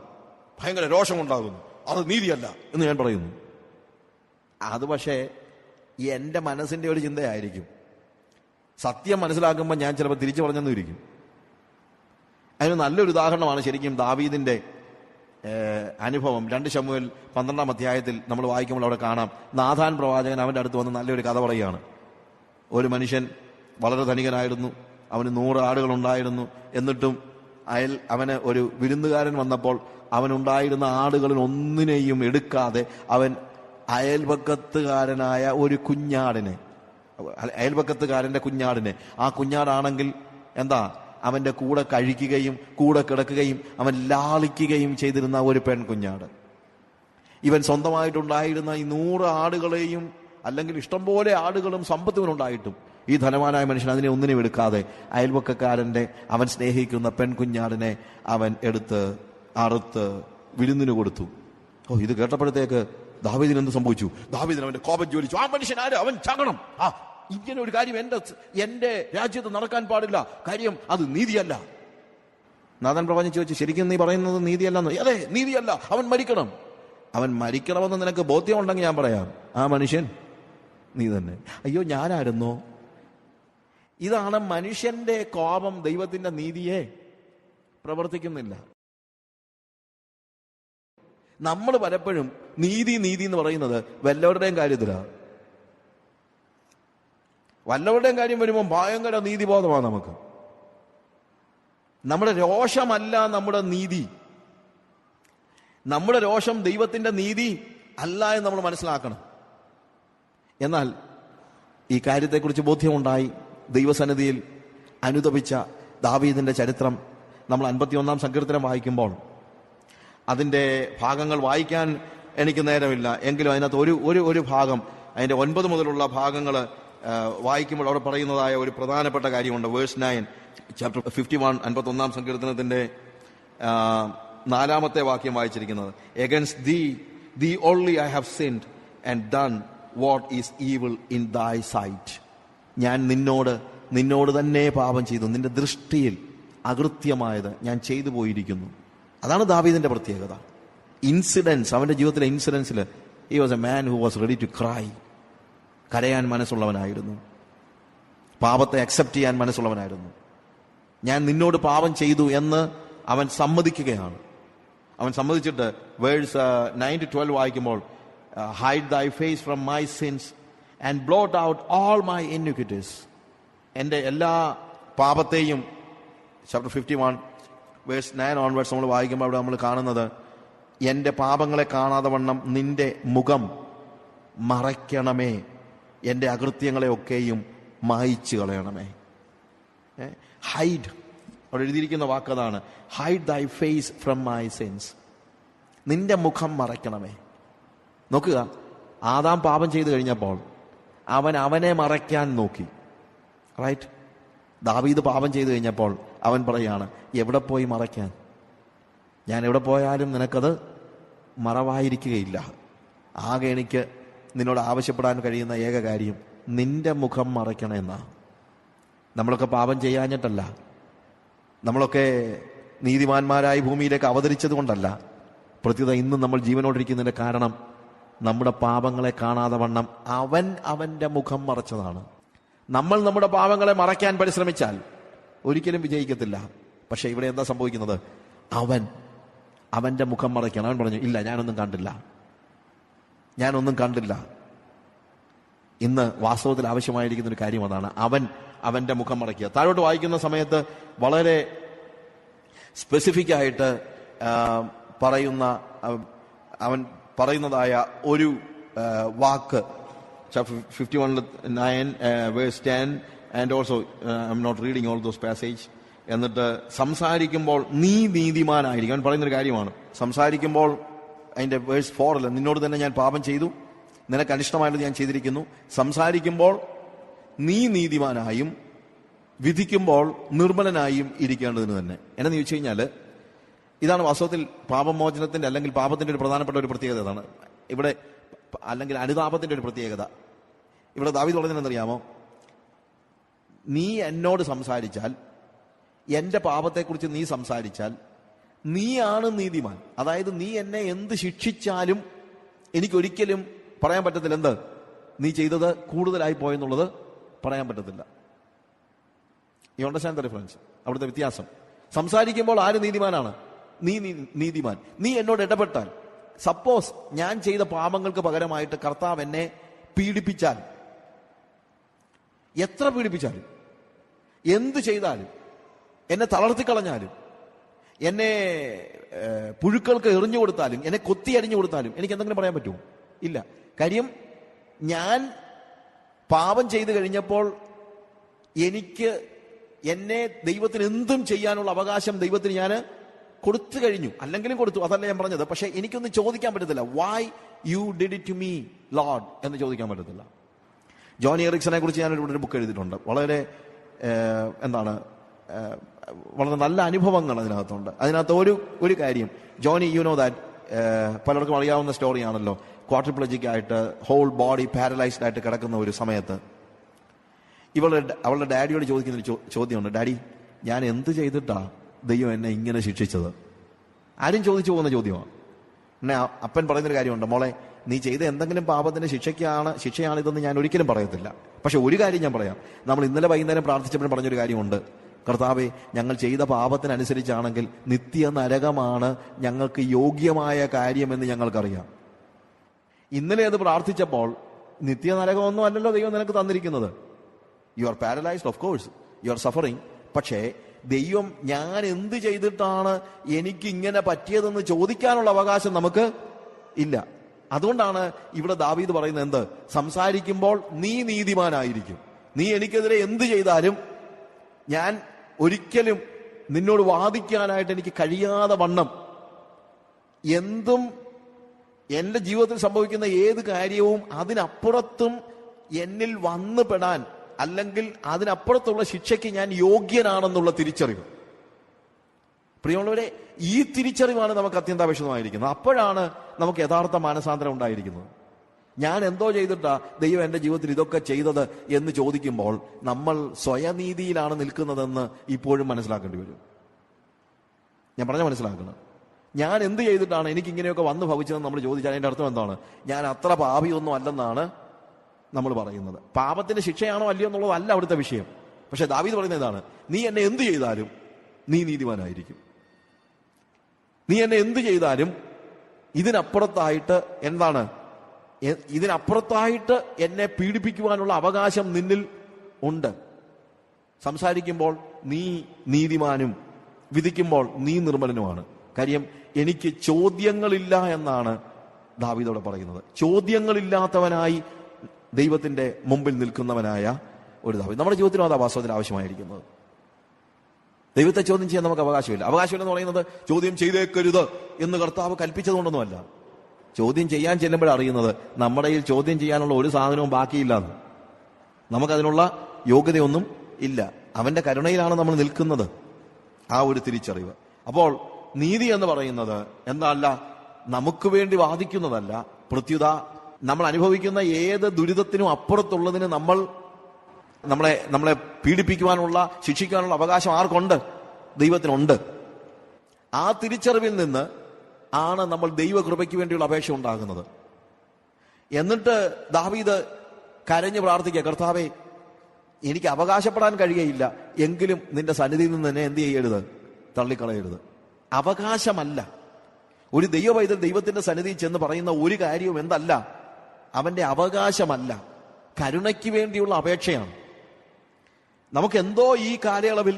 ഭയങ്കര രോഷമുണ്ടാകുന്നു. അത് നീതിയല്ല എന്ന് ഞാൻ പറയുന്നു. അത് പക്ഷേ എൻ്റെ മനസ്സിന്റെ ഒരു ചിന്തയായിരിക്കും. സത്യം മനസ്സിലാക്കുമ്പോൾ ഞാൻ ചിലപ്പോൾ തിരിച്ചു പറഞ്ഞെന്നും ഇരിക്കും. അതിന് നല്ലൊരു ഉദാഹരണമാണ് ശരിക്കും ദാവീദിന്റെ അനുഭവം. 2 ശമൂവേൽ 12-ാം അധ്യായത്തിൽ നമ്മൾ വായിക്കുമ്പോൾ അവിടെ കാണാം, നാഥാൻ പ്രവാചകൻ അവൻ്റെ അടുത്ത് വന്ന് നല്ലൊരു കഥ പറയുകയാണ്. ഒരു മനുഷ്യൻ വളരെ ധനികനായിരുന്നു, അവന് 100 ആടുകളുണ്ടായിരുന്നു. എന്നിട്ടും അവന് ഒരു വിരുന്നുകാരൻ വന്നപ്പോൾ അവനുണ്ടായിരുന്ന ആടുകളിൽ ഒന്നിനെയും എടുക്കാതെ അവൻ അയൽപക്കത്തുകാരനായ ഒരു കുഞ്ഞാടിനെ, അയൽപക്കത്തുകാരന്റെ കുഞ്ഞാടിനെ, ആ കുഞ്ഞാടാണെങ്കിൽ എന്താ, അവന്റെ കൂടെ കഴിക്കുകയും കൂടെ കിടക്കുകയും അവൻ ലാളിക്കുകയും ചെയ്തിരുന്ന ഒരു പെൺകുഞ്ഞാട്. ഇവൻ സ്വന്തമായിട്ടുണ്ടായിരുന്ന ഈ 100 ആടുകളെയും അല്ലെങ്കിൽ ഇഷ്ടംപോലെ ആടുകളും സമ്പത്തുവിനുണ്ടായിട്ടും ഈ ധനവാനായ മനുഷ്യൻ അതിനെ ഒന്നിനും എടുക്കാതെ അയൽപക്കക്കാരന്റെ അവൻ സ്നേഹിക്കുന്ന പെൺകുഞ്ഞാടിനെ അവൻ എടുത്ത് അറുത്ത് വിരുന്നിന് കൊടുത്തു. ഇത് കേട്ടപ്പോഴത്തേക്ക് ദാവീദിന് എന്ത് സംഭവിച്ചു? ദാവീദിന് അവന്റെ കോപം ജ്വലിച്ചു. ആ മനുഷ്യൻ ആര്? അവൻ ചാകണം. ഇങ്ങനെ ഒരു കാര്യം എന്റെ രാജ്യത്ത് നടക്കാൻ പാടില്ല. കാര്യം അത് നീതിയല്ല. നാഥൻ പ്രവാചകൻ ചോദിച്ചു, ശരിക്കും നീ പറയുന്നത് നീതിയല്ലെന്ന്? അതെ, നീതിയല്ല. അവൻ മരിക്കണം. അവൻ മരിക്കണമെന്ന് നിനക്ക് ബോധ്യമുണ്ടെങ്കിൽ ഞാൻ പറയാം, ആ മനുഷ്യൻ നീ തന്നെ. അയ്യോ, ഞാനായിരുന്നോ? ഇതാണ് മനുഷ്യന്റെ കോപം ദൈവത്തിന്റെ നീതിയെ പ്രവർത്തിക്കുന്നില്ല. നമ്മൾ പലപ്പോഴും നീതി എന്ന് പറയുന്നത് വല്ലവരുടെയും കാര്യത്തിലാണ്. വല്ലവരുടെയും കാര്യം വരുമ്പോൾ ഭയങ്കര നീതിബോധമാണ് നമുക്ക്. നമ്മുടെ രോഷമല്ല നമ്മുടെ നീതി. നമ്മുടെ രോഷം ദൈവത്തിന്റെ നീതി അല്ല എന്ന് നമ്മൾ മനസ്സിലാക്കണം. എന്നാൽ ഈ കാര്യത്തെക്കുറിച്ച് ബോധ്യമുണ്ടായി ദൈവസന്നിധിയിൽ അനുതപിച്ച ദാവീദിന്റെ ചരിത്രം നമ്മൾ 51-ാം സങ്കീർത്തനം വായിക്കുമ്പോൾ, അതിന്റെ ഭാഗങ്ങൾ വായിക്കാൻ എനിക്ക് നേരമില്ല, എങ്കിലും അതിനകത്ത് ഒരു ഭാഗം, അതിന്റെ 9 മുതലുള്ള ഭാഗങ്ങൾ വായിക്കുമ്പോൾ അവിടെ പറയുന്നതായ ഒരു പ്രധാനപ്പെട്ട കാര്യമുണ്ട്. വേഴ്സ് 9, ചാപ്റ്റർ 51, 51-ാം സങ്കീർത്തനത്തിന്റെ 4-ാമത്തെ വാക്യം വായിച്ചിരിക്കുന്നത്: against thee only I have sinned and done what is evil in thy sight. ഞാൻ നിന്നോട് തന്നെ പാപം ചെയ്തു, നിന്റെ ദൃഷ്ടിയിൽ അകൃത്യമായത് ഞാൻ ചെയ്തു പോയിരിക്കുന്നു. അതാണ് ദാവീദിന്റെ പ്രത്യേകത. ഇൻസിഡൻസ്, അവന്റെ ജീവിതത്തിലെ ഇൻസിഡൻസിൽ he was a man who was ready to cry. കരയാൻ മനസ്സുള്ളവനായിരുന്നു, പാപത്തെ അക്സെപ്റ്റ് ചെയ്യാൻ മനസ്സുള്ളവനായിരുന്നു. ഞാൻ നിന്നോട് പാപം ചെയ്തു എന്ന് അവൻ സമ്മതിക്കുകയാണ്. അവൻ സമ്മതിച്ചിട്ട് വേഴ്സ് 9-12 വായിക്കുമ്പോൾ, hide thy face from my sins and blot out all my iniquities. എൻ്റെ എല്ലാ പാപത്തെയും, ചാപ്റ്റർ 51 വേഴ്സ് 9 ഓൺവേർഡ്സ് നമ്മൾ വായിക്കുമ്പോൾ അവിടെ നമ്മൾ കാണുന്നത്, എൻ്റെ പാപങ്ങളെ കാണാതെ വണ്ണം നിന്റെ മുഖം മറയ്ക്കണമേ, എൻ്റെ അകൃത്യങ്ങളെ ഒക്കെയും മായിച്ചു കളയണമേ. ഹൈഡ്, അവിടെ എഴുതിയിരിക്കുന്ന വാക്കതാണ്, ഹൈഡ് ദൈ ഫേസ് ഫ്രം മൈ സിൻസ്. നിന്റെ മുഖം മറയ്ക്കണമേ. നോക്കുക, ആദാം പാപം ചെയ്തു കഴിഞ്ഞപ്പോൾ അവനെ മറയ്ക്കാൻ നോക്കി, റൈറ്റ്? ദാവീദ് പാപം ചെയ്തു കഴിഞ്ഞപ്പോൾ അവൻ പറയാണ്, എവിടെ പോയി മറയ്ക്കാൻ? ഞാൻ എവിടെ പോയാലും നിനക്കത് മറവായിരിക്കുകയില്ല. ആകെ എനിക്ക് നിന്നോട് ആവശ്യപ്പെടാൻ കഴിയുന്ന ഏക കാര്യം നിന്റെ മുഖം മറയ്ക്കണമെന്നാ. നമ്മളൊക്കെ പാപം ചെയ്യാഞ്ഞിട്ടല്ല, നമ്മളൊക്കെ നീതിമാന്മാരായി ഭൂമിയിലേക്ക് അവതരിച്ചത് കൊണ്ടല്ല. പ്രത്യുത ഇന്ന് നമ്മൾ ജീവനോടിരിക്കുന്നതിന്റെ കാരണം നമ്മുടെ പാപങ്ങളെ കാണാതെ വണ്ണം അവന്റെ മുഖം മറച്ചതാണ്. നമ്മൾ നമ്മുടെ പാപങ്ങളെ മറയ്ക്കാൻ പരിശ്രമിച്ചാൽ ഒരിക്കലും വിജയിക്കത്തില്ല. പക്ഷെ ഇവിടെ എന്താ സംഭവിക്കുന്നത്? അവന്റെ മുഖം മറയ്ക്കണം. അവൻ പറഞ്ഞു, ഇല്ല, ഞാനൊന്നും കണ്ടില്ല. ഇന്ന് വാസ്തവത്തിൽ ആവശ്യമായിരിക്കുന്ന ഒരു കാര്യം അതാണ്, അവന്റെ മുഖം മറയ്ക്കുക. താഴോട്ട് വായിക്കുന്ന സമയത്ത് വളരെ സ്പെസിഫിക് ആയിട്ട് പറയുന്ന, അവൻ പറയുന്നതായ ഒരു വാക്ക് 51:9 verse 10 and also I'm not reading all those passage. എന്നിട്ട് സംസാരിക്കുമ്പോൾ നീ നീതിമാനായിരിക്കും. അവൻ പറയുന്നൊരു കാര്യമാണ്. സംസാരിക്കുമ്പോൾ അതിന്റെ വേഴ്സ് 4 നിന്നോട് തന്നെ ഞാൻ പാപം ചെയ്തു, നിനക്ക് അനിഷ്ടമായത് ഞാൻ ചെയ്തിരിക്കുന്നു. സംസാരിക്കുമ്പോൾ നീ നീതിമാനായും വിധിക്കുമ്പോൾ നിർമ്മലനായും ഇരിക്കേണ്ടതിന് തന്നെ. എന്നു ചോദിച്ചു കഴിഞ്ഞാൽ ഇതാണ് വാസ്തവത്തിൽ പാപമോചനത്തിന്റെ അല്ലെങ്കിൽ പാപത്തിന്റെ ഒരു പ്രധാനപ്പെട്ട ഒരു പ്രത്യേകത. ഇതാണ് ഇവിടെ, അല്ലെങ്കിൽ അനുതാപത്തിന്റെ ഒരു പ്രത്യേകത. ഇവിടെ ദാവീദ് പറഞ്ഞതെന്നറിയാമോ? നീ എന്നോട് സംസാരിച്ചാൽ, എന്റെ പാപത്തെക്കുറിച്ച് നീ സംസാരിച്ചാൽ, നീയാണ് നീതിമാൻ. അതായത് നീ എന്നെ എന്ത് ശിക്ഷിച്ചാലും എനിക്കൊരിക്കലും പറയാൻ പറ്റത്തില്ല എന്ത് നീ ചെയ്തത് കൂടുതലായി പോയെന്നുള്ളത് പറയാൻ പറ്റത്തില്ല. U understand the difference? അവിടുത്തെ വ്യത്യാസം. സംസാരിക്കുമ്പോൾ ആര് നീതിമാനാണ്? നീ നീതിമാൻ. നീ എന്നോട് ഇടപെട്ടാൽ, സപ്പോസ് ഞാൻ ചെയ്ത പാപങ്ങൾക്ക് പകരമായിട്ട് കർത്താവ് എന്നെ പീഡിപ്പിച്ചാൽ, എത്ര പീഡിപ്പിച്ചാലും, എന്ത് ചെയ്താലും, എന്നെ തളർത്തിക്കളഞ്ഞാലും, എന്നെ പുഴുക്കൾക്ക് എറിഞ്ഞു കൊടുത്താലും, എന്നെ കൊത്തി അരിഞ്ഞു കൊടുത്താലും എനിക്ക് എന്തെങ്കിലും പറയാൻ പറ്റുമോ? ഇല്ല. കാര്യം ഞാൻ പാപം ചെയ്തു കഴിഞ്ഞപ്പോൾ എനിക്ക് എന്നെ ദൈവത്തിന് എന്തും ചെയ്യാനുള്ള അവകാശം ദൈവത്തിന് ഞാൻ കൊടുത്തു കഴിഞ്ഞു. അല്ലെങ്കിലും കൊടുത്തു, അതല്ല ഞാൻ പറഞ്ഞത്. പക്ഷെ എനിക്കൊന്നും ചോദിക്കാൻ പറ്റത്തില്ല. Why you did it to me lord എന്ന് ചോദിക്കാൻ പറ്റത്തില്ല. ജോണി എറിക്സനെ കുറിച്ച് ഞാൻ ഇവിടെ ഒരു ബുക്ക് എഴുതിയിട്ടുണ്ട്. വളരെ വളരെ നല്ല അനുഭവങ്ങൾ അതിനകത്തുണ്ട്. അതിനകത്ത് ഒരു കാര്യം, ജോണി, യു നോ ദാറ്റ്, പലർക്കും അറിയാവുന്ന സ്റ്റോറിയാണല്ലോ. ക്വാഡ്രിപ്ലജിക് ആയിട്ട് ഹോൾ ബോഡി പാരലൈസ്ഡ് ആയിട്ട് കിടക്കുന്ന ഒരു സമയത്ത് അവളുടെ ഡാഡിയോട് ചോദിക്കുന്ന ഒരു ചോദ്യമുണ്ട്. ഡാഡി, ഞാൻ എന്ത് ചെയ്തിട്ടാ ദൈവം എന്നെ ഇങ്ങനെ ശിക്ഷിച്ചത്? ആരും ചോദിച്ചു പോകുന്ന ചോദ്യമാണ്. എന്നെ അപ്പൻ പറയുന്നൊരു കാര്യമുണ്ട്, മോളെ, നീ ചെയ്ത എന്തെങ്കിലും പാപത്തിന്റെ ശിക്ഷയാണിതെന്ന് ഞാൻ ഒരിക്കലും പറയത്തില്ല. പക്ഷെ ഒരു കാര്യം ഞാൻ പറയാം. നമ്മൾ ഇന്നലെ വൈകുന്നേരം പ്രാർത്ഥിച്ചപ്പോഴും പറഞ്ഞൊരു കാര്യമുണ്ട്. കർത്താവെ, ഞങ്ങൾ ചെയ്ത പാപത്തിനനുസരിച്ചാണെങ്കിൽ നിത്യ നരകമാണ് ഞങ്ങൾക്ക് യോഗ്യമായ കാര്യമെന്ന് ഞങ്ങൾക്കറിയാം. ഇന്നലെ അത് പ്രാർത്ഥിച്ചപ്പോൾ നിത്യ നരകമൊന്നും അല്ലല്ലോ ദൈവം നിനക്ക് തന്നിരിക്കുന്നത്. You are paralysed, of course you are suffering. പക്ഷേ ദൈവം ഞാൻ എന്ത് ചെയ്തിട്ടാണ് എനിക്ക് ഇങ്ങനെ പറ്റിയതെന്ന് ചോദിക്കാനുള്ള അവകാശം നമുക്ക് ഇല്ല. അതുകൊണ്ടാണ് ഇവിടെ ദാവീദ് പറയുന്നത് എന്ത്? സംസാരിക്കുമ്പോൾ നീ നീതിമാനായിരിക്കും. നീ എനിക്കെതിരെ എന്ത് ചെയ്താലും ഞാൻ ഒരിക്കലും നിന്നോട് വാദിക്കാനായിട്ട് എനിക്ക് കഴിയാതെ വണ്ണം എന്തും എന്റെ ജീവിതത്തിൽ സംഭവിക്കുന്ന ഏത് കാര്യവും അതിനപ്പുറത്തും എന്നിൽ വന്നു പെടാൻ, അല്ലെങ്കിൽ അതിനപ്പുറത്തുള്ള ശിക്ഷയ്ക്ക് ഞാൻ യോഗ്യനാണെന്നുള്ള തിരിച്ചറിവ്. പ്രിയമുള്ളവരെ, ഈ തിരിച്ചറിവാണ് നമുക്ക് അത്യന്താപേക്ഷിതമായിരിക്കുന്നത്. അപ്പോഴാണ് നമുക്ക് യഥാർത്ഥ മാനസാന്തരം ഉണ്ടായിരിക്കുന്നത്. ഞാൻ എന്തോ ചെയ്തിട്ടാ ദൈവം എന്റെ ജീവിതത്തിൽ ഇതൊക്കെ ചെയ്തത് എന്ന് ചോദിക്കുമ്പോൾ നമ്മൾ സ്വയനീതിയിലാണ് നിൽക്കുന്നതെന്ന് ഇപ്പോഴും മനസ്സിലാക്കേണ്ടി വരും. ഞാൻ പറഞ്ഞ മനസ്സിലാക്കണം. ഞാൻ എന്ത് ചെയ്തിട്ടാണ് എനിക്ക് ഇങ്ങനെയൊക്കെ വന്നു ഭവിച്ചതെന്ന് നമ്മൾ ചോദിച്ചാൽ അതിന്റെ അർത്ഥം എന്താണ്? ഞാൻ അത്ര പാപിയൊന്നും അല്ലെന്നാണ് നമ്മൾ പറയുന്നത്. പാപത്തിന്റെ ശിക്ഷയാണോ അല്ലയോ എന്നുള്ളതല്ല അവിടുത്തെ വിഷയം. പക്ഷെ ദാവീദ് പറയുന്നത് എന്താണ്? നീ എന്നെ എന്ത് ചെയ്താലും നീ നീതിമാനായിരിക്കും. നീ എന്നെ എന്ത് ചെയ്താലും ഇതിനപ്പുറത്തായിട്ട് എന്താണ്? ഇതിനപ്പുറത്തായിട്ട് എന്നെ പീഡിപ്പിക്കുവാനുള്ള അവകാശം നിന്നിൽ ഉണ്ട്. സംസാരിക്കുമ്പോൾ നീ നീതിമാനും വിധിക്കുമ്പോൾ നീ നിർമ്മലനുമാണ്. കാര്യം എനിക്ക് ചോദ്യങ്ങളില്ല എന്നാണ് ദാവീദോട് പറയുന്നത്. ചോദ്യങ്ങളില്ലാത്തവനായി ദൈവത്തിന്റെ മുമ്പിൽ നിൽക്കുന്നവനായ ഒരു ദാവീദ്. നമ്മുടെ ജീവിതത്തിലും അത് വാസ്തവത്തിൽ ആവശ്യമായിരിക്കുന്നത്. ദൈവത്തെ ചോദ്യം ചെയ്യാൻ നമുക്ക് അവകാശമില്ല. അവകാശമില്ലെന്ന് പറയുന്നത് ചോദ്യം ചെയ്തേക്കരുത് എന്ന് കർത്താവ് കൽപ്പിച്ചതുകൊണ്ടൊന്നുമല്ല. ചോദ്യം ചെയ്യാൻ ചെല്ലുമ്പോഴറിയുന്നത് നമ്മുടെ കയ്യിൽ ചോദ്യം ചെയ്യാനുള്ള ഒരു സാധനവും ബാക്കിയില്ലാന്ന്. നമുക്കതിനുള്ള യോഗ്യതയൊന്നും ഇല്ല. അവന്റെ കരുണയിലാണ് നമ്മൾ നിൽക്കുന്നത്. ആ ഒരു തിരിച്ചറിവ്. അപ്പോൾ നീതി എന്ന് പറയുന്നത് എന്തല്ല, നമുക്ക് വേണ്ടി വാദിക്കുന്നതല്ല. പ്രത്യുത നമ്മൾ അനുഭവിക്കുന്ന ഏത് ദുരിതത്തിനും അപ്പുറത്തുള്ളതിന് നമ്മളെ പീഡിപ്പിക്കുവാനുള്ള, ശിക്ഷിക്കാനുള്ള അവകാശം ആർക്കുണ്ട്? ദൈവത്തിനുണ്ട്. ആ തിരിച്ചറിവിൽ നിന്ന് ആണ് നമ്മൾ ദൈവകൃപയ്ക്ക് വേണ്ടിയുള്ള അപേക്ഷ ഉണ്ടാകുന്നത്. എന്നിട്ട് ദാവീദ് കരഞ്ഞു പ്രാർത്ഥിക്കുക, കർത്താവേ, എനിക്ക് അവകാശപ്പെടാൻ കഴിയുകയില്ല, എങ്കിലും നിന്റെ സന്നിധിയിൽ നിന്ന് എന്നെ എന്ത് ചെയ്യരുത്? തള്ളിക്കളയരുത്. അവകാശമല്ല. ഒരു ദൈവ പൈതൽ ദൈവത്തിന്റെ സന്നിധിയിൽ ചെന്ന് പറയുന്ന ഒരു കാര്യവും എന്തല്ല? അവന്റെ അവകാശമല്ല, കരുണയ്ക്ക് വേണ്ടിയുള്ള അപേക്ഷയാണ്. നമുക്ക് എന്തോ ഈ കാലയളവിൽ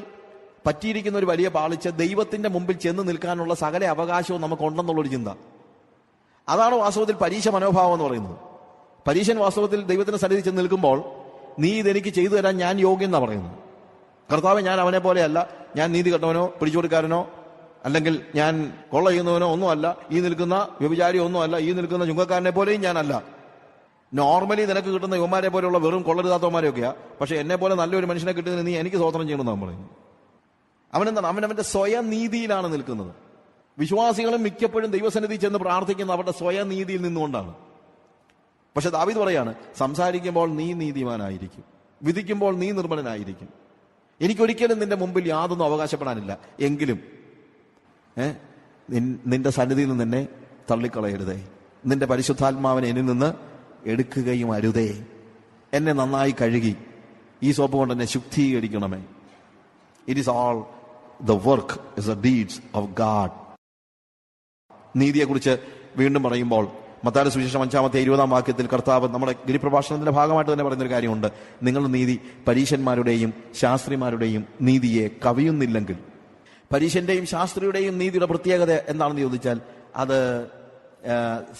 പറ്റിയിരിക്കുന്ന ഒരു വലിയ പാളിച്ച, ദൈവത്തിന്റെ മുമ്പിൽ ചെന്ന് നിൽക്കാനുള്ള സകല അവകാശവും നമുക്കുണ്ടെന്നുള്ളൊരു ചിന്ത. അതാണ് വാസ്തവത്തിൽ പരീക്ഷ മനോഭാവം എന്ന് പറയുന്നത്. പരീശൻ വാസ്തവത്തിൽ ദൈവത്തിന്റെ സന്നിധി ചെന്ന് നിൽക്കുമ്പോൾ നീ ഇതെനിക്ക് ചെയ്തു തരാൻ ഞാൻ യോഗ്യൻ എന്നാണ് പറയുന്നത്. കർത്താവ്, ഞാൻ അവനെ പോലെയല്ല, ഞാൻ നീതി കെട്ടവനോ പിടിച്ചുകൊടുക്കാരനോ അല്ലെങ്കിൽ ഞാൻ കൊള്ള ചെയ്യുന്നവനോ ഒന്നുമല്ല, ഈ നിൽക്കുന്ന വ്യഭിചാരി ഒന്നുമല്ല, ഈ നിൽക്കുന്ന ചുങ്കക്കാരനെ പോലെയും ഞാനല്ല. നോർമലി നിനക്ക് കിട്ടുന്ന യുവമാരെ പോലെയുള്ള വെറും കൊള്ളരുതാത്തവന്മാരെയൊക്കെയാ, പക്ഷെ എന്നെ പോലെ നല്ലൊരു മനുഷ്യനെ കിട്ടുന്നതിന് നീ എനിക്ക് സ്തോത്രം ചെയ്യണമെന്നാണ് പറയുന്നത്. അവനെന്താണ്? അവന്റെ സ്വയം നീതിയിലാണ് നിൽക്കുന്നത്. വിശ്വാസികളും മിക്കപ്പോഴും ദൈവസന്നിധി ചെന്ന് പ്രാർത്ഥിക്കുന്ന അവരുടെ സ്വയം നീതിയിൽ നിന്നുകൊണ്ടാണ്. പക്ഷെ ദാവീദ് പറയാണ്, സംസാരിക്കുമ്പോൾ നീ നീതിമാനായിരിക്കും, വിധിക്കുമ്പോൾ നീ നിർമ്മലനായിരിക്കും. എനിക്കൊരിക്കലും നിന്റെ മുമ്പിൽ യാതൊന്നും അവകാശപ്പെടാനില്ല. എങ്കിലും നിന്റെ സന്നിധിയിൽ നിന്ന് എന്നെ തള്ളിക്കളയരുതേ, നിന്റെ പരിശുദ്ധാത്മാവിനെ എന്നിൽ നിന്ന് എടുക്കുകയും അരുതേ. എന്നെ നന്നായി കഴുകി ഈ സോപ്പ് കൊണ്ട് എന്നെ ശുദ്ധീകരിക്കണമേ. It is all the work is the deeds of God. നീതിയെക്കുറിച്ച് വീണ്ടും പറയുമ്പോൾ മത്തായിയുടെ സുവിശേഷം 5-20 വാക്യത്തിൽ കർത്താവ് നമ്മുടെ ഗിരിപ്രഭാഷണത്തിന്റെ ഭാഗമായിട്ട് തന്നെ പറയുന്നൊരു കാര്യമുണ്ട്. നിങ്ങളുടെ നീതി പരീശന്മാരുടെയും ശാസ്ത്രിമാരുടെയും നീതിയെ കവിയുന്നില്ലെങ്കിൽ. പരീശന്റെയും ശാസ്ത്രിയുടെയും നീതിയുടെ പ്രത്യേകത എന്താണെന്ന് ചോദിച്ചാൽ അത്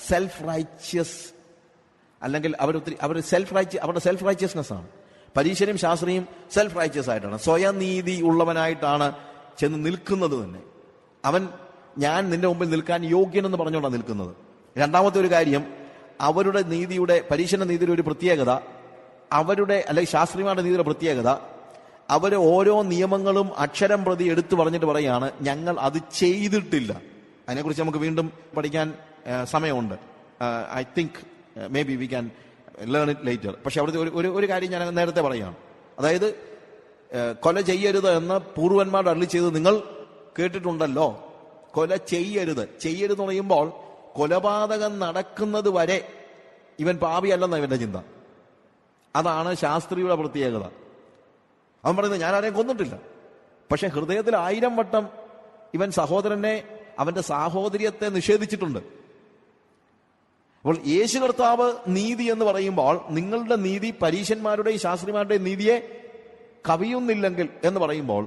സെൽഫ് റൈച്ചിയസ്, അല്ലെങ്കിൽ അവരുടെ സെൽഫ് റൈച്ചിയസ്നെസ് ആണ്. പരീശനും ശാസ്ത്രിയും സെൽഫ് റൈച്ചിയസ് ആയിട്ടാണ്, സ്വയം നീതി ഉള്ളവനായിട്ടാണ് ചെന്ന് നിൽക്കുന്നത് തന്നെ. അവൻ ഞാൻ നിന്റെ മുമ്പിൽ നിൽക്കാൻ യോഗ്യനെന്ന് പറഞ്ഞുകൊണ്ടാണ് നിൽക്കുന്നത്. രണ്ടാമത്തെ ഒരു കാര്യം, അവരുടെ നീതിയുടെ, പരീശന്റെ നീതിയുടെ ഒരു പ്രത്യേകത, അവരുടെ അല്ലെങ്കിൽ ശാസ്ത്രിമാരുടെ നീതിയുടെ പ്രത്യേകത, അവർ ഓരോ നിയമങ്ങളും അക്ഷരം പ്രതി എടുത്തു പറഞ്ഞിട്ട് പറയാണ് ഞങ്ങൾ അത് ചെയ്തിട്ടില്ല. അതിനെക്കുറിച്ച് നമുക്ക് വീണ്ടും പഠിക്കാൻ സമയമുണ്ട്. I think may be we can learn it later. പക്ഷെ അവിടുത്തെ ഒരു കാര്യം ഞാൻ നേരത്തെ പറയുകയാണ്. അതായത് കൊല ചെയ്യരുത് എന്ന് പൂർവന്മാർ അരുളി ചെയ്ത് നിങ്ങൾ കേട്ടിട്ടുണ്ടല്ലോ. കൊല ചെയ്യരുത് എന്ന് പറയുമ്പോൾ കൊലപാതകം നടക്കുന്നത് വരെ ഇവൻ പാപിയല്ലെന്ന ഇവന്റെ ചിന്ത. അതാണ് ശാസ്ത്രിയുടെ പ്രത്യേകത. അവൻ പറയുന്നത് ഞാൻ ആരെയും കൊന്നിട്ടില്ല, പക്ഷെ ഹൃദയത്തിൽ 1000 വട്ടം ഇവൻ സഹോദരനെ, അവന്റെ സാഹോദര്യത്തെ നിഷേധിച്ചിട്ടുണ്ട്. അപ്പോൾ യേശു കർത്താവ് നീതി എന്ന് പറയുമ്പോൾ നിങ്ങളുടെ നീതി പരീശന്മാരുടെയും ശാസ്ത്രിമാരുടെയും നീതിയെ കവിയുന്നില്ലെങ്കിൽ എന്ന് പറയുമ്പോൾ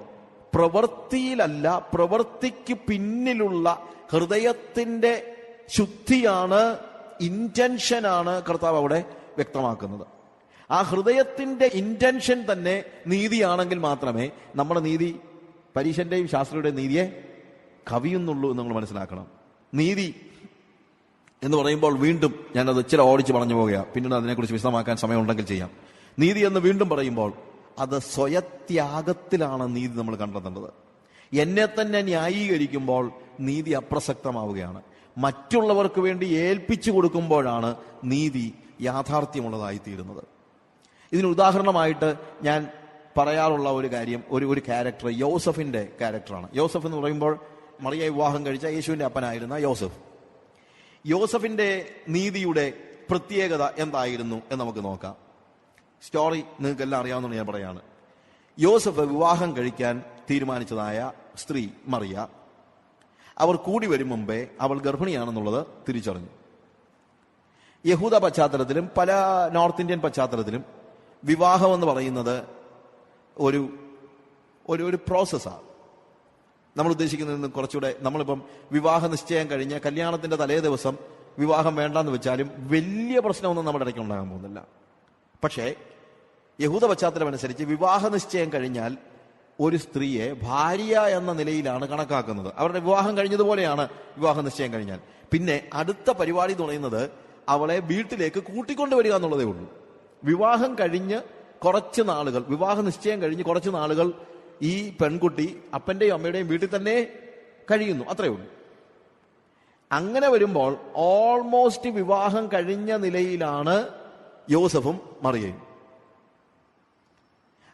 പ്രവൃത്തിയിലല്ല, പ്രവൃത്തിക്ക് പിന്നിലുള്ള ഹൃദയത്തിന്റെ ശുദ്ധിയാണ്, ഇന്റൻഷനാണ് കർത്താവ് അവിടെ വ്യക്തമാക്കുന്നത്. ആ ഹൃദയത്തിന്റെ ഇന്റൻഷൻ തന്നെ നീതിയാണെങ്കിൽ മാത്രമേ നമ്മുടെ നീതി പരീശന്റെയും ശാസ്ത്രിയുടെയും നീതിയെ കവിയുന്നുള്ളൂ എന്ന് നമ്മൾ മനസ്സിലാക്കണം. നീതി എന്ന് പറയുമ്പോൾ വീണ്ടും ഞാനത് ഇച്ചിരി ഓടിച്ച് പറഞ്ഞു പോകുകയാണ്, പിന്നീട് അതിനെക്കുറിച്ച് വിശദമാക്കാൻ സമയമുണ്ടെങ്കിൽ ചെയ്യാം. നീതി എന്ന് വീണ്ടും പറയുമ്പോൾ അത് സ്വയത്യാഗത്തിലാണ് നീതി നമ്മൾ കണ്ടെത്തേണ്ടത്. എന്നെ തന്നെ ന്യായീകരിക്കുമ്പോൾ നീതി അപ്രസക്തമാവുകയാണ്. മറ്റുള്ളവർക്ക് വേണ്ടി ഏൽപ്പിച്ചു കൊടുക്കുമ്പോഴാണ് നീതി യാഥാർത്ഥ്യമുള്ളതായിത്തീരുന്നത്. ഇതിന് ഉദാഹരണമായിട്ട് ഞാൻ പറയാറുള്ള ഒരു കാര്യം, ഒരു ക്യാരക്ടർ യോസഫിന്റെ ക്യാരക്ടറാണ്. യോസഫ് എന്ന് പറയുമ്പോൾ മറിയ വിവാഹം കഴിച്ച യേശുവിന്റെ അപ്പനായിരുന്ന യോസഫ്. യോസഫിന്റെ നീതിയുടെ പ്രത്യേകത എന്തായിരുന്നു എന്ന് നമുക്ക് നോക്കാം. സ്റ്റോറി നിങ്ങൾക്ക് എല്ലാം അറിയാവുന്ന ഞാൻ പറയാണ്. യോസഫ് വിവാഹം കഴിക്കാൻ തീരുമാനിച്ചതായ സ്ത്രീ മറിയ, അവർ കൂടി വരും മുമ്പേ അവൾ ഗർഭിണിയാണെന്നുള്ളത് തിരിച്ചറിഞ്ഞു. യഹൂദ പശ്ചാത്തലത്തിലും പല നോർത്ത് ഇന്ത്യൻ പശ്ചാത്തലത്തിലും വിവാഹം എന്ന് പറയുന്നത് ഒരു പ്രോസസ്സാണ്. നമ്മൾ ഉദ്ദേശിക്കുന്നതിന് കുറച്ചുകൂടെ, നമ്മളിപ്പം വിവാഹ നിശ്ചയം കഴിഞ്ഞ് കല്യാണത്തിന്റെ തലേ ദിവസം വിവാഹം വേണ്ടെന്ന് വെച്ചാലും വലിയ പ്രശ്നമൊന്നും നമ്മുടെ ഇടയ്ക്ക് ഉണ്ടാകാൻ പോകുന്നില്ല. പക്ഷേ യഹൂദ പശ്ചാത്തലം അനുസരിച്ച് വിവാഹ നിശ്ചയം കഴിഞ്ഞാൽ ഒരു സ്ത്രീയെ ഭാര്യ എന്ന നിലയിലാണ് കണക്കാക്കുന്നത്. അവരുടെ വിവാഹം കഴിഞ്ഞതുപോലെയാണ് വിവാഹ നിശ്ചയം കഴിഞ്ഞാൽ. പിന്നെ അടുത്ത പരിപാടി തുടങ്ങുന്നത് അവളെ വീട്ടിലേക്ക് കൂട്ടിക്കൊണ്ടുവരിക എന്നുള്ളതേ ഉള്ളൂ. വിവാഹം കഴിഞ്ഞ് കുറച്ച് നാളുകൾ, വിവാഹ നിശ്ചയം കഴിഞ്ഞ് കുറച്ച് നാളുകൾ ഈ പെൺകുട്ടി അപ്പന്റെയും അമ്മയുടെയും വീട്ടിൽ തന്നെ കഴിയുന്നു, അത്രയേ ഉള്ളൂ. അങ്ങനെ വരുമ്പോൾ ഓൾമോസ്റ്റ് വിവാഹം കഴിഞ്ഞ നിലയിലാണ് യോസഫും മറിയയും.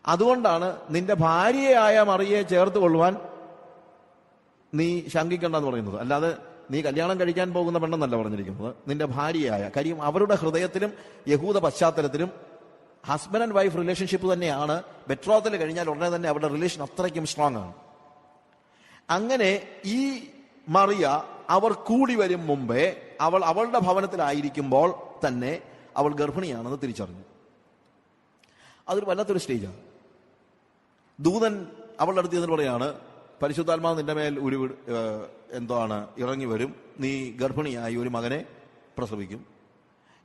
അതുകൊണ്ടാണ് നിന്റെ ഭാര്യയായ മറിയയെ ചേർത്ത് കൊള്ളുവാൻ നീ ശങ്കിക്കണ്ടെന്ന് പറയുന്നത്. അല്ലാതെ നീ കല്യാണം കഴിക്കാൻ പോകുന്ന പെണ്ണെന്നല്ല പറഞ്ഞിരിക്കുന്നത്, നിന്റെ ഭാര്യയായ. കാര്യം അവരുടെ ഹൃദയത്തിലും യഹൂദ പശ്ചാത്തലത്തിലും ഹസ്ബൻഡ് ആൻഡ് വൈഫ് റിലേഷൻഷിപ്പ് തന്നെയാണ്. ബെട്രോത്തിൽ കഴിഞ്ഞാൽ ഉടനെ തന്നെ അവരുടെ റിലേഷൻ അത്രയ്ക്കും സ്ട്രോങ് ആണ്. അങ്ങനെ ഈ മറിയ അവർ കൂടി വരും മുമ്പേ അവളുടെ ഭവനത്തിലായിരിക്കുമ്പോൾ തന്നെ അവൾ ഗർഭിണിയാണെന്ന് തിരിച്ചറിഞ്ഞു. അതൊരു വല്ലാത്തൊരു സ്റ്റേജാണ്. ദൂതൻ അവളുടെ അടുത്ത് ചെന്നിട്ട് പറയാണ്, പരിശുദ്ധാത്മാവ് നിന്റെ മേൽ എന്താണ് ഇറങ്ങി വരും, നീ ഗർഭിണിയായി ഒരു മകനെ പ്രസവിക്കും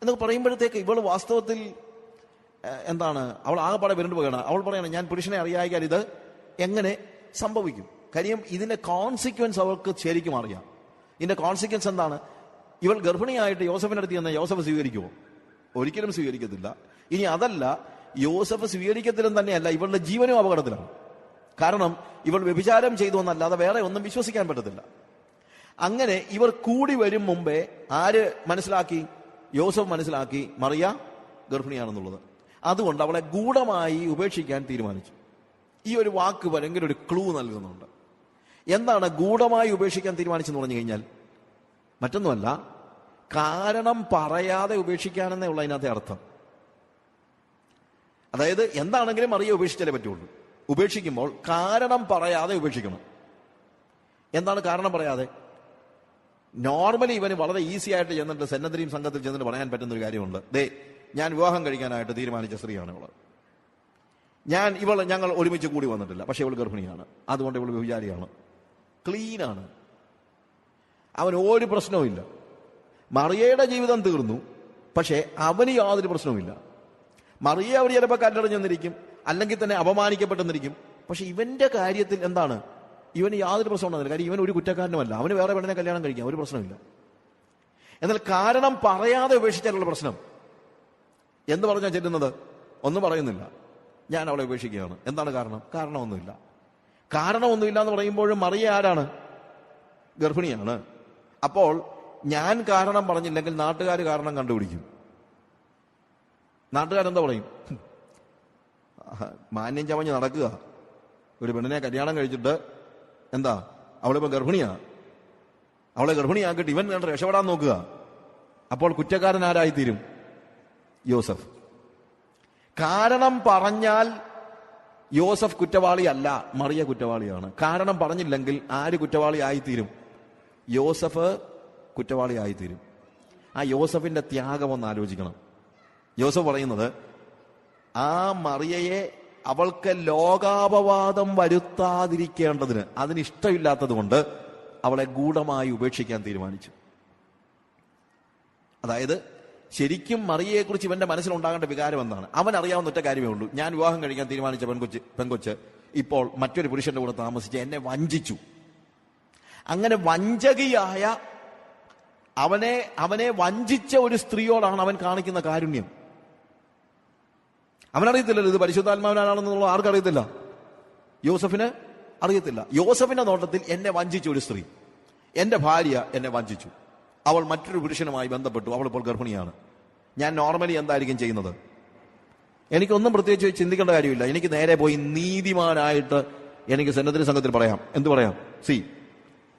എന്നൊക്കെ പറയുമ്പോഴത്തേക്ക് ഇവൾ വാസ്തവത്തിൽ എന്താണ്, അവൾ ആകെപ്പാടെ വിരണ്ടു പോവുകയാണ്. അവൾ പറയണം, ഞാൻ പുരുഷനെ അറിയായാൽ ഇത് എങ്ങനെ സംഭവിക്കും? കാര്യം ഇതിന്റെ കോൺസിക്വൻസ് അവൾക്ക് ശരിക്കും അറിയാം. ഇതിന്റെ കോൺസിക്വൻസ് എന്താണ്? ഇവൾ ഗർഭിണിയായിട്ട് യോസഫിന്റെ അടുത്ത് ചെന്ന് യോസഫ് സ്വീകരിക്കുമോ? ഒരിക്കലും സ്വീകരിക്കത്തില്ല. ഇനി അതല്ല, യോസഫ് സ്വീകരിക്കത്തില്ലെന്ന് തന്നെയല്ല, ഇവളുടെ ജീവനും അപകടത്തിലാണ്. കാരണം ഇവൾ വ്യഭിചാരം ചെയ്തു എന്നല്ലാതെ വേറെ ഒന്നും വിശ്വസിക്കാൻ പറ്റത്തില്ല. അങ്ങനെ ഇവർ കൂടി വരും മുമ്പേ ആര് മനസ്സിലാക്കി? യോസഫ് മനസ്സിലാക്കി മറിയ ഗർഭിണിയാണെന്നുള്ളത്. അതുകൊണ്ട് അവളെ ഗൂഢമായി ഉപേക്ഷിക്കാൻ തീരുമാനിച്ചു. ഈ ഒരു വാക്ക് ഭയങ്കര ഒരു ക്ലൂ നൽകുന്നുണ്ട്. എന്താണ് ഗൂഢമായി ഉപേക്ഷിക്കാൻ തീരുമാനിച്ചെന്ന് പറഞ്ഞു കഴിഞ്ഞാൽ മറ്റൊന്നുമല്ല, കാരണം പറയാതെ ഉപേക്ഷിക്കാനെന്നേ ഉള്ള അതിനകത്തെ അർത്ഥം. അതായത് എന്താണെങ്കിലും മറിയ ഉപേക്ഷിച്ചാലേ പറ്റുള്ളൂ. ഉപേക്ഷിക്കുമ്പോൾ കാരണം പറയാതെ ഉപേക്ഷിക്കണം. എന്താണ് കാരണം പറയാതെ? നോർമലി ഇവന് വളരെ ഈസി ആയിട്ട് ചെന്നിട്ട് സെന്നദ്രീം സംഘത്തിൽ ചെന്നിട്ട് പറയാൻ പറ്റുന്ന ഒരു കാര്യമുണ്ട്. ഞാൻ വിവാഹം കഴിക്കാനായിട്ട് തീരുമാനിച്ച സ്ത്രീയാണ് ഇവള്. ഞങ്ങൾ ഒരുമിച്ച് കൂടി വന്നിട്ടില്ല, പക്ഷെ ഇവൾ ഗർഭിണിയാണ്, അതുകൊണ്ട് ഇവൾ വ്യഭിചാരിയാണ്. ക്ലീനാണ്. അവന് ഒരു പ്രശ്നവുമില്ല. മറിയയുടെ ജീവിതം തീർന്നു, പക്ഷെ അവന് യാതൊരു പ്രശ്നവുമില്ല. മറിയ അവർ ചിലപ്പോൾ കല്ലെറിഞ്ഞെന്നിരിക്കും, അല്ലെങ്കിൽ തന്നെ അപമാനിക്കപ്പെട്ടെന്നിരിക്കും. പക്ഷെ ഇവന്റെ കാര്യത്തിൽ എന്താണ്? ഇവന് യാതൊരു പ്രശ്നം ഉണ്ടാകുന്നില്ല. കാര്യം ഇവൻ ഒരു കുറ്റക്കാരനുമല്ല. അവന് വേറെ പെണ്ണിനെ കല്യാണം കഴിക്കാം, ഒരു പ്രശ്നമില്ല. എന്നാൽ കാരണം പറയാതെ ഉപേക്ഷിച്ചാലുള്ള പ്രശ്നം. എന്ത് പറഞ്ഞാൽ ചെല്ലുന്നത്? ഒന്നും പറയുന്നില്ല, ഞാൻ അവളെ ഉപേക്ഷിക്കുകയാണ്. എന്താണ് കാരണം? കാരണമൊന്നുമില്ല. കാരണമൊന്നുമില്ല എന്ന് പറയുമ്പോഴും മറിയ ആരാണ്? ഗർഭിണിയാണ്. അപ്പോൾ ഞാൻ കാരണം പറഞ്ഞില്ലെങ്കിൽ നാട്ടുകാർ കാരണം കണ്ടുപിടിക്കും. നാട്ടുകാരെന്താ പറയും? മാന്യം ചമഞ്ഞ് നടക്കുക, ഒരു പെണ്ണിനെ കല്യാണം കഴിച്ചിട്ട് എന്താ അവളിപ്പോ ഗർഭിണിയാ, അവളെ ഗർഭിണിയാക്കിയിട്ട് ഇവൻ കണ്ട് രക്ഷപ്പെടാൻ നോക്കുക. അപ്പോൾ കുറ്റക്കാരൻ ആരായിത്തീരും? യോസഫ്. കാരണം പറഞ്ഞാൽ യോസഫ് കുറ്റവാളിയല്ല, മറിയ കുറ്റവാളിയാണ്. കാരണം പറഞ്ഞില്ലെങ്കിൽ ആര് കുറ്റവാളി ആയിത്തീരും? യോസഫ് കുറ്റവാളി ആയിത്തീരും. ആ യോസഫിന്റെ ത്യാഗം ഒന്ന് ആലോചിക്കണം. യോസഫ് പറയുന്നത്, ആ മറിയയെ അവൾക്ക് ലോകാപവാദം വരുത്താതിരിക്കേണ്ടതിന്, അതിനിഷ്ടമില്ലാത്തത് കൊണ്ട് അവളെ ഗൂഢമായി ഉപേക്ഷിക്കാൻ തീരുമാനിച്ചു. അതായത് ശരിക്കും മറിയയെക്കുറിച്ച് ഇവന്റെ മനസ്സിലുണ്ടാകേണ്ട വികാരം എന്താണ്? അവൻ അറിയാവുന്ന ഒറ്റ കാര്യമേ ഉള്ളൂ, ഞാൻ വിവാഹം കഴിക്കാൻ തീരുമാനിച്ച പെൺകൊച്ച് ഇപ്പോൾ മറ്റൊരു പുരുഷന്റെ കൂടെ താമസിച്ച് എന്നെ വഞ്ചിച്ചു. അങ്ങനെ വഞ്ചകിയായ അവനെ വഞ്ചിച്ച ഒരു സ്ത്രീയോടാണ് അവൻ കാണിക്കുന്ന കാരുണ്യം. അവനറിയത്തില്ലല്ലോ ഇത് പരിശുദ്ധാത്മാവിനാണെന്നുള്ള. ആർക്കറിയത്തില്ല? യോസഫിന് അറിയത്തില്ല. യോസഫിന്റെ നോട്ടത്തിൽ എന്നെ വഞ്ചിച്ച ഒരു സ്ത്രീ, എന്റെ ഭാര്യ എന്നെ വഞ്ചിച്ചു, അവൾ മറ്റൊരു പുരുഷനുമായി ബന്ധപ്പെട്ടു, അവൾ ഇപ്പോൾ ഗർഭിണിയാണ്. ഞാൻ നോർമലി എന്തായിരിക്കും ചെയ്യുന്നത്? എനിക്കൊന്നും പ്രത്യേകിച്ച് ചിന്തിക്കേണ്ട കാര്യമില്ല. എനിക്ക് നേരെ പോയി നീതിമാനായിട്ട് എനിക്ക് സെന്നദ്രീം സംഘത്തിൽ പറയാം. എന്ത് പറയാം? സി,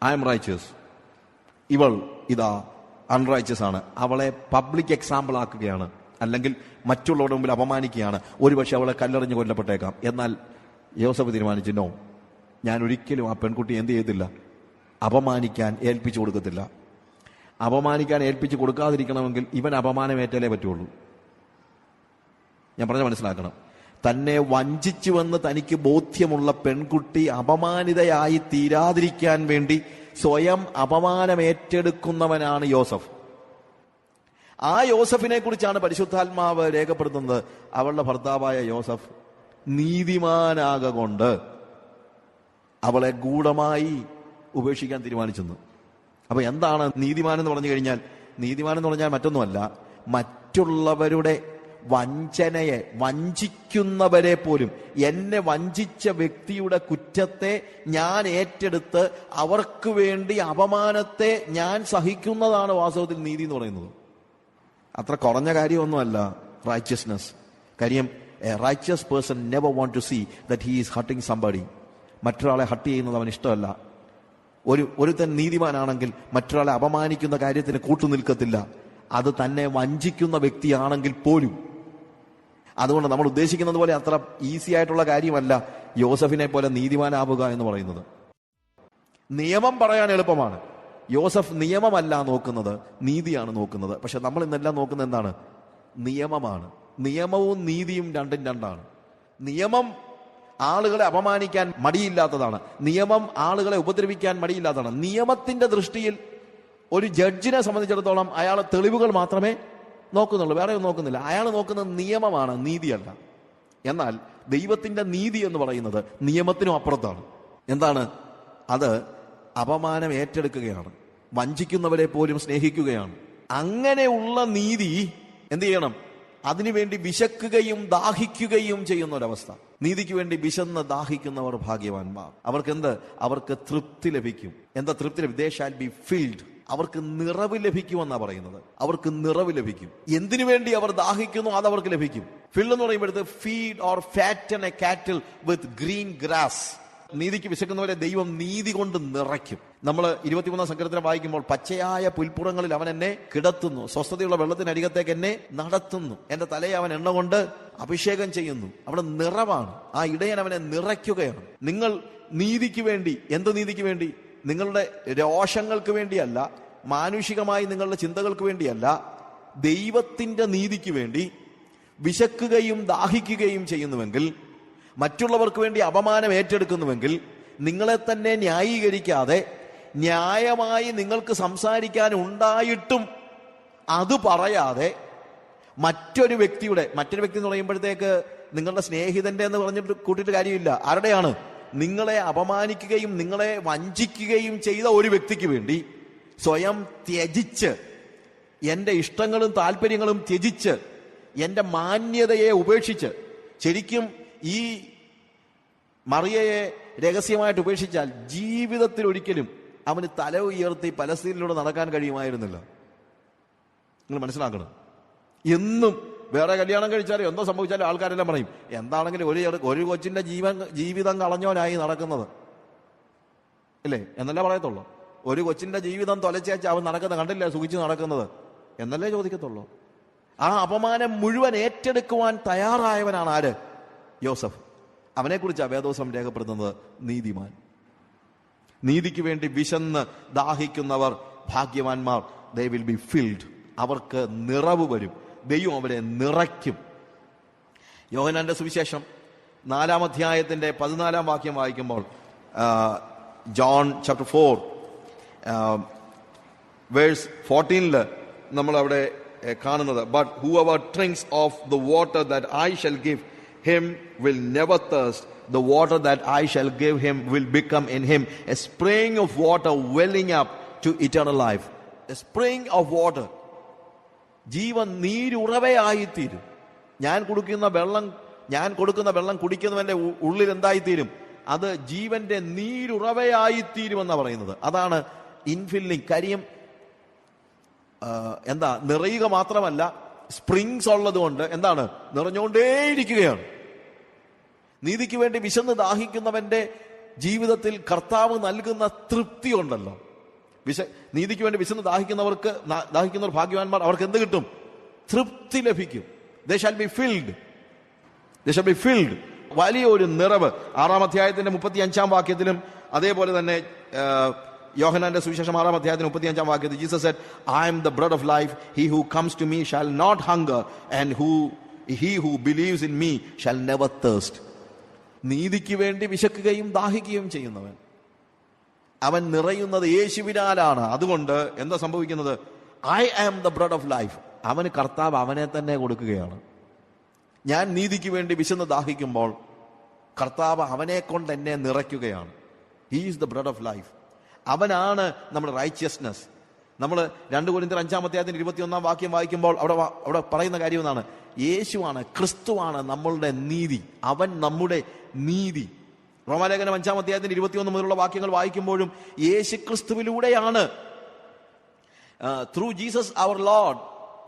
ഐ എം റൈച്ചസ്, ഇവൾ ഇതാ അൺറൈച്ചസ് ആണ്. അവളെ പബ്ലിക് എക്സാമ്പിൾ ആക്കുകയാണ്, അല്ലെങ്കിൽ മറ്റുള്ളവരുടെ മുമ്പിൽ അപമാനിക്കുകയാണ്. ഒരുപക്ഷെ അവളെ കല്ലെറിഞ്ഞ് കൊല്ലപ്പെട്ടേക്കാം. എന്നാൽ യോസഫ് തീരുമാനിച്ചു, നോ, ഞാൻ ഒരിക്കലും ആ പെൺകുട്ടി എന്ത് ചെയ്യത്തില്ല? അപമാനിക്കാൻ ഏൽപ്പിച്ചു കൊടുക്കത്തില്ല. അപമാനിക്കാൻ ഏൽപ്പിച്ചു കൊടുക്കാതിരിക്കണമെങ്കിൽ ഇവൻ അപമാനമേറ്റാലേ പറ്റുള്ളൂ. ഞാൻ പറഞ്ഞ മനസ്സിലാക്കണം. തന്നെ വഞ്ചിച്ചുവെന്ന് തനിക്ക് ബോധ്യമുള്ള പെൺകുട്ടി അപമാനിതയായി തീരാതിരിക്കാൻ വേണ്ടി സ്വയം അപമാനമേറ്റെടുക്കുന്നവനാണ് യോസഫ്. ആ യോസഫിനെ കുറിച്ചാണ് പരിശുദ്ധാത്മാവ് രേഖപ്പെടുത്തുന്നത്. അവളുടെ ഭർത്താവായ യോസഫ് നീതിമാനാകൊണ്ട് അവളെ ഗൂഢമായി ഉപേക്ഷിക്കാൻ തീരുമാനിച്ചെന്ന്. അപ്പൊ എന്താണ് നീതിമാൻ എന്ന് പറഞ്ഞു കഴിഞ്ഞാൽ? നീതിമാൻ എന്ന് പറഞ്ഞാൽ മറ്റൊന്നുമല്ല, മറ്റുള്ളവരുടെ വഞ്ചനയെ, വഞ്ചിക്കുന്നവരെ പോലും, എന്നെ വഞ്ചിച്ച വ്യക്തിയുടെ കുറ്റത്തെ ഞാൻ ഏറ്റെടുത്ത് അവർക്ക് വേണ്ടി അപമാനത്തെ ഞാൻ സഹിക്കുന്നതാണ് വാസ്തവത്തിൽ നീതി എന്ന് പറയുന്നത്. അത്ര കുറഞ്ഞ കാര്യമൊന്നുമല്ല റൈച്ചസ്നെസ്. കാര്യം a righteous person never want to see that he is hurting somebody. മറ്റൊരാളെ ഹർട്ട് ചെയ്യുന്നത് അവൻ ഇഷ്ടമല്ല. ഒരുത്തൻ നീതിമാനാണെങ്കിൽ മറ്റൊരാളെ അപമാനിക്കുന്ന കാര്യത്തിന് കൂട്ടുനിൽക്കത്തില്ല, അത് തന്നെ വഞ്ചിക്കുന്ന വ്യക്തിയാണെങ്കിൽ പോലും. അതുകൊണ്ട് നമ്മൾ ഉദ്ദേശിക്കുന്നത് പോലെ അത്ര ഈസി ആയിട്ടുള്ള കാര്യമല്ല യോസഫിനെ പോലെ നീതിമാനാവുക എന്ന് പറയുന്നത്. നിയമം പറയാൻ എളുപ്പമാണ്. യോസഫ് നിയമമല്ല നോക്കുന്നത്, നീതിയാണ് നോക്കുന്നത്. പക്ഷെ നമ്മൾ ഇന്നെല്ലാം നോക്കുന്നത് എന്താണ്? നിയമമാണ്. നിയമവും നീതിയും രണ്ടും രണ്ടാണ്. നിയമം ആളുകളെ അപമാനിക്കാൻ മടിയില്ലാത്തതാണ്. നിയമം ആളുകളെ ഉപദ്രവിക്കാൻ മടിയില്ലാത്തതാണ്. നിയമത്തിന്റെ ദൃഷ്ടിയിൽ ഒരു ജഡ്ജിനെ സംബന്ധിച്ചിടത്തോളം അയാൾ തെളിവുകൾ മാത്രമേ നോക്കുന്നുള്ളൂ, വേറെ ഒന്നും നോക്കുന്നില്ല. അയാൾ നോക്കുന്നത് നിയമമാണ്, നീതിയല്ല. എന്നാൽ ദൈവത്തിന്റെ നീതി എന്ന് പറയുന്നത് നിയമത്തിനും അപ്പുറത്താണ്. എന്താണ് അത്? അപമാനം ഏറ്റെടുക്കുകയാണ്, വഞ്ചിക്കുന്നവരെ പോലും സ്നേഹിക്കുകയാണ്. അങ്ങനെയുള്ള നീതി എന്ത് ചെയ്യണം? അതിനുവേണ്ടി വിശക്കുകയും ദാഹിക്കുകയും ചെയ്യുന്ന ഒരവസ്ഥ. നീതിക്ക് വേണ്ടി വിശന്ന് ദാഹിക്കുന്നവർ ഭാഗ്യവാന്മാർ. അവർക്ക് തൃപ്തി ലഭിക്കും. എന്താ തൃപ്തി ലഭിക്കും? ദേ ഷാൽ ബി ഫിൽഡ്. അവർക്ക് നിറവ് ലഭിക്കുമെന്നാണ് പറയുന്നത്. അവർക്ക് നിറവ് ലഭിക്കും. എന്തിനു വേണ്ടി അവർ ദാഹിക്കുന്നു അത് അവർക്ക് ലഭിക്കും. ഫിൽഡ് എന്ന് പറയുമ്പോഴത്തെ ഫീഡ് ഓർ ഫാറ്റൻ എ കാറ്റിൽ വിത്ത് ഗ്രീൻ ഗ്രാസ്. നീതിക്ക് വിശക്കുന്നവരെ ദൈവം നീതി കൊണ്ട് നിറയ്ക്കും. നമ്മൾ 23 സങ്കീർത്തനം വായിക്കുമ്പോൾ, പച്ചയായ പുൽപ്പുറങ്ങളിൽ അവൻ എന്നെ കിടത്തുന്നു, സ്വസ്ഥതയുള്ള വെള്ളത്തിനരികത്തേക്ക് എന്നെ നടത്തുന്നു, എന്റെ തലയെ അവൻ എണ്ണ കൊണ്ട് അഭിഷേകം ചെയ്യുന്നു. അവിടെ നിറവാണ്. ആ ഇടയൻ അവനെ നിറയ്ക്കുകയാണ്. നിങ്ങൾ നീതിക്ക് വേണ്ടി, എന്ത് നീതിക്ക് വേണ്ടി? നിങ്ങളുടെ രോഷങ്ങൾക്ക് വേണ്ടിയല്ല, മാനുഷികമായി നിങ്ങളുടെ ചിന്തകൾക്ക് വേണ്ടിയല്ല, ദൈവത്തിന്റെ നീതിക്ക് വേണ്ടി വിശക്കുകയും ദാഹിക്കുകയും ചെയ്യുന്നുവെങ്കിൽ, മറ്റുള്ളവർക്ക് വേണ്ടി അപമാനം ഏറ്റെടുക്കുന്നുവെങ്കിൽ, നിങ്ങളെ തന്നെ ന്യായീകരിക്കാതെ ന്യായമായി നിങ്ങൾക്ക് സംസാരിക്കാൻ ഉണ്ടായിട്ടും അത് പറയാതെ മറ്റൊരു വ്യക്തി എന്ന് പറയുമ്പോഴത്തേക്ക് നിങ്ങളുടെ സ്നേഹിതന്റെ എന്ന് പറഞ്ഞിട്ട് കൂട്ടിയിട്ട് കാര്യമില്ല. ആരുടെയാണ്? നിങ്ങളെ അപമാനിക്കുകയും നിങ്ങളെ വഞ്ചിക്കുകയും ചെയ്ത ഒരു വ്യക്തിക്ക് വേണ്ടി സ്വയം ത്യജിച്ച്, എന്റെ ഇഷ്ടങ്ങളും താല്പര്യങ്ങളും ത്യജിച്ച്, എന്റെ മാന്യതയെ ഉപേക്ഷിച്ച്, ശരിക്കും ഈ മറിയയെ രഹസ്യമായിട്ട് ഉപേക്ഷിച്ചാൽ ജീവിതത്തിൽ ഒരിക്കലും അവന് തല ഉയർത്തി പലസ്തീനിലൂടെ നടക്കാൻ കഴിയുമായിരുന്നില്ല. നിങ്ങൾ മനസ്സിലാക്കണം. എന്നും വേറെ കല്യാണം കഴിച്ചാലും എന്തോ സംഭവിച്ചാലും ആൾക്കാരെല്ലാം പറയും, എന്താണെങ്കിലും ഒരു കൊച്ചിന്റെ ജീവിതം കളഞ്ഞവനായി നടക്കുന്നത് അല്ലേ എന്നല്ലേ പറയത്തുള്ളൂ. ഒരു കൊച്ചിന്റെ ജീവിതം തൊലച്ചേച്ച് അവൻ നടക്കുന്നത് കണ്ടില്ലേ, സുഖിച്ച് നടക്കുന്നത് എന്നല്ലേ ചോദിക്കത്തുള്ളൂ. ആ അപമാനം മുഴുവൻ ഏറ്റെടുക്കുവാൻ തയ്യാറായവനാണ് ആര്? യോസഫ്. അവനെക്കുറിച്ച് വേദോസം രേഖപ്പെടുത്തുന്നത് നീതിമാൻ. നീതിക്ക് വേണ്ടി വിശന്ന് ദാഹിക്കുന്നവർ ഭാഗ്യവാന്മാർ. They will be filled. അവർക്ക് നിറവ് വരും. ദൈവം അവരെ നിറയ്ക്കും. യോഹന്നാന്റെ സുവിശേഷം 4-ാം അധ്യായത്തിന്റെ 14-ാം വാക്യം വായിക്കുമ്പോൾ, ജോൺ ചാപ്റ്റർ 4 വേഴ്സ് 14 നമ്മൾ അവിടെ കാണുന്നത്, but whoever drinks of the water that I shall give him will never thirst. The water that I shall give him will become in him a spring of water welling up to eternal life. A spring of water. ജീവൻ നീരുറവയായിത്തീരും. ഞാൻ കൊടുക്കുന്ന വെള്ളം കുടിക്കുന്നവന്റെ ഉള്ളിൽ എന്തായിത്തീരും? അത് ജീവന്റെ നീരുറവയായിത്തീരുമെന്നാണ് പറയുന്നത്. അതാണ് infilling. കാര്യം എന്താ? നിറയുക മാത്രമല്ല, സ്പ്രിങ്സ് ഉള്ളത് കൊണ്ട് എന്താണ്? നിറഞ്ഞുകൊണ്ടേയിരിക്കുകയാണ്. നീതിക്ക് വേണ്ടി വിശന്ന് ദാഹിക്കുന്നവന്റെ ജീവിതത്തിൽ കർത്താവ് നൽകുന്ന തൃപ്തി ഉണ്ടല്ലോ. നീതിക്ക് വേണ്ടി വിശന്ന് ദാഹിക്കുന്നവർ ഭാഗ്യവാന്മാർ. അവർക്ക് എന്ത് കിട്ടും? തൃപ്തി ലഭിക്കും. They shall be filled. They shall be filled. വലിയൊരു നിറവ്. 6-ാം അധ്യായത്തിന്റെ 35-ാം വാക്യത്തിലും അതേപോലെ തന്നെ യോഹന്നാന്റെ സുവിശേഷം 6-ാം അധ്യായത്തിന് 35-ാം വാക്യത്തിൽ Jesus said, I am the bread of life. He who comes to me shall not hunger, and he who believes in me shall never thirst. നീതിക്ക് വേണ്ടി വിശക്കുകയും ദാഹിക്കുകയും ചെയ്യുന്നവൻ, അവൻ നിറയുന്നത് യേശുവിനാലാണ്. അതുകൊണ്ട് എന്താ സംഭവിക്കുന്നത്? I am the bread of life. അവന് കർത്താവ് അവനെ തന്നെ കൊടുക്കുകയാണ്. ഞാൻ നീതിക്ക് വേണ്ടി വിശന്ന് ദാഹിക്കുമ്പോൾ കർത്താവ് അവനെ കൊണ്ട് എന്നെ നിറയ്ക്കുകയാണ്. He is the bread of life. അവനാണ് നമ്മുടെ റൈച്ചിയസ്നെസ്. നമ്മൾ 2 കൊരിന്ത്യർ 5-ാം അധ്യായത്തിന് 21-ാം വാക്യം വായിക്കുമ്പോൾ അവിടെ പറയുന്ന കാര്യം എന്നാണ്, യേശുവാണ്, ക്രിസ്തുവാണ് നമ്മളുടെ നീതി. അവൻ നമ്മുടെ നീതി. റോമാലേഖനം 5-ാം അധ്യായത്തിന് 21 മുതലുള്ള വാക്യങ്ങൾ വായിക്കുമ്പോഴും യേശു ക്രിസ്തുവിലൂടെയാണ്, ത്രൂ ജീസസ് അവർ ലോർഡ്,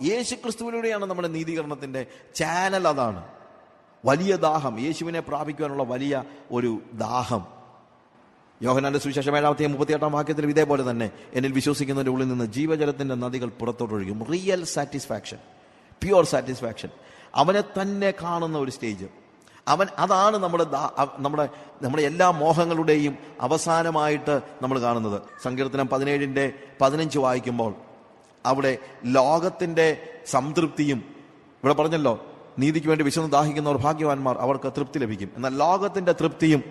യേശു ക്രിസ്തുവിലൂടെയാണ് നമ്മുടെ നീതീകരണത്തിന്റെ ചാനൽ. അതാണ് വലിയ ദാഹം, യേശുവിനെ പ്രാപിക്കുവാനുള്ള വലിയ ഒരു ദാഹം. യോഹന്നാന്റെ സുവിശേഷം 7-ാം അധ്യായം 38-ാം വാക്യത്തിൽ ഇതേപോലെ തന്നെ, എന്നിൽ വിശ്വസിക്കുന്നതിന്റെ ഉള്ളിൽ നിന്ന് ജീവജലത്തിന്റെ നദികൾ പുറത്തോട്ടൊഴുകും. Real satisfaction, pure satisfaction. അവനെ തന്നെ കാണുന്ന ഒരു സ്റ്റേജ്. അതാണ് നമ്മുടെ എല്ലാ മോഹങ്ങളുടെയും അവസാനമായിട്ട് നമ്മൾ കാണുന്നത്. സങ്കീർത്തനം 17-15 വായിക്കുമ്പോൾ അവിടെ ലോകത്തിന്റെ സംതൃപ്തിയും, ഇവിടെ പറഞ്ഞല്ലോ നീതിക്ക് വേണ്ടി വിശന്ന് ദാഹിക്കുന്നവർ ഭാഗ്യവാന്മാർ, അവർക്ക് തൃപ്തി ലഭിക്കും. എന്നാൽ ലോകത്തിന്റെ തൃപ്തിയും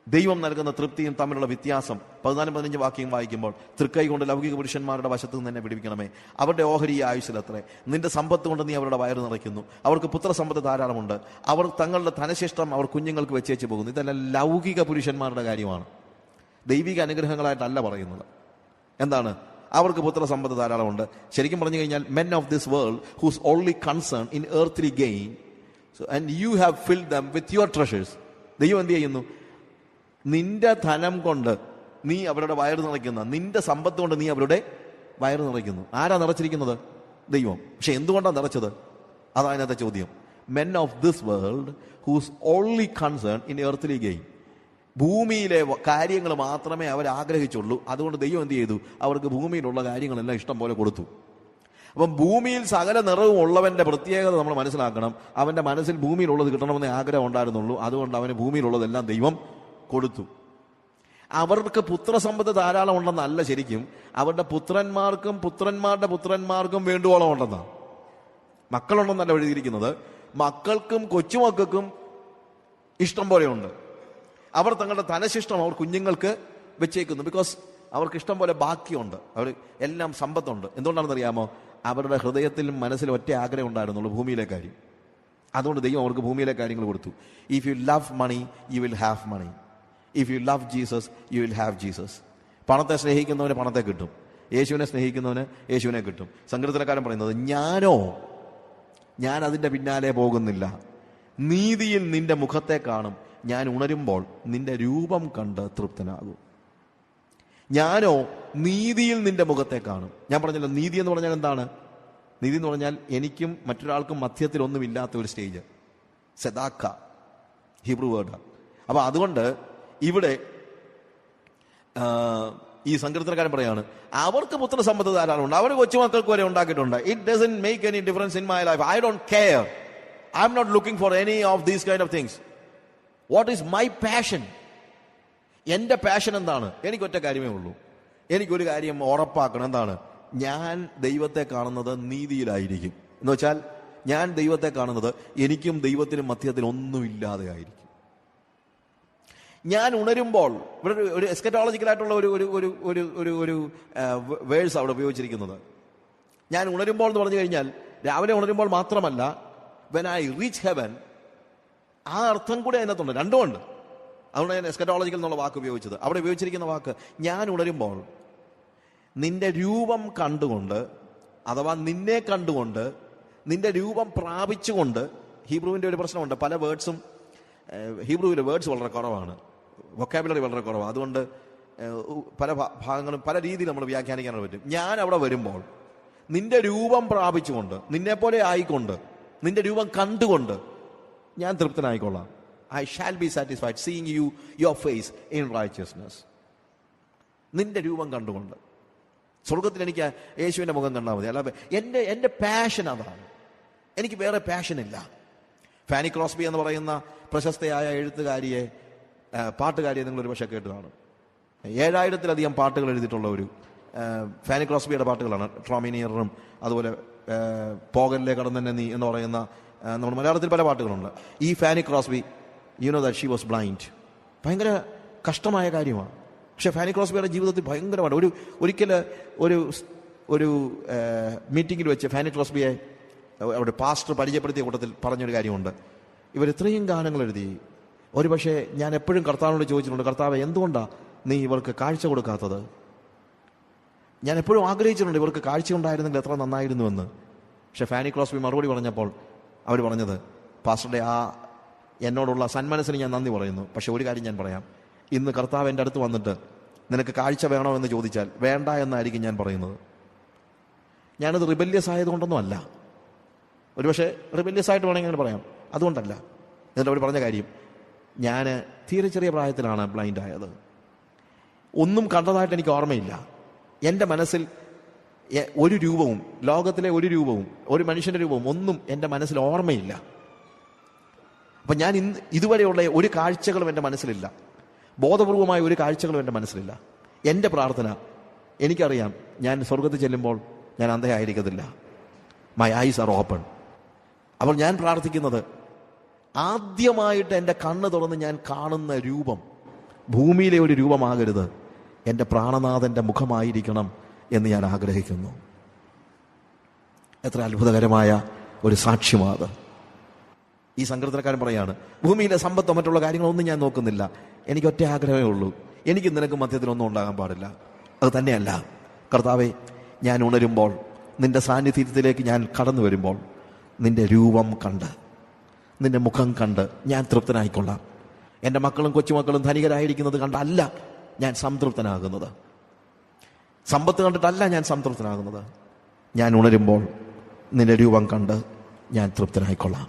ദൈവം നൽകുന്ന തൃപ്തിയും തമ്മിലുള്ള വ്യത്യാസം 14-15 വാക്യം വായിക്കുമ്പോൾ, തൃക്കൈ കൊണ്ട് ലൗകിക പുരുഷന്മാരുടെ വശത്ത് നിന്ന് തന്നെ പിടിപ്പിക്കണമേ, അവരുടെ ഓഹരി ആയുസ്സിലത്രേ, നിന്റെ സമ്പത്ത് കൊണ്ട് നീ അവരുടെ വയറ് നിറയ്ക്കുന്നു, അവർക്ക് പുത്രസമ്പത്ത് ധാരാളമുണ്ട്, അവർ തങ്ങളുടെ ധനശിഷ്ടം അവർ കുഞ്ഞുങ്ങൾക്ക് വെച്ചേച്ച് പോകുന്നു. ഇതെല്ലാം ലൗകിക പുരുഷന്മാരുടെ കാര്യമാണ്, ദൈവിക അനുഗ്രഹങ്ങളായിട്ടല്ല പറയുന്നത്. എന്താണ്? അവർക്ക് പുത്രസമ്പത്ത് ധാരാളമുണ്ട്. ശരിക്കും പറഞ്ഞു കഴിഞ്ഞാൽ men of this world whose only concern in earthly gain, and you have filled them with your treasures. ദൈവം എന്ത് ചെയ്യുന്നു? നിന്റെ ധനം കൊണ്ട് നീ അവരുടെ വയറ് നിറയ്ക്കുന്ന, നിന്റെ സമ്പത്ത് കൊണ്ട് നീ അവരുടെ വയറ് നിറയ്ക്കുന്നു. ആരാ നിറച്ചിരിക്കുന്നത്? ദൈവം. പക്ഷെ എന്തുകൊണ്ടാണ് നിറച്ചത്? അതാണ് അതിനകത്തെ ചോദ്യം. men of this world whose only concern in earthly gain, ഭൂമിയിലെ കാര്യങ്ങൾ മാത്രമേ അവർ ആഗ്രഹിച്ചുള്ളൂ. അതുകൊണ്ട് ദൈവം എന്ത് ചെയ്തു? അവർക്ക് ഭൂമിയിലുള്ള കാര്യങ്ങളെല്ലാം ഇഷ്ടം പോലെ കൊടുത്തു. അപ്പം ഭൂമിയിൽ സകല നിറവും ഉള്ളവന്റെ പ്രത്യേകത നമ്മൾ മനസ്സിലാക്കണം. അവന്റെ മനസ്സിൽ ഭൂമിയിലുള്ളത് കിട്ടണമെന്നേ ആഗ്രഹം ഉണ്ടായിരുന്നുള്ളൂ. അതുകൊണ്ട് അവന് ഭൂമിയിലുള്ളതെല്ലാം ദൈവം കൊടുത്തു. അവർക്ക് പുത്രസമ്പത്ത് ധാരാളം ഉണ്ടെന്നല്ല, ശരിക്കും അവരുടെ പുത്രന്മാർക്കും പുത്രന്മാരുടെ പുത്രന്മാർക്കും വേണ്ടുവോളം ഉണ്ടെന്നാണ്. മക്കളുണ്ടെന്നല്ല എഴുതിയിരിക്കുന്നത്. മക്കൾക്കും കൊച്ചുമക്കൾക്കും ഇഷ്ടം പോലെയുണ്ട്. അവർ തങ്ങളുടെ ധനശിഷ്ടം അവർ കുഞ്ഞുങ്ങൾക്ക് വെച്ചേക്കുന്നു. ബിക്കോസ് അവർക്ക് ഇഷ്ടം പോലെ ബാക്കിയുണ്ട്, അവർ എല്ലാം സമ്പത്തുണ്ട്. എന്തുകൊണ്ടാണെന്ന് അറിയാമോ? അവരുടെ ഹൃദയത്തിലും മനസ്സിലും ഒറ്റ ആഗ്രഹം ഉണ്ടായിരുന്നുള്ളൂ, ഭൂമിയിലെ കാര്യം. അതുകൊണ്ട് ദൈവം അവർക്ക് ഭൂമിയിലെ കാര്യങ്ങൾ കൊടുത്തു. If you love money you will have money, if you love Jesus you will have Jesus. പണത്തെ സ്നേഹിക്കുന്നവന് പണത്തെ കിട്ടും, യേശുവിനെ സ്നേഹിക്കുന്നവന് യേശുവിനെ കിട്ടും. സങ്കീർത്തനക്കാരൻ പറയുന്നത്, ഞാൻ അതിൻ്റെ പിന്നാലെ പോകുന്നില്ല, നീതിയിൽ നിന്റെ മുഖത്തെ കാണും, ഞാൻ ഉണരുമ്പോൾ നിന്റെ രൂപം കണ്ട് തൃപ്തനാകും. ഞാനോ നീതിയിൽ നിന്റെ മുഖത്തെ കാണും. ഞാൻ പറഞ്ഞല്ലോ, നീതി എന്ന് പറഞ്ഞാൽ എന്താണ്? നീതി എന്ന് പറഞ്ഞാൽ എനിക്കും മറ്റൊരാൾക്കും മധ്യത്തിൽ ഒന്നുമില്ലാത്ത ഒരു സ്റ്റേജ്, സെദാക്ക, ഹീബ്രു വേർഡ്. അപ്പൊ അതുകൊണ്ട് ഇവിടെ ഈ സങ്കീർത്തനക്കാരൻ പറയാണ്, അവർക്ക് പുത്രസമ്പത്ത് ധാരാളമുണ്ട്, അവർ കൊച്ചുമക്കൾക്ക് വരെ ഉണ്ടാക്കിയിട്ടുണ്ട്. It doesn't make any difference in my life. I don't care. I am not looking for any of these kind of things. What is my passion? എന്റെ പാഷൻ എന്താണ്? എനിക്കൊറ്റ കാര്യമേ ഉള്ളൂ. എനിക്കൊരു കാര്യം ഉറപ്പാക്കണം. എന്താണ്? ഞാൻ ദൈവത്തെ കാണുന്നത് നീതിയിലായിരിക്കും. എന്ന് വെച്ചാൽ ഞാൻ ദൈവത്തെ കാണുന്നത് എനിക്കും ദൈവത്തിനും മധ്യത്തിൽ ഒന്നുമില്ലാതെ ആയിരിക്കും. ഞാൻ ഉണരുമ്പോൾ, ഇവിടെ ഒരു എസ്കറ്റോളജിക്കലായിട്ടുള്ള ഒരു വേഴ്സ് അവിടെ ഉപയോഗിച്ചിരിക്കുന്നത്. ഞാൻ ഉണരുമ്പോൾ എന്ന് പറഞ്ഞു കഴിഞ്ഞാൽ രാവിലെ ഉണരുമ്പോൾ മാത്രമല്ല, വെൻ ഐ റീച്ച് ഹെവൻ, ആ അർത്ഥം കൂടെ അതിനകത്തുണ്ട്. രണ്ടുമുണ്ട്. അതുകൊണ്ട് ഞാൻ എസ്കറ്റോളജിക്കൽ എന്നുള്ള വാക്ക് ഉപയോഗിച്ചത്. അവിടെ ഉപയോഗിച്ചിരിക്കുന്ന വാക്ക് ഞാൻ ഉണരുമ്പോൾ നിന്റെ രൂപം കണ്ടുകൊണ്ട്, അഥവാ നിന്നെ കണ്ടുകൊണ്ട്, നിന്റെ രൂപം പ്രാപിച്ചുകൊണ്ട്. ഹീബ്രുവിൻ്റെ ഒരു പ്രശ്നമുണ്ട്, പല വേർഡ്സും ഹീബ്രുവിലെ വേർഡ്സ് വളരെ കുറവാണ്, വൊക്കാബുലറി വളരെ കുറവാണ്. അതുകൊണ്ട് പല ഭാഗങ്ങളും പല രീതിയിൽ നമ്മൾ വ്യാഖ്യാനിക്കാനായിട്ട് പറ്റും. ഞാൻ അവിടെ വരുമ്പോൾ നിന്റെ രൂപം പ്രാപിച്ചുകൊണ്ട്, നിന്നെപ്പോലെ ആയിക്കൊണ്ട്, നിന്റെ രൂപം കണ്ടുകൊണ്ട് ഞാൻ തൃപ്തനായിക്കൊള്ളാം. I shall be satisfied seeing you your face in righteousness. നിന്റെ രൂപം കണ്ടുകൊണ്ട് സ്വർഗത്തിൽ എനിക്ക് യേശുവിൻ്റെ മുഖം കണ്ടാൽ മതി. അല്ല, എൻ്റെ പാഷൻ അതാണ്, എനിക്ക് വേറെ പാഷനില്ല. ഫാനി ക്രോസ്ബി എന്ന് പറയുന്ന പ്രശസ്തയായ എഴുത്തുകാരിയെ, പാട്ടുകാരിയെ നിങ്ങളൊരു പക്ഷേ കേട്ട് കാണും. 7000-ലധികം പാട്ടുകൾ എഴുതിയിട്ടുള്ള ഒരു ഫാനി ക്രോസ്ബിയുടെ പാട്ടുകളാണ്. ട്രോമിനിയറും അതുപോലെ പോകലിലെ കടന്നെ നീ എന്ന് പറയുന്ന നമ്മുടെ മലയാളത്തിൽ പല പാട്ടുകളുണ്ട്. ഈ Fani Crosby, you know that she was blind. ഭയങ്കര കഷ്ടമായ കാര്യമാണ്. പക്ഷെ ഫാനി ക്രോസ്ബിയുടെ ജീവിതത്തിൽ ഭയങ്കരമാണ്. ഒരിക്കൽ ഒരു മീറ്റിങ്ങിൽ വെച്ച് ഫാനി ക്രോസ്ബിയെ അവിടെ പാസ്റ്റർ പരിചയപ്പെടുത്തിയ കൂട്ടത്തിൽ പറഞ്ഞൊരു കാര്യമുണ്ട്. ഇവർ ഇത്രയും ഗാനങ്ങൾ എഴുതി. ഒരു പക്ഷേ ഞാൻ എപ്പോഴും കർത്താവിനോട് ചോദിച്ചിട്ടുണ്ട്, കർത്താവ് എന്തുകൊണ്ടാണ് നീ ഇവർക്ക് കാഴ്ച കൊടുക്കാത്തത്? ഞാൻ എപ്പോഴും ആഗ്രഹിച്ചിട്ടുണ്ട് ഇവർക്ക് കാഴ്ച ഉണ്ടായിരുന്നെങ്കിൽ എത്ര നന്നായിരുന്നുവെന്ന്. പക്ഷെ ഫാനി ക്രോസ്ബി മറുപടി പറഞ്ഞപ്പോൾ അവർ പറഞ്ഞത്, പാസ്റ്ററുടെ ആ എന്നോടുള്ള സന്മനസ്സിന് ഞാൻ നന്ദി പറയുന്നു, പക്ഷെ ഒരു കാര്യം ഞാൻ പറയാം, ഇന്ന് കർത്താവ് എൻ്റെ അടുത്ത് വന്നിട്ട് നിനക്ക് കാഴ്ച വേണോ എന്ന് ചോദിച്ചാൽ വേണ്ട എന്നായിരിക്കും ഞാൻ പറയുന്നത്. ഞാനത് റിബല്യസ് ആയതുകൊണ്ടൊന്നും അല്ല, ഒരുപക്ഷെ റിബല്യസ് ആയിട്ട് വേണമെങ്കിൽ അങ്ങനെ പറയാം, അതുകൊണ്ടല്ല. എന്നിട്ട് അവർ പറഞ്ഞ കാര്യം, ഞാൻ തീരെ ചെറിയ പ്രായത്തിലാണ് ബ്ലൈൻഡ് ആയത്. ഒന്നും കണ്ടതായിട്ട് എനിക്ക് ഓർമ്മയില്ല. എൻ്റെ മനസ്സിൽ ഒരു രൂപവും, ലോകത്തിലെ ഒരു രൂപവും, ഒരു മനുഷ്യൻ്റെ രൂപവും ഒന്നും എൻ്റെ മനസ്സിൽ ഓർമ്മയില്ല. അപ്പം ഞാൻ ഇതുവരെയുള്ള ഒരു കാഴ്ചകളും എൻ്റെ മനസ്സിലില്ല, ബോധപൂർവമായ ഒരു കാഴ്ചകളും എൻ്റെ മനസ്സിലില്ല. എൻ്റെ പ്രാർത്ഥന, എനിക്കറിയാം ഞാൻ സ്വർഗത്തിൽ ചെല്ലുമ്പോൾ ഞാൻ അന്ധയായിരിക്കത്തില്ല. My eyes are open. അപ്പോൾ ഞാൻ പ്രാർത്ഥിക്കുന്നത്, ആദ്യമായിട്ട് എൻ്റെ കണ്ണ് തുറന്ന് ഞാൻ കാണുന്ന രൂപം ഭൂമിയിലെ ഒരു രൂപമാകരുത്, എൻ്റെ പ്രാണനാഥൻ്റെ മുഖമായിരിക്കണം എന്ന് ഞാൻ ആഗ്രഹിക്കുന്നു. എത്ര അത്ഭുതകരമായ ഒരു സാക്ഷ്യമാത്. ഈ സങ്കീർത്തനക്കാരൻ പറയാണ്, ഭൂമിയിലെ സമ്പത്തോ മറ്റുള്ള കാര്യങ്ങളൊന്നും ഞാൻ നോക്കുന്നില്ല, എനിക്ക് ഒറ്റ ആഗ്രഹമേ ഉള്ളൂ, എനിക്ക് നിനക്ക് മധ്യത്തിലൊന്നും ഉണ്ടാകാൻ പാടില്ല. അത് തന്നെയല്ല കർത്താവെ, ഞാൻ ഉണരുമ്പോൾ, നിന്റെ സാന്നിധ്യത്തിലേക്ക് ഞാൻ കടന്നു വരുമ്പോൾ, നിന്റെ രൂപം കണ്ട്, നിന്റെ മുഖം കണ്ട് ഞാൻ തൃപ്തനായിക്കൊള്ളാം. എൻ്റെ മക്കളും കൊച്ചുമക്കളും ധനികരായിരിക്കുന്നത് കണ്ടല്ല ഞാൻ സംതൃപ്തനാകുന്നത്, സമ്പത്ത് കണ്ടിട്ടല്ല ഞാൻ സംതൃപ്തനാകുന്നത്. ഞാൻ ഉണരുമ്പോൾ നിന്റെ രൂപം കണ്ട് ഞാൻ തൃപ്തനായിക്കൊള്ളാം.